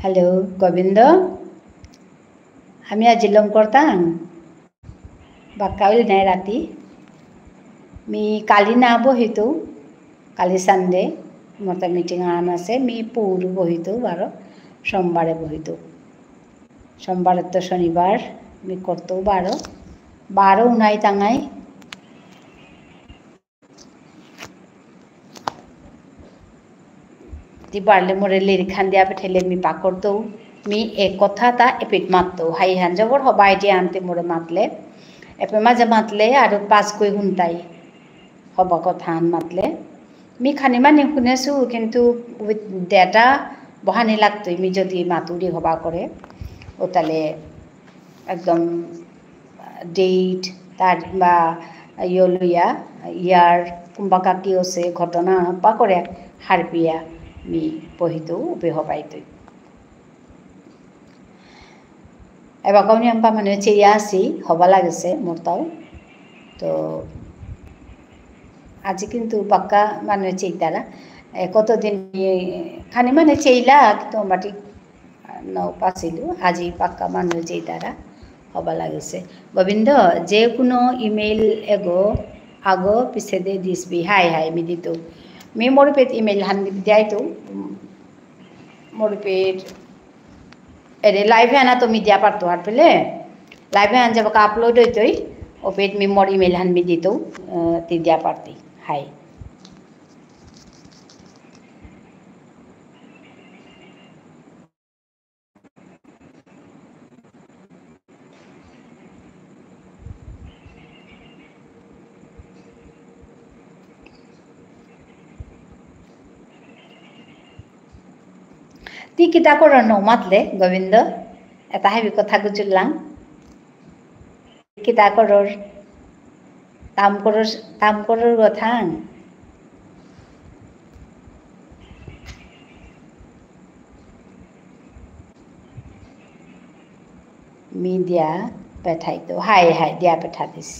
hello Govinda আমি আজ লম করতাম বাক্কাউল নাই রাতি মি কালি না বহিতো কালি সানডে মতো মিটিং আন আছে মি পুরু বহিতো বারো সোমবারে বহিতো সোমবারের তো শনিবার মি করতো বারো উনাই তাঙাই ती बारले मोरे लिर खान्दिया बेठेले मी पाकरतो मी एक कथा ता एपिट माततो हाई हांजबर हबाय जे आनते मोरे मातले एपे माजे मातले आरो पास कोई हुनताई हबा कथा आन मातले मी खानि माने हुनेसु किन्तु उइथ डेटा बहानि लागतो मी जदि मातुरी हबा करे ओताले एकदम डेट तार बा इयलुया यार कुम्बाका की ओसे घटना पा करे हारपिया मी पढ़ितो बेहबाइतो एबार गावनि आंपा माने चेया आसी हबा लागेছে मोरताव तो आज किन्तु बाक्का माने चेइतारा कतदिन खानि माने चेइला तो माटी नौ पासिलु আজি बाक्का माने चेइतारा हबा लागेছে गोविंद जे कोनो इमेल एगो आगो पिछे दे दिसबी हाय हाय मिदितो मी मोरपेट इमेल हान दियाई तो मोरपेट एरे लाइव आना तो मीडिया पारतो हार पेले लाइव आन जब का अपलोड होतोई ओपेट मी मोर इमेल हान मी दितो ती दिया पारती हाय ती किता कर नमातले गोविंद एता हेबी कथा गुजुरलां किता करर ताम करर गथां मी দিয়া পেঠাইতো হাই হাই দিয়া পেঠা দিছ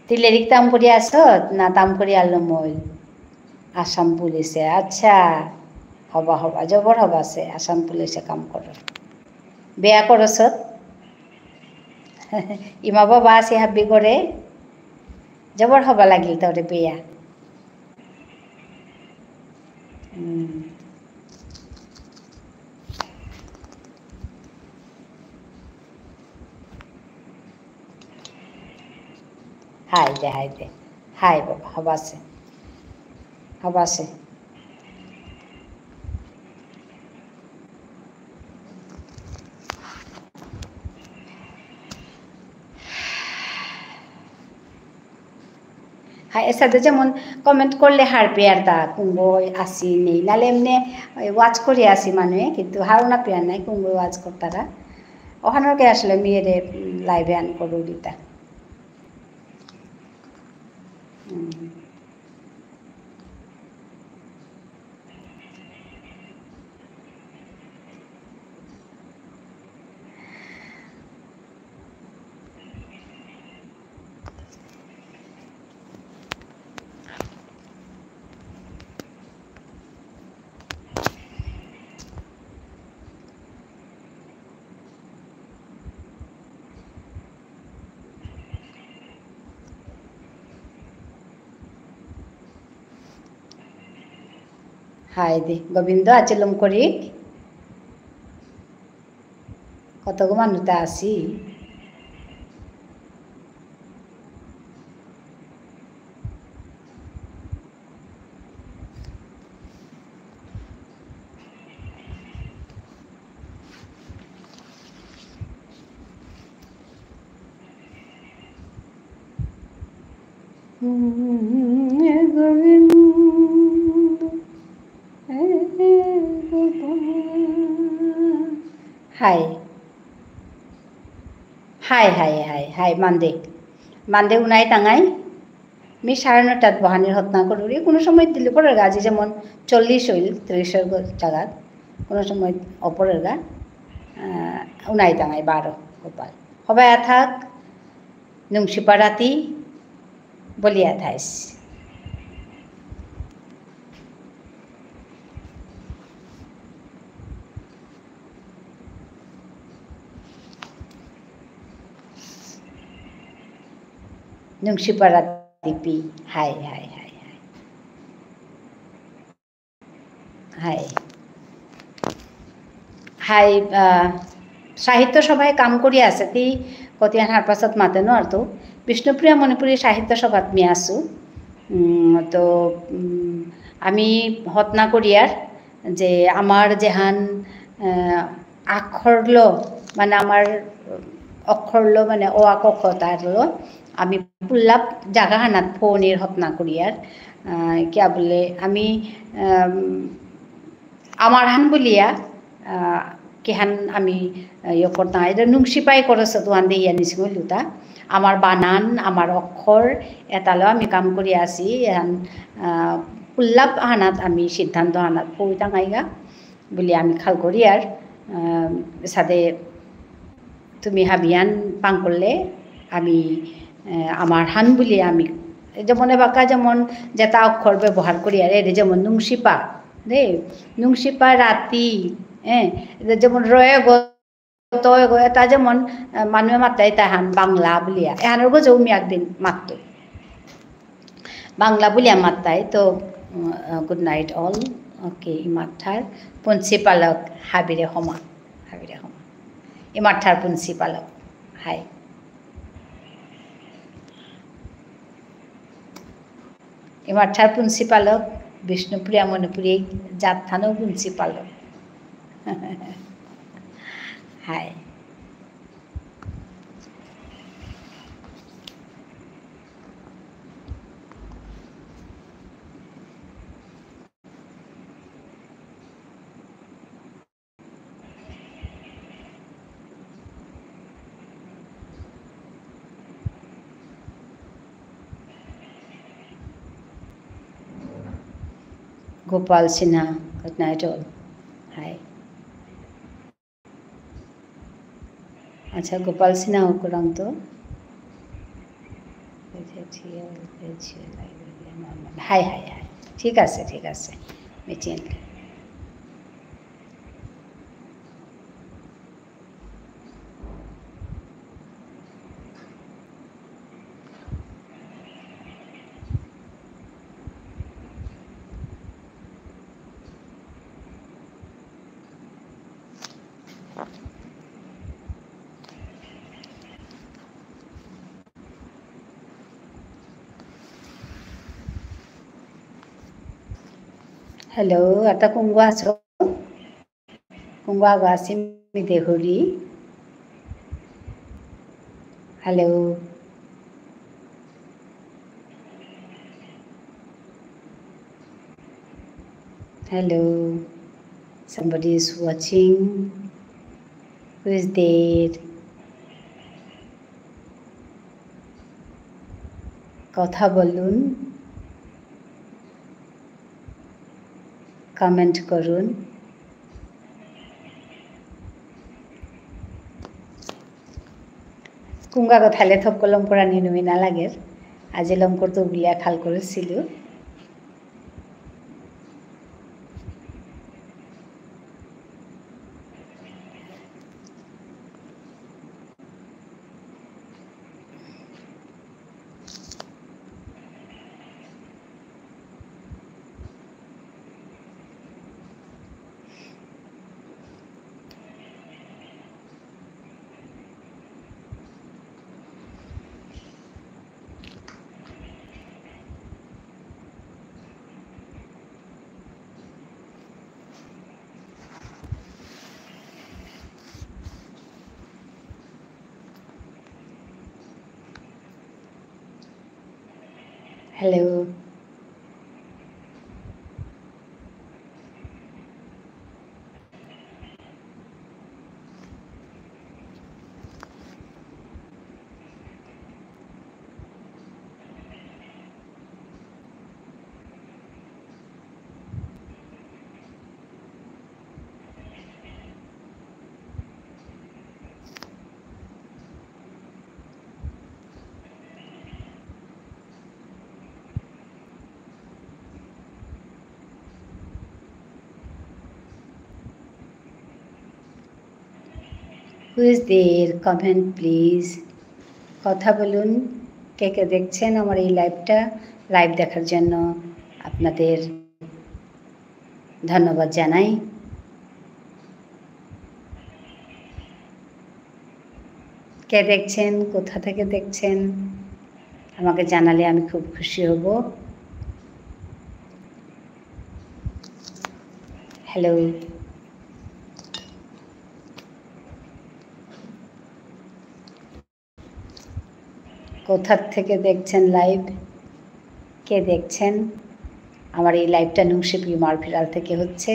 তিলেরিক তাম করি আসত না তাম করি আলো মই আসাম পুলিশে আচ্ছা হবা হবা জবর হবা আছে আসাম পুলিশে কাম কর বেয়া করছত ইমা বাবা আছে হাবি করে জবর হবা লাগিল তোরে বেয়া হাই দে হাই বাবা হবাছে হবাছে হাই সাথে যেমন কমেন্ট করলে হারবে আর তা কুম্ভ আসি নেই নালে এমনি ওয়াচ করে আসি মানুষে কিন্তু হারনা পেয়ার নাই কুম্ভ ওয়াচ করতারা ওখানকে আসলে মেয়েরে লাইভে আন করু দিতা হাই দে গোবিন্দ আচলম করি কতগো মানুষটা আসি hi hi hi hi hi মানদে উনাই টাঙাই মি 9:30 বহানির হত্যা করি কোনো সময় দিলে পরের গা যেমন 40 হইল 30 জায়গাত কোনো সময় অপরের গা উনাই টাঙাই 12 গোপাল সবাই থাক নুংসিপাড়াতি বলিয়া থাইস নুংসিপাড়াতি hi hi hi hi hi hi সাহিত্য সভায় কাম কৰি আছে তি কতিয়ান হার পাছত মাতে ন আর তো বিষ্ণুপ্রিয়া মণিপুরী সাহিত্য সভাত মি আছো তো আমি হতনা করিয়ার যে আমার যেহান আখরল মানে আমার অক্ষরল মানে ও আ ক খ তারল আমি পুল্লাপ জাগা হানাত ফোনের হতনা করিয়ার কিয়া বলে আমি আমার হান বলিয়া কিহান আমি ইয়ে করতাম এটা নুংসিপাই করেছে তোহান দিয়ে নিছি লুতা আমার বানান আমার অক্ষর এতালেও আমি কাম করি আছি এহান পুল্লাপ হানাত আমি সিদ্ধান্ত হানাত ফই টাঙাইগা বলি আমি খাল করি আর সাথে তুমি হাবিয়ান পাং করলে আমি আমার হান বলি আমি যেমন বাঁকা যেমন যেটা অক্ষর ব্যবহার করি আর এটা যেমন নুংসিপা দে নুংসিপা রাতি হ্যাঁ যেমন রয়ে গো তয় গো এটা যেমন মানুষে মাতাই তাহান বাংলা বলিয়া এহানের গজও আমি একদিন মাতত বাংলা বলিয়া মাতাই তো গুড নাইট অল ওকে ইমাথার প্রিন্সিপালক হাবিরে সমা ইমাথার প্রিন্সিপালক হাই ইমাথার প্রিন্সিপালক বিষ্ণুপ্রিয়া মণিপুরী জাতথানো প্রিন্সিপালক hi Gopal Sinha, good night all. Hi. আচ্ছা, গোপাল সিনহা উপরান্ত হাই হাই হাই, ঠিক আছে ঠিক আছে, মেচিনলি। हेलो, आता कुंगवा छो, कुंगवा गासिम देहुरी। Hello, hello, somebody is watching. Who is there? কথা বলুন, কমেন্ট করুন। কুংগা কথালে থপ কলম কৰা নিনুমি নালাগে, আজি লংকৰটো উলিয়া খাল কৰিছিলোঁ। Hello, who is there? Comment please. কথা বলুন, কে কে দেখছেন আমার এই লাইভটা। লাইভ দেখার জন্য আপনাদের ধন্যবাদ জানাই। কে দেখছেন, কোথা থেকে দেখছেন আমাকে জানালে আমি খুব খুশি হব। হ্যালো, কোথা থেকে দেখছেন লাইভ, কে দেখছেন আমার এই লাইভটা নুংশিপি মারভিরাল থেকে হচ্ছে।